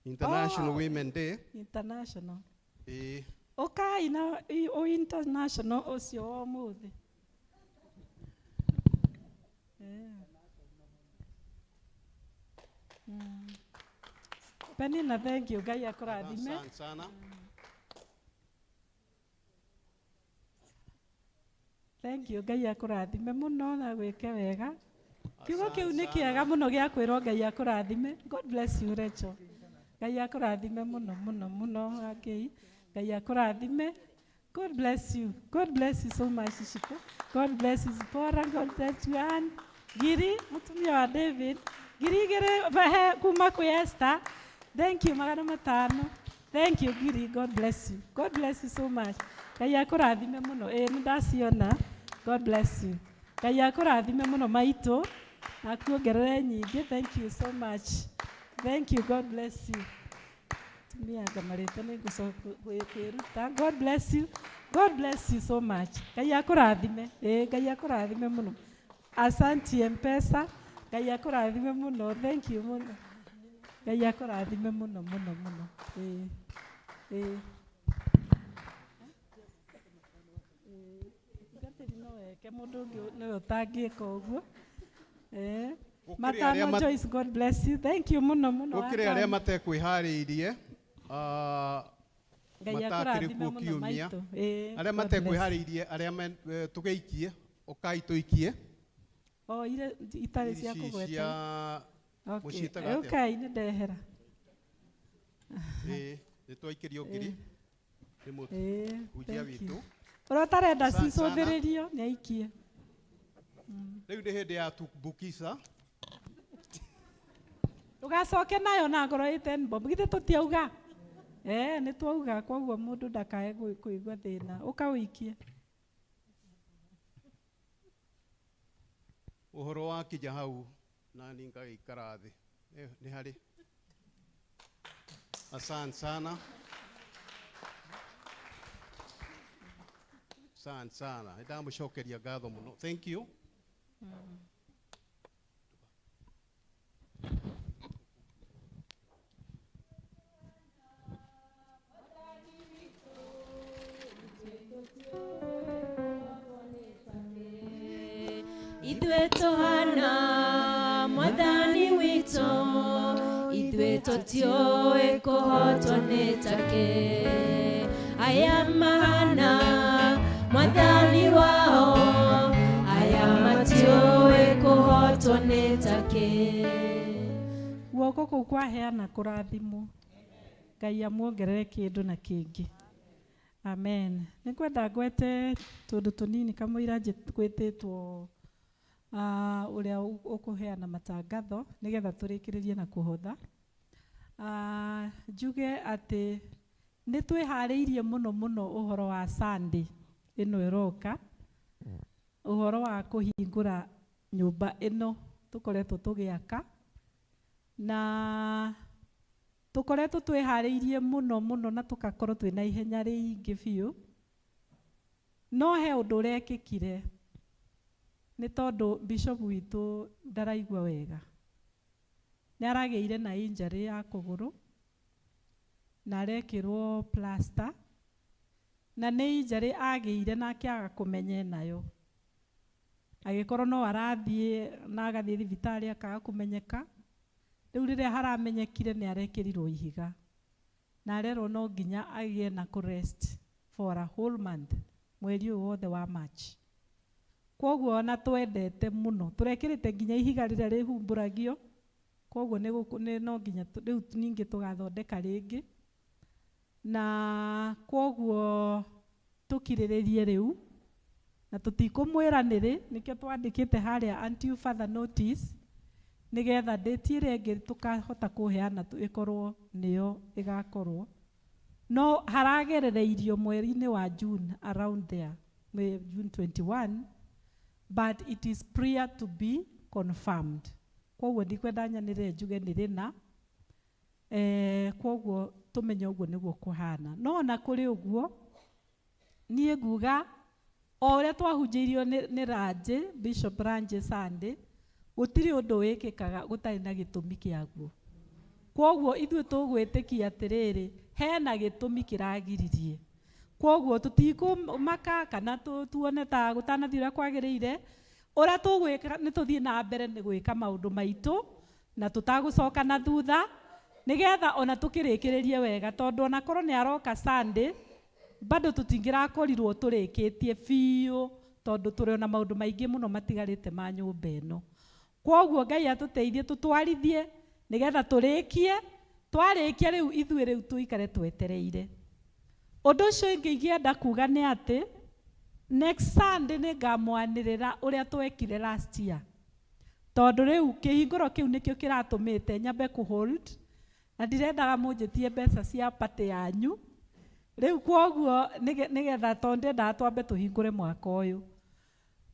International Women Day. International. Okay, na international ũcio wa ũmũthĩ. Penina, thank you. Ngai akũrathime. Asante sana. Thank you. Ngai akũrathime mũno na gwĩke wega. Kiugo kiu nĩ kĩega mũno gĩa kwĩrwo Ngai akũrathime. God bless you Rachel. Ngai akũrathime mũno mũno mũno Ngai. Ngai akũrathime. God bless you. God bless you so much Shiko. God bless you Zipporah. God bless you Ann. Giri mũtumia wa David. Giri bahe kuma kwĩ Esther. Thank you magana matano. Thank you Giri. God bless you. God bless you so much. Ngai akũrathime mũno. Nĩ ndaciona. God bless you. Ngai akũrathime mũno maitũ. Akuongerere nyingĩ. Thank you so much. Thank you. God bless you. Tumia ngamarĩte nĩ kwĩruta. God bless you. God bless you so much. Ngai akũrathime. Ngai akũrathime mũno. Asante M-Pesa. Ngai akũrathime mũno. Thank you mũno. Ngai akũrathime mũno mũno mũno. Ke mũndũ ũngĩ nĩwe ũtangĩka ũguo. Matano Joyce, God bless you. Thank you mũno mũno. Gũkĩrĩ arĩa matekwĩharĩirie matakĩrĩkuo kiumia. Arĩa matekwĩharĩirie arĩa tũgĩikie ũkai tũikie. Ire itarĩ cia kũgweta. Mũciĩtaga atĩa? Okay, nĩ ndehera. Nĩ twaikĩrio ngiri. Nĩ mũhunjia witũ. Ũrĩa ũtarenda cicũthĩrĩrio nĩ aikie. Rĩu nĩ hĩndĩ ya Tukbukiza. Ndũgacoke nayo na ngoro ĩtenbo. Githĩ tũtiauga? Nĩ twauga koguo mũndũ ndakae kũigua thĩna. Ũka ũikie. Ũhoro wa kija hau na nĩ ngagĩikara thĩ. Nĩ harĩ. Asante sana. Asante sana. Ndamũcokeria ngatho mũno. Thank you. Ithuĩ tũhana Mwathani witũ, ithuĩ tũtiũĩ kũhotwo nĩ take. Aya mahana Mwathani wao, aya matiũĩ kũhotwo nĩ take. Guoko kũu kwaheana kũrathimwo. Ngai amuongerere kĩndũ na kĩngĩ. Amen. Nĩ kwenda ngwete tũndũ tũnini kamũira gwĩtĩtwo ũrĩa ũkũheana matangatho nĩgetha tũrĩkĩrĩrie na kũhotha. Njuge atĩ nĩ twĩharĩirie mũno mũno ũhoro wa Sunday ĩno ĩroka. Ũhoro wa kũhingũra nyũmba ĩno tũkoretwo tũgĩaka. Na tũkoretwo twĩharĩirie mũno mũno na tũgakorwo twĩna ihenya rĩingĩ biũ. No he ũndũ ũrekĩkire nĩ tondũ Bishop witũ ndaraigua wega. Nĩ aragĩire na injury ya kũgũrũ na arekĩrwo plaster. Na nĩ injury agĩire na akĩaga kũmenya nayo. Agĩkorwo no arathiĩ na agathiĩ thibitarĩ akaga kũmenyeka. Rĩu rĩrĩa haramenyekire nĩ arekĩrirwo ihiga. Na arerwo no nginya agĩe na kũrest for a whole month. Mweri ũyũ wothe wa March. Koguo ona twendete mũno. Tũrekĩrĩte nginya ihiga rĩrĩa rĩhumbũragio. Koguo no nginya rĩu ningĩ tũgathondeka rĩngĩ. Na koguo tũkirĩrĩrie rĩu. Na tũtikũmwĩra nĩrĩ. Nĩkĩo twandĩkĩte harĩa until further notice. Nĩgetha date ĩrĩa ĩngĩ tũkahota kũheana ĩkorwo nĩyo ĩgakorwo. No haragerereirio mweri-inĩ wa June around there. June 21. But it is prior to be confirmed. Koguo ndikwenda nyanĩre njuge nĩrĩ na. Koguo tũmenye ũguo nĩguo kũhana. No na kũrĩ ũguo niĩ nguga o ũrĩa twahunjĩirio nĩ Ranjĩ, Bishop Ranjĩ Sunday, gũtirĩ ũndũ wĩkĩkaga gũtarĩ na gĩtũmi kĩaguo. Koguo ithuĩ tũgwĩtĩkia atĩrĩrĩ, hena gĩtũmi kĩragiririe. Koguo tũtikũmaka kana tuone ta gũtanathiĩ ũrĩa kwagĩrĩire. Ũrĩa tũgwĩka nĩ tũthiĩ na mbere nĩ gwĩka maũndũ maitũ na tũtagũcoka na thutha nĩgetha ona tũkĩrĩkĩrĩrie wega, tondũ ona korwo nĩ aroka Sunday bado tũtingĩrakorirwo tũrĩkĩtie biũ tondũ tũrĩ na maũndũ maingĩ mũno matigarĩte ma nyũmba ĩno. Kwoguo Ngai atuteithie tutwarithie nigetha turikie twarĩkia rĩu ithuĩ rĩu tuikare twetereire. Ũndũ ũcio ingĩenda kuga nĩ atĩ next Sunday nĩngamwanĩrĩra ũrĩa twekire last year, tondũ rĩu kĩhingũro kĩu nĩkĩo kĩratũmĩte nyambe hold, na ndirendaga mũnjĩtie mbeca cia party yanyu rĩu, kwoguo nĩgetha tondũ ndendaga twambe tũhingũre mwaka ũyũ.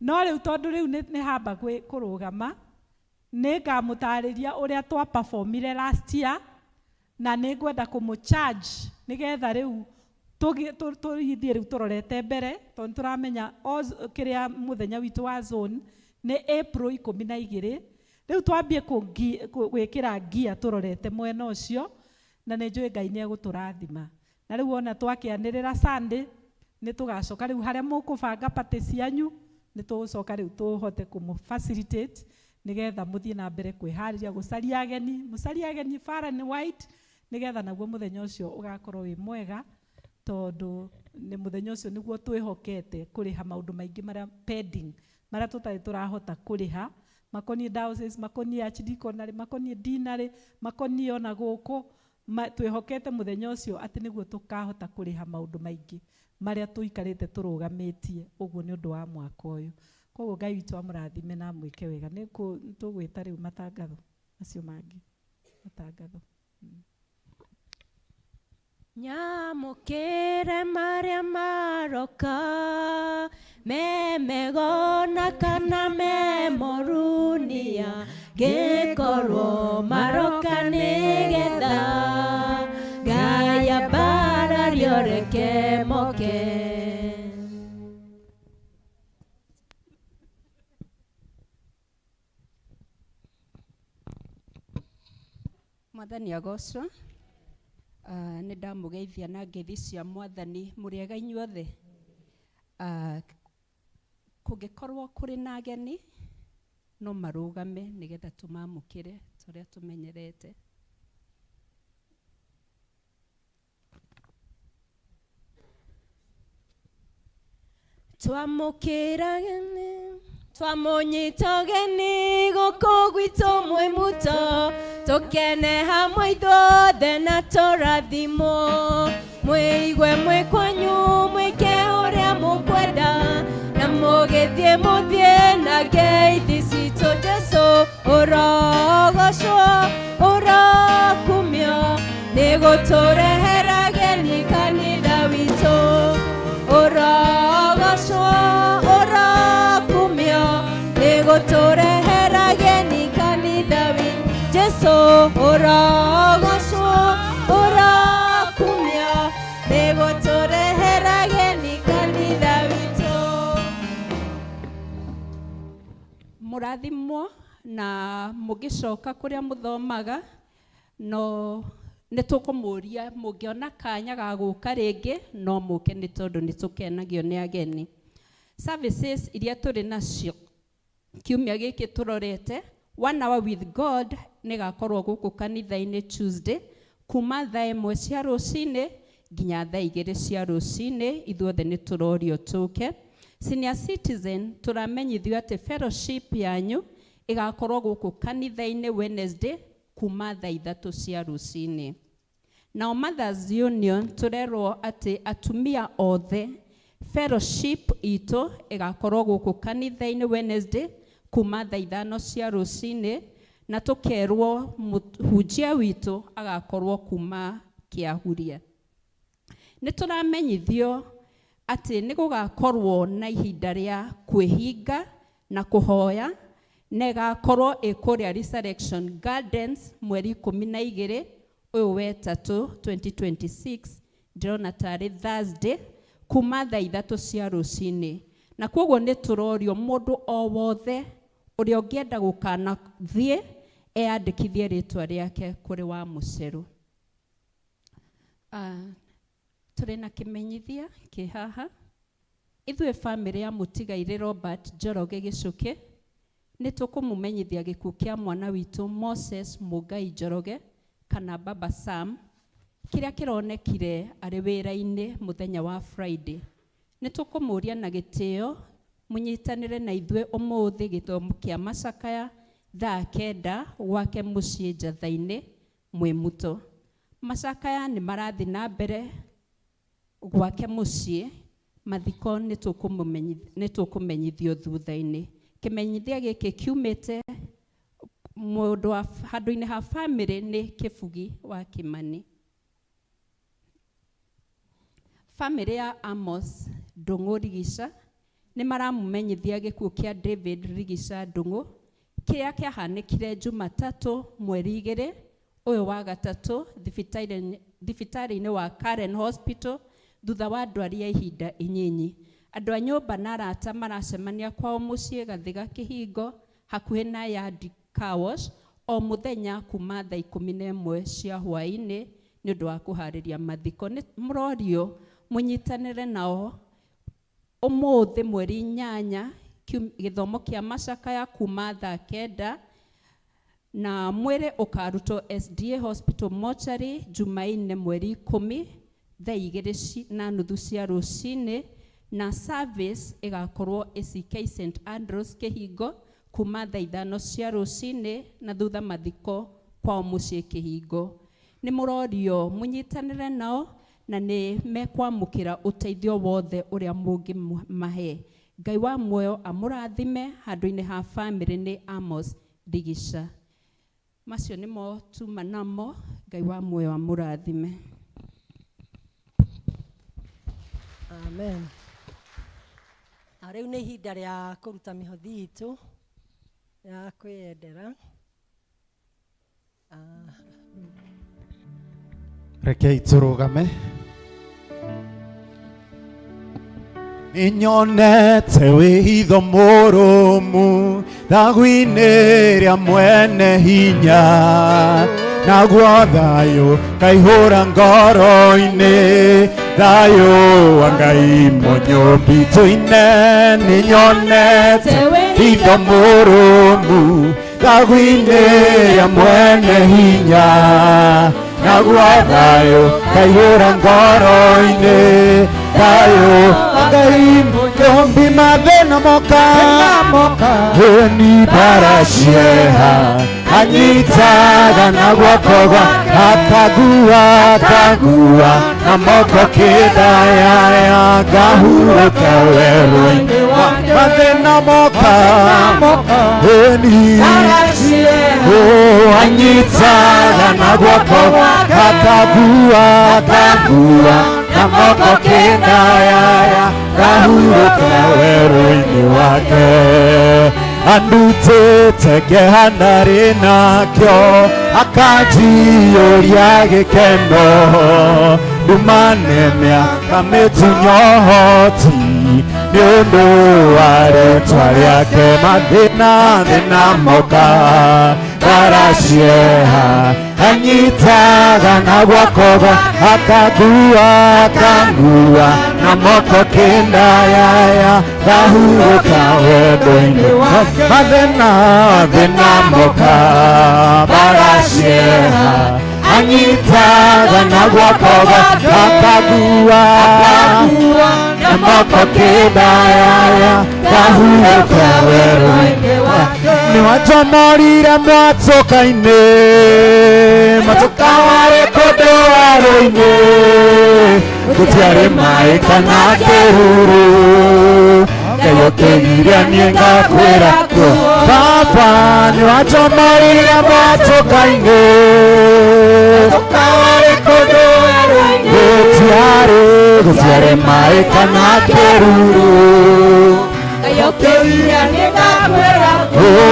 No rĩu tondũ rĩu nĩ hamba kũrũgama, nĩngamũtarĩria ũrĩa twa performire last year, na nĩngwenda kũmũcharge nĩgetha rĩu tũthiĩ rĩu tũrorete mbere, tondũ tũramenya kĩrĩa mũthenya witũ wa zone nĩ April 12. Rĩu twambie gwĩkĩra gear tũrorete mwena ũcio, na nĩ njũĩ Ngai nĩ egũtũrathima. Na rĩu ona twakĩanĩrĩra Sunday nĩ tũgacoka rĩu harĩa mũkũbanga party cianyu, nĩ tũgũcoka rĩu tũhote kũmũ-facilitate nĩgetha mũthiĩ na mbere kwĩharĩria gũcaria ageni, mũcaria ageni far and wide, nĩgetha naguo mũthenya ũcio ũgakorwo wĩ mwega, tondũ nĩ mũthenya ũcio nĩguo twĩhokete kũrĩha maũndũ maingĩ marĩa pending, marĩa tũtarĩ tũrahota kũrĩha, makoniĩ diocese, makoniĩ archdeaconry, makoniĩ deanery, makoniĩ ona gũkũ, twĩhokete mũthenya ũcio atĩ nĩguo tũkahota kũrĩha maũndũ maingĩ marĩa tũikarĩte tũrũgamĩtie. Ũguo nĩ ũndũ wa mwaka ũyũ. Koguo Ngai witũ amũrathime na mwĩke wega. Nĩ tũgwĩta rĩu matangatho macio mangĩ. Matangatho. Nyamũkĩre marĩa maroka, me megona kana me morunia, ngĩkorwo maroka nĩgetha Ngai ambarario reke moke. Mwathani agocwo. Nĩ ndamũgeithia na ngeithi cia Mwathani, mũrĩega inyuothe. Kũngĩkorwo kũrĩ na ageni no marũgame nĩgetha tũmamũkĩre torĩa tũmenyerete. Twamũkĩra ageni, twamũnyita ũgeni gũkũ gwitũ mwĩ muto, tũkene hamwe ithuothe na tũrathimwo, mwĩigwe mwĩ kwanyu mwĩke ũrĩa mũkwenda, na mũgĩthiĩ mũthiĩ na ngeithi citũ Jesũ ũrogocwo ũrokumio, nĩgũtũrehera ageni kanitha witũ, ũrogocwo ũrokumio, nĩgũtũrehera ageni kanitha witũ Jesũ ũrogocwo ũrokumio, nĩgũtũrehera ageni kanitha witũ. Mũrathimwo na mũgĩcoka kũrĩa mũthomaga, no nĩ tũkũmũria mũngĩona kanya ga gũka rĩngĩ no mũke, nĩ tondũ nĩ tũkenagio nĩ ageni. Services iria tũrĩ nacio kiumia gĩkĩ tũrorete, 1 hour with God nĩgakorwo gũkũ kanitha-inĩ Tuesday kuma thaa 1 cia rũcinĩ nginya thaa 2 cia rũcinĩ, ithuothe nĩ tũrorio tũke. Senior citizen tũramenyithio atĩ fellowship yanyu ĩgakorwo gũkũ kanitha-inĩ Wednesday kuma thaa 3 cia rũcinĩ. Now Mothers Union tũrerwo atĩ atumia othe fellowship itũ ĩgakorwo gũkũ kanitha-inĩ Wednesday kuma thaa 5 cia rũcinĩ, na tũkerwo mũhunjia witũ agakorwo kuma Kĩahuria. Nĩ tũramenyithio atĩ nĩ gũgakorwo na ihinda rĩa kwĩhinga na kũhoya, na ĩgakorwo ĩkũrĩa Resurrection Gardens mweri 12 ũyũ wetatũ 2026, ndĩrona tarĩ Thursday kuma thaa 3 cia rũcinĩ. Na kwoguo nĩ tũrorio mũndũ o wothe ũrĩa ũngĩenda gũkana thiĩ eyandĩkithie rĩtwa rĩake kũrĩ wa mũcerũ. Tũrĩ na kĩmenyithia kĩ haha. Ithuĩ bamĩrĩ ya mũtigairĩ Robert Njoroge Gĩcũkĩ nĩ tũkũmũmenyithia gĩkuũ kĩa mwana witũ Moses Mũngai Njoroge kana Baba Sam, kĩrĩa kĩronekire arĩ wĩra-inĩ mũthenya wa Friday. Nĩ tũkũmũria na gĩtĩo mũnyitanĩre na ithuĩ ũmũthĩ gĩthomo kĩa macakaya thaa kenda gwake muciĩ njatha-inĩ Mwĩmuto. Macakaya nĩ marathi na mbere gwake muciĩ, mathiko nĩ tũkũmenyithio thutha-inĩ. Kĩmenyithia gĩkĩ kiumĩte mũndũ wa handũ-inĩ ha family nĩ Kĩbugi wa Kimani. Family ya Amos Ndung'u Rigisha nĩ maramũmenyithia gĩkuũ kĩa David Rigisha Ndung'u kĩrĩa kĩahanĩkire Jumatatũ mweri 2 ũyũ wa gatatũ thibitarĩ-inĩ wa Karen Hospital thutha wa ndwari ya ihinda inyinyi. Andũ a nyũmba na arata maracemania kwao mũciĩ Gathiga Kĩhingo hakuhĩ na Yard Car Wash o mũthenya kuma thaa 11 cia hwaĩ-inĩ nĩ ũndũ wa kũharĩria mathiko. Nĩ mũrorio mũnyitanĩre nao ũmũthĩ mweri 8 gĩthomo kĩa macakaya kuma thaa 9 na mwĩrĩ ũkarutwo SDA Hospital Mortuary Jumaine mweri 10 thaa 2:30 cia rũcinĩ, na service ĩgakorwo ACK St Andrews Kĩhingo kuma thaa 5 cia rũcinĩ na thutha mathiko kwao mũciĩ Kĩhingo. Nĩ mũrorio mũnyitanĩre nao na nĩ mekwamũkĩra ũteithio wothe ũrĩa mũngĩmahe. Ngai wa muoyo amũrathime. Handũ-inĩ ha family nĩ Amos Rigisha. Macio nĩmo tuma namo. Ngai wa muoyo amũrathime. Amen. Rĩu nĩ ihinda rĩa kũruta mĩhothi itũ ya kwĩyendera. Rekei tũrũgame. Nĩnyonete wĩhitho mũrũmu thagu-inĩ rĩa mwene hinya, naguo thayũ kaihũra ngoro-inĩ, thayũ wa Ngai mũnyũmbi tũine. Nĩnyonete wĩhitho mũrũmu thagu-inĩ rĩa mwene hinya, naguo thayũ kaihũra ngoro-inĩ, thayũ wa Ngai mũnyũmbi. Mathĩna moka hũni bara cieha, anyitaga na guoko akagua na moko kĩndaya, ngahurũka werũ-inĩ wake. Mathĩna moka hũni anyitaga na guoko akagua na moko kĩndaya, ngahurũka werũ-inĩ wake. Andutĩte kĩhandarĩ nakĩo akanjiyũria gĩkeno, ndumane mĩaka mĩtunyohoti nĩ ũndũ wa rĩĩtwa rĩake. Mathĩna moka bara cieha, anyitaga na guoko akagua na moko kĩndaya, ngahurũka wendo-inĩ wake. Mathĩna moka bara cieha, anyitaga na guoko akagua na moko kĩndaya, ngahurũka wendo-inĩ wake. Nĩwajomorire mwatũka-inĩ, mwatũka warĩ kũndũ werũ-inĩ, gũtiarĩ maĩ kana kĩruru, Ngai ũkĩgiria niĩ ngakwĩra kuo. Baba nĩwajomorire mwatũka-inĩ, mwatũka warĩ kũndũ werũ-inĩ, gũtiarĩ maĩ kana kĩruru, Ngai ũkĩgiria niĩ ngakwĩra kuo.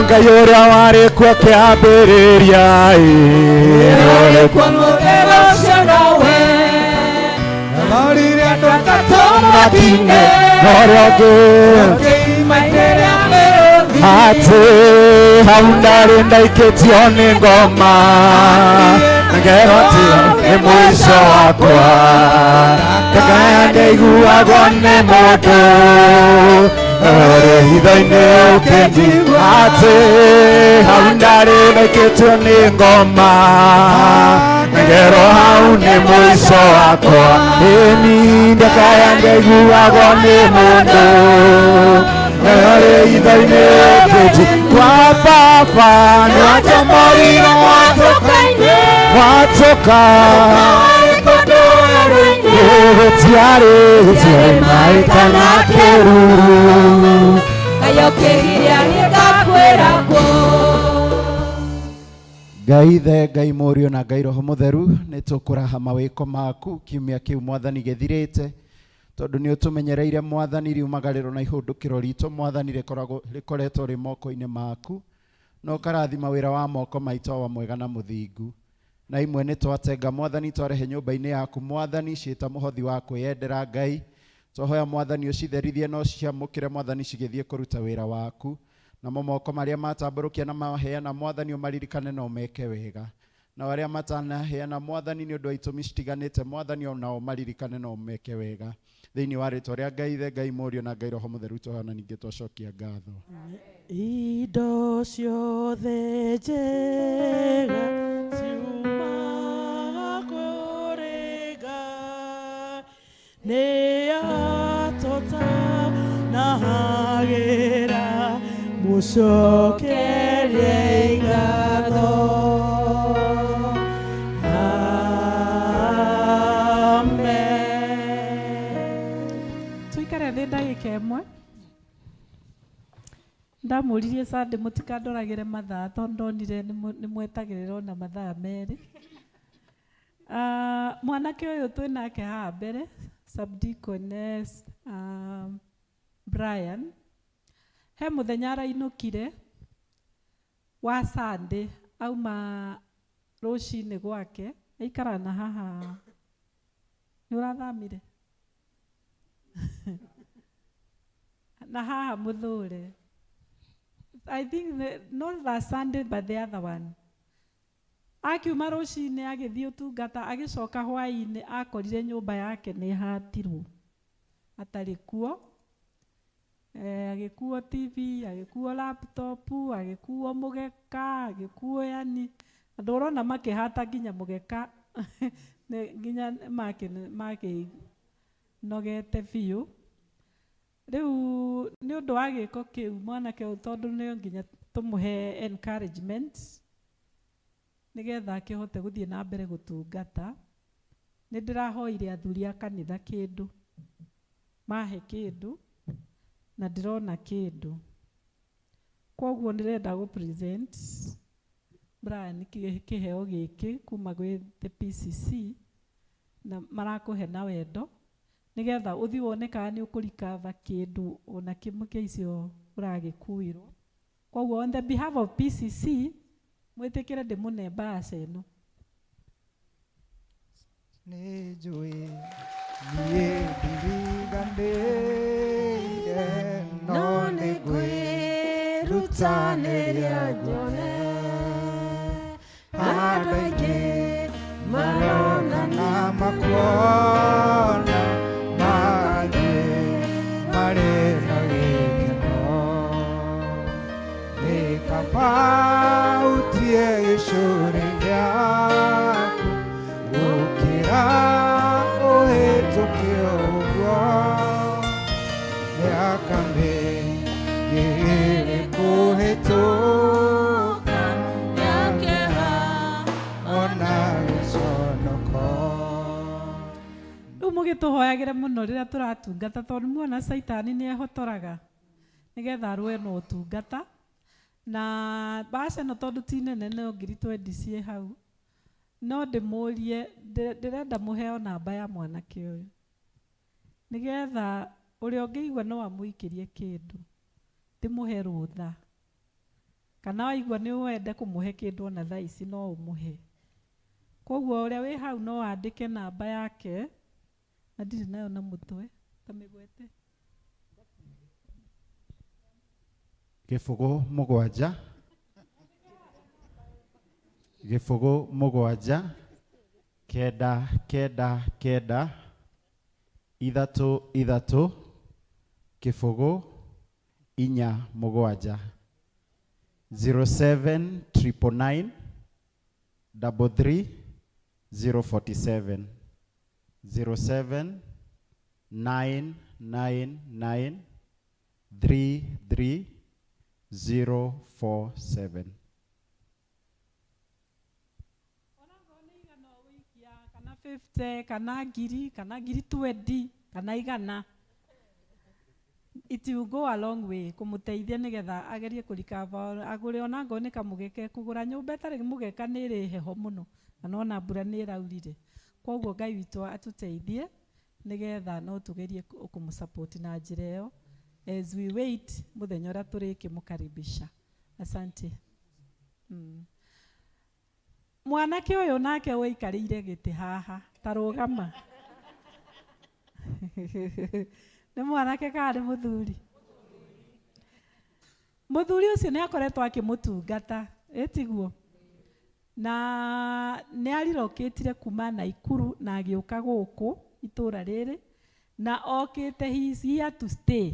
Ngai ũrĩa warĩ kuo kĩambĩrĩria, ũrĩ kuo mũthenya ũcio nowe, narorire andũ atatũ mwaki-inĩ, norĩa ũngĩ atĩ hau ndarĩ ndaikĩtio nĩ ngoma, ngero atĩ nĩ mũico wakwa, ngakaya ndaiguagwo nĩ mũndũ hitho-inĩ ũkĩnjigua, atĩ hau ndarĩ ndaikĩtio nĩ ngoma, ngero hau nĩ mũico wakwa. Ĩni ndakaya ndaiguagwo nĩ mũndũ Nari idhaine keti kwa papa Natamorino watoka Tiare maitana keruru Kayokeria nikakwera ko Ngai ithe Ngai Mũriũ na Ngai Roho Mũtheru nĩtũkũraha mawĩko maku kiumia kĩu Mwathani gĩthirĩte tondũ nĩ ũtũmenyereire Mwathani riumagarĩro na ihũndũkĩro ritũ Mwathani rĩkoretwo rĩ moko-inĩ maku no ũkarathima wĩra wa moko maitũ wa mwega na mũthingu na imwe nĩtwatenga Mwathani twarehe nyũmba-inĩ yaku Mwathani ciĩta mũhothi wa kwĩyendera Ngai twahoya Mwathani ũcitherithie no ciamũkĩre Mwathani cigĩthiĩ kũruta wĩra waku namo moko marĩa matambũrũkia na maheana Mwathani ũmaririkane na ũmeke wega na arĩa matanaheana Mwathani nĩ ũndũ wa itũmi citiganĩte Mwathani onao maririkane na ũmeke wega thĩinĩ wa rĩtwa rĩa Ngai ithe Ngai Mũriũ na Ngai Roho Mũtheru tũhoya na ningĩ twacokia ngatho indo ciothe njega ciumaga kũrĩ Ngai nĩ atota na hagĩra mũcokerie ngatho tuikare thĩ ndagĩka ĩmwe ndamũririe Sunday mũtikandoragĩre mathaa tondũ ndonire nĩ mwetagĩrĩra ona mathaa merĩ mwanake ũyũ twĩ nake haha mbere Subdeaconess Brian he mũthenya arainũkire wa Sunday auma rũcinĩ gwake aikarana haha nĩ ũrathamire na haha Mũthũre I think not that Sunday but the other one akiuma rũcinĩ agĩthiĩ ũtungata agĩcoka hwaĩ-inĩ akorire nyũmba yake nĩ hatirwo atarĩ kuo agĩkuo TV agĩkuo laptop agĩkuo mũgeka agĩkuo yani andũ ũrona makĩhata nginya mũgeka nginya makĩnogete biũ rĩu nĩ ũndũ wa gĩko kĩu mwanake ũyũ tondũ nĩ nginya tũmũhe encouragement nĩgetha akĩhote gũthiĩ na mbere gũtungata nĩ ndĩrahoire athuri a kanitha kĩndũ mahe kĩndũ na ndĩrona kĩndũ kwoguo nĩrenda gũ-present Brian kĩheo gĩkĩ kuma gwĩ the PCC na marakũhe na wendo nĩgetha ũthiĩ wone kana nĩ ũkũrikava kĩndũ ona kĩmwe kĩa icio ũragĩkuirwo kwoguo on the behalf of PCC mwĩtĩkĩre ndĩmũne mbaca ĩno nĩ njũĩ niĩ ndiriganĩire no nĩ kwĩrutanĩria njone andũ aingĩ marona na makuona marĩ na gĩkeno nĩ kaba utie gĩcũrĩ gĩaku gũkĩra ũhĩtũke ũguo mĩaka mĩingĩ kũhĩtũka mĩakĩra ona gĩconoko rĩu mũgĩtũhoyagĩre mũno rĩrĩa tũratungata tondũ muona Saitani nĩ ehotoraga nĩgetha arũe na ũtungata na mbaca ĩno tondũ ti nene no ngiri 20 ciĩ hau no ndĩmũrie ndĩrenda mũheo namba ya mwanake ũyũ nĩgetha ũrĩa ũngĩigua no amũikĩrie kĩndũ ndĩmũhe rũtha kana waigua nĩ wende kũmũhe kĩndũ ona thaa ici no ũmũhe kwoguo ũrĩa wĩ hau no wandĩke namba yake na ndirĩ nayo na mũtwe ta mĩgwete Gĩbũgũ mũgwanja Gĩbũgũ mũgwanja kenda kenda kenda ithatũ ithatũ Kĩbũgũ inya mũgwanja 0799 33 047 07 999 33047. Kana 50, kana ngiri, kana ngiri 20, kana igana. It will go a long way kumuteithia nigetha agerie kurikava agure ona ngone kamugeke kugura nyumba etari mugeka ni ri heho muno na ona mbura ni raurire koguo Ngai witu atuteithie nigetha no tugerie kumusupport na njira iyo as we wait muthenya ura turikimukaribisha. Asante. Mwanake uyu nake wikarire giti haha tarugama. Nĩ mwanake kana nĩ mũthuri? Mũthuri ũcio nĩ akoretwo akĩmũtungata, ĩtiguo. Na nĩ arirokĩtire kuma Naikuru na agĩũka gũkũ itũra rĩrĩ na okĩte he is here to stay.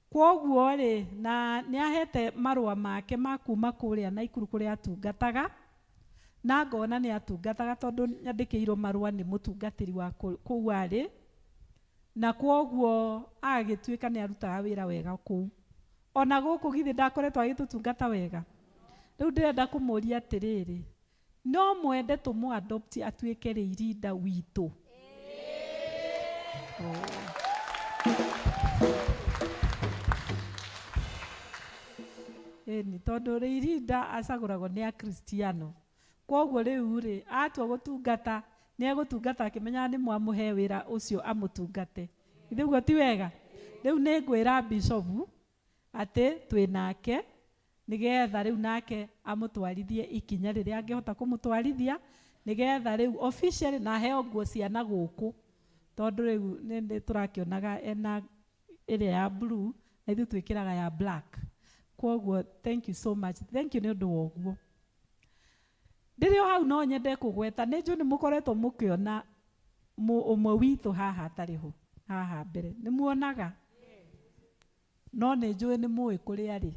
Kwoguo rĩ na nĩ ahete marũa make ma kuma kũrĩa Naikuru kũrĩa atungataga na ngona nĩ atungataga tondũ nyandĩkĩirwo marũa nĩ mũtungatĩri wa kũu arĩ. Na kwoguo agĩtuĩka nĩ arutaga wĩra wega kũu. Ona gũkũ githĩ ndakoretwo agĩtũtungata wega. Rĩu ndĩrenda kũmũria atĩrĩrĩ, no mwende tũmũ-adopt atuĩke Rĩirinda witũ? Ĩni tondũ Rĩirinda acagũragwo nĩ Akristiano. Kwoguo rĩu rĩ atua gũtungata nĩ egũtungata akĩmenyaga nĩ mwamũhe wĩra ũcio amũtungate. Ithuguo ti wega? Rĩu nĩ ngwĩra Bishop atĩ twĩ nake nĩgetha rĩu nake amũtwarithie ikinya rĩrĩa angĩhota kũmũtwarithia nĩgetha rĩu officially na heo nguo ciana gũkũ tondũ rĩu nĩ tũrakĩonaga ena ĩrĩa ya blue na ithuĩ twĩkĩraga ya black. Kwoguo thank you so much. Thank you nĩ ũndũ wa ũguo. Ndĩrĩ o hau no nyende kũgweta nĩ njũ nĩ mũkoretwo mũkĩona ũmwe witũ haha atarĩ ho haha mbere. Nĩ muonaga? No nĩ njũĩ nĩ mũĩ kũrĩa arĩ.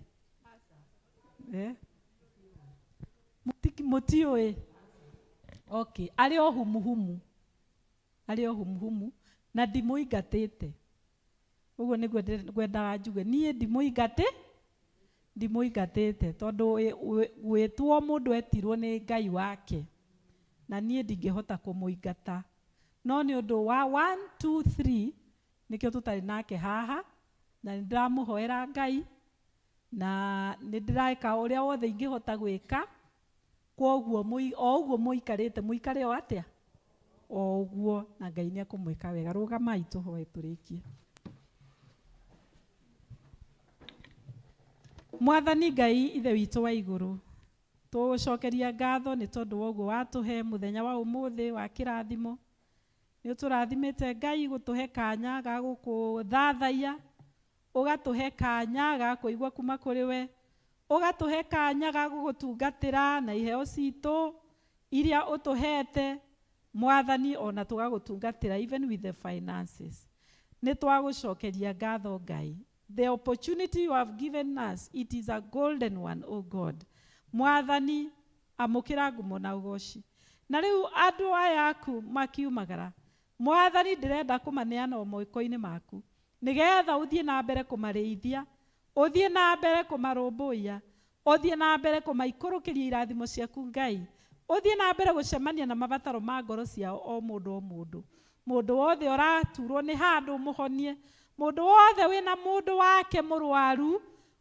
Mũtiũĩ? Okay. Arĩ o humuhumu. Arĩ o humuhumu na ndimũingatĩte. Ũguo nĩguo ngwendaga njuge. Niĩ ndimũingatĩte tondũ gwĩtwo mũndũ etirwo nĩ Ngai wake na niĩ ndingĩhota kũmũingata. No nĩ ũndũ wa 1, 2, 3 nĩkĩo tũtarĩ nake haha na nĩ ndĩramũhoera Ngai na nĩ ndĩraika ũrĩa wothe ingĩhota gwĩka. Kwoguo o ũguo mũikarĩte mũikare o atĩa? O ũguo na Ngai nĩ ekũmwĩka wega. Rũgamai tũhoe tũrĩkie. Mwathani Ngai ithe witũ wa igũrũ, tũgũcokeria ngatho nĩ tondũ wa ũguo watũhe mũthenya wa ũmũthĩ wa kĩrathimo. Nĩ ũtũrathimĩte Ngai gũtũhe kanya ga gũkũthathaiya, ũgatũhe kanya ga kũigua kuma kũrĩ we, ũgatũhe kanya ga gũgũtungatĩra na iheo citũ iria ũtũhete Mwathani, ona tũgagũtungatĩra even with the finances. Nĩ twagũcokeria ngatho Ngai. The opportunity you have given us, it is a golden one, oh God. Mwathani, amũkĩra ngumo na ũgoci. Na rĩu andũ aya aku makiumagara. Mwathani ndĩrenda kũmaneana o moko-inĩ maku. Nĩgetha ũthiĩ na mbere kũmarĩithia, ũthiĩ na mbere kũmarũmbũiya, ũthiĩ na mbere kũmaikũrũkĩria irathimo ciaku Ngai. Ũthiĩ na mbere gũcemania na mabataro ma ngoro ciao o mũndũ o mũndũ. Mũndũ wothe ũraturwo nĩ handũ ũmũhonie. Mũndũ wothe wĩna mũndũ wake mũrwaru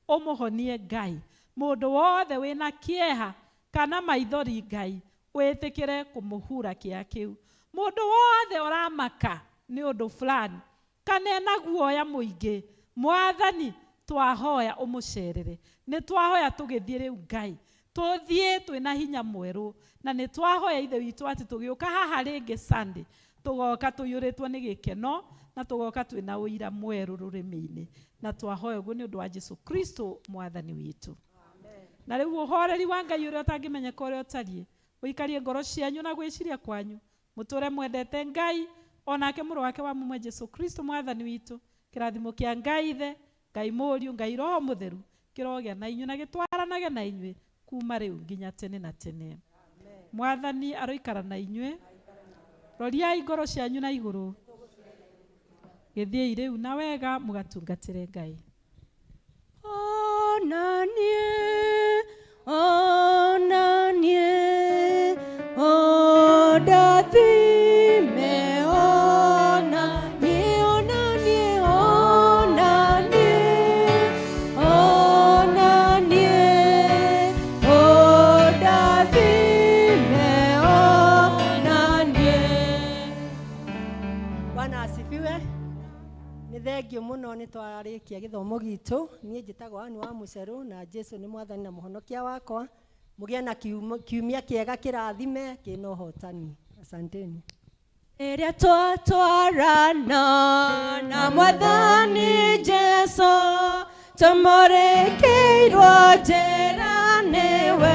ũmũhonie Ngai. Mũndũ wothe wĩna kĩeha kana maithori Ngai wĩtĩkĩre kũmũhura kĩeha kĩu. Mũndũ wothe ũramaka nĩ ũndũ fulani kana ena guoya mũingĩ, Mwathani twahoya ũmũcerere. Nĩ twahoya tũgĩthiĩ rĩu Ngai, tũthiĩ twĩna hinya mwerũ, na nĩ twahoya ithe witũ atĩ tũgĩũka haha rĩngĩ Sunday tũgoka tũiyũrĩtwo nĩ gĩkeno na tũgoka twĩna ũira mwerũ rũrĩmĩ-inĩ, na twahoya ũguo nĩ ũndũ wa Jesũ Kristo Mwathani witũ. Na rĩu ũhoreri wa Ngai ũrĩa ũtangĩmenyeka ũrĩa ũtariĩ ũikarie ngoro cianyu na gwĩciria kwanyu, mũtũre mwendete Ngai onake mũrũ wake wa mũmwe Jesũ Kristo Mwathani witũ. Kĩrathimo kĩa Ngai ithe, Ngai mũriũ, Ngai roho mũtheru kĩrogĩa na inyuĩ na gĩtwaranage na inyuĩ kuma rĩu nginya tene na tene. Mwathani aroikara na inyuĩ. Roriai ngoro cianyu na igũrũ. gĩthiĩ rĩu na wega mũgatungatĩre Ngai. Onanie, onanie, odathime, onanie, onanie, onanie, onanie, odathime, onanie. Bwana asifiwe. Nĩ thengio mũno nĩ twarĩkia gĩthomo gitũ. Niĩ njĩtagwo Anne wa Mũcerũ na Jesu nĩ mwathani na mũhonokia wakwa. Mũgĩe na kiumia kĩega kĩrathime kĩna ũhotani. Asanteni. Rĩrĩa twatwarana na mwathani Jesu tũmũrĩkĩirwo njĩra nĩwe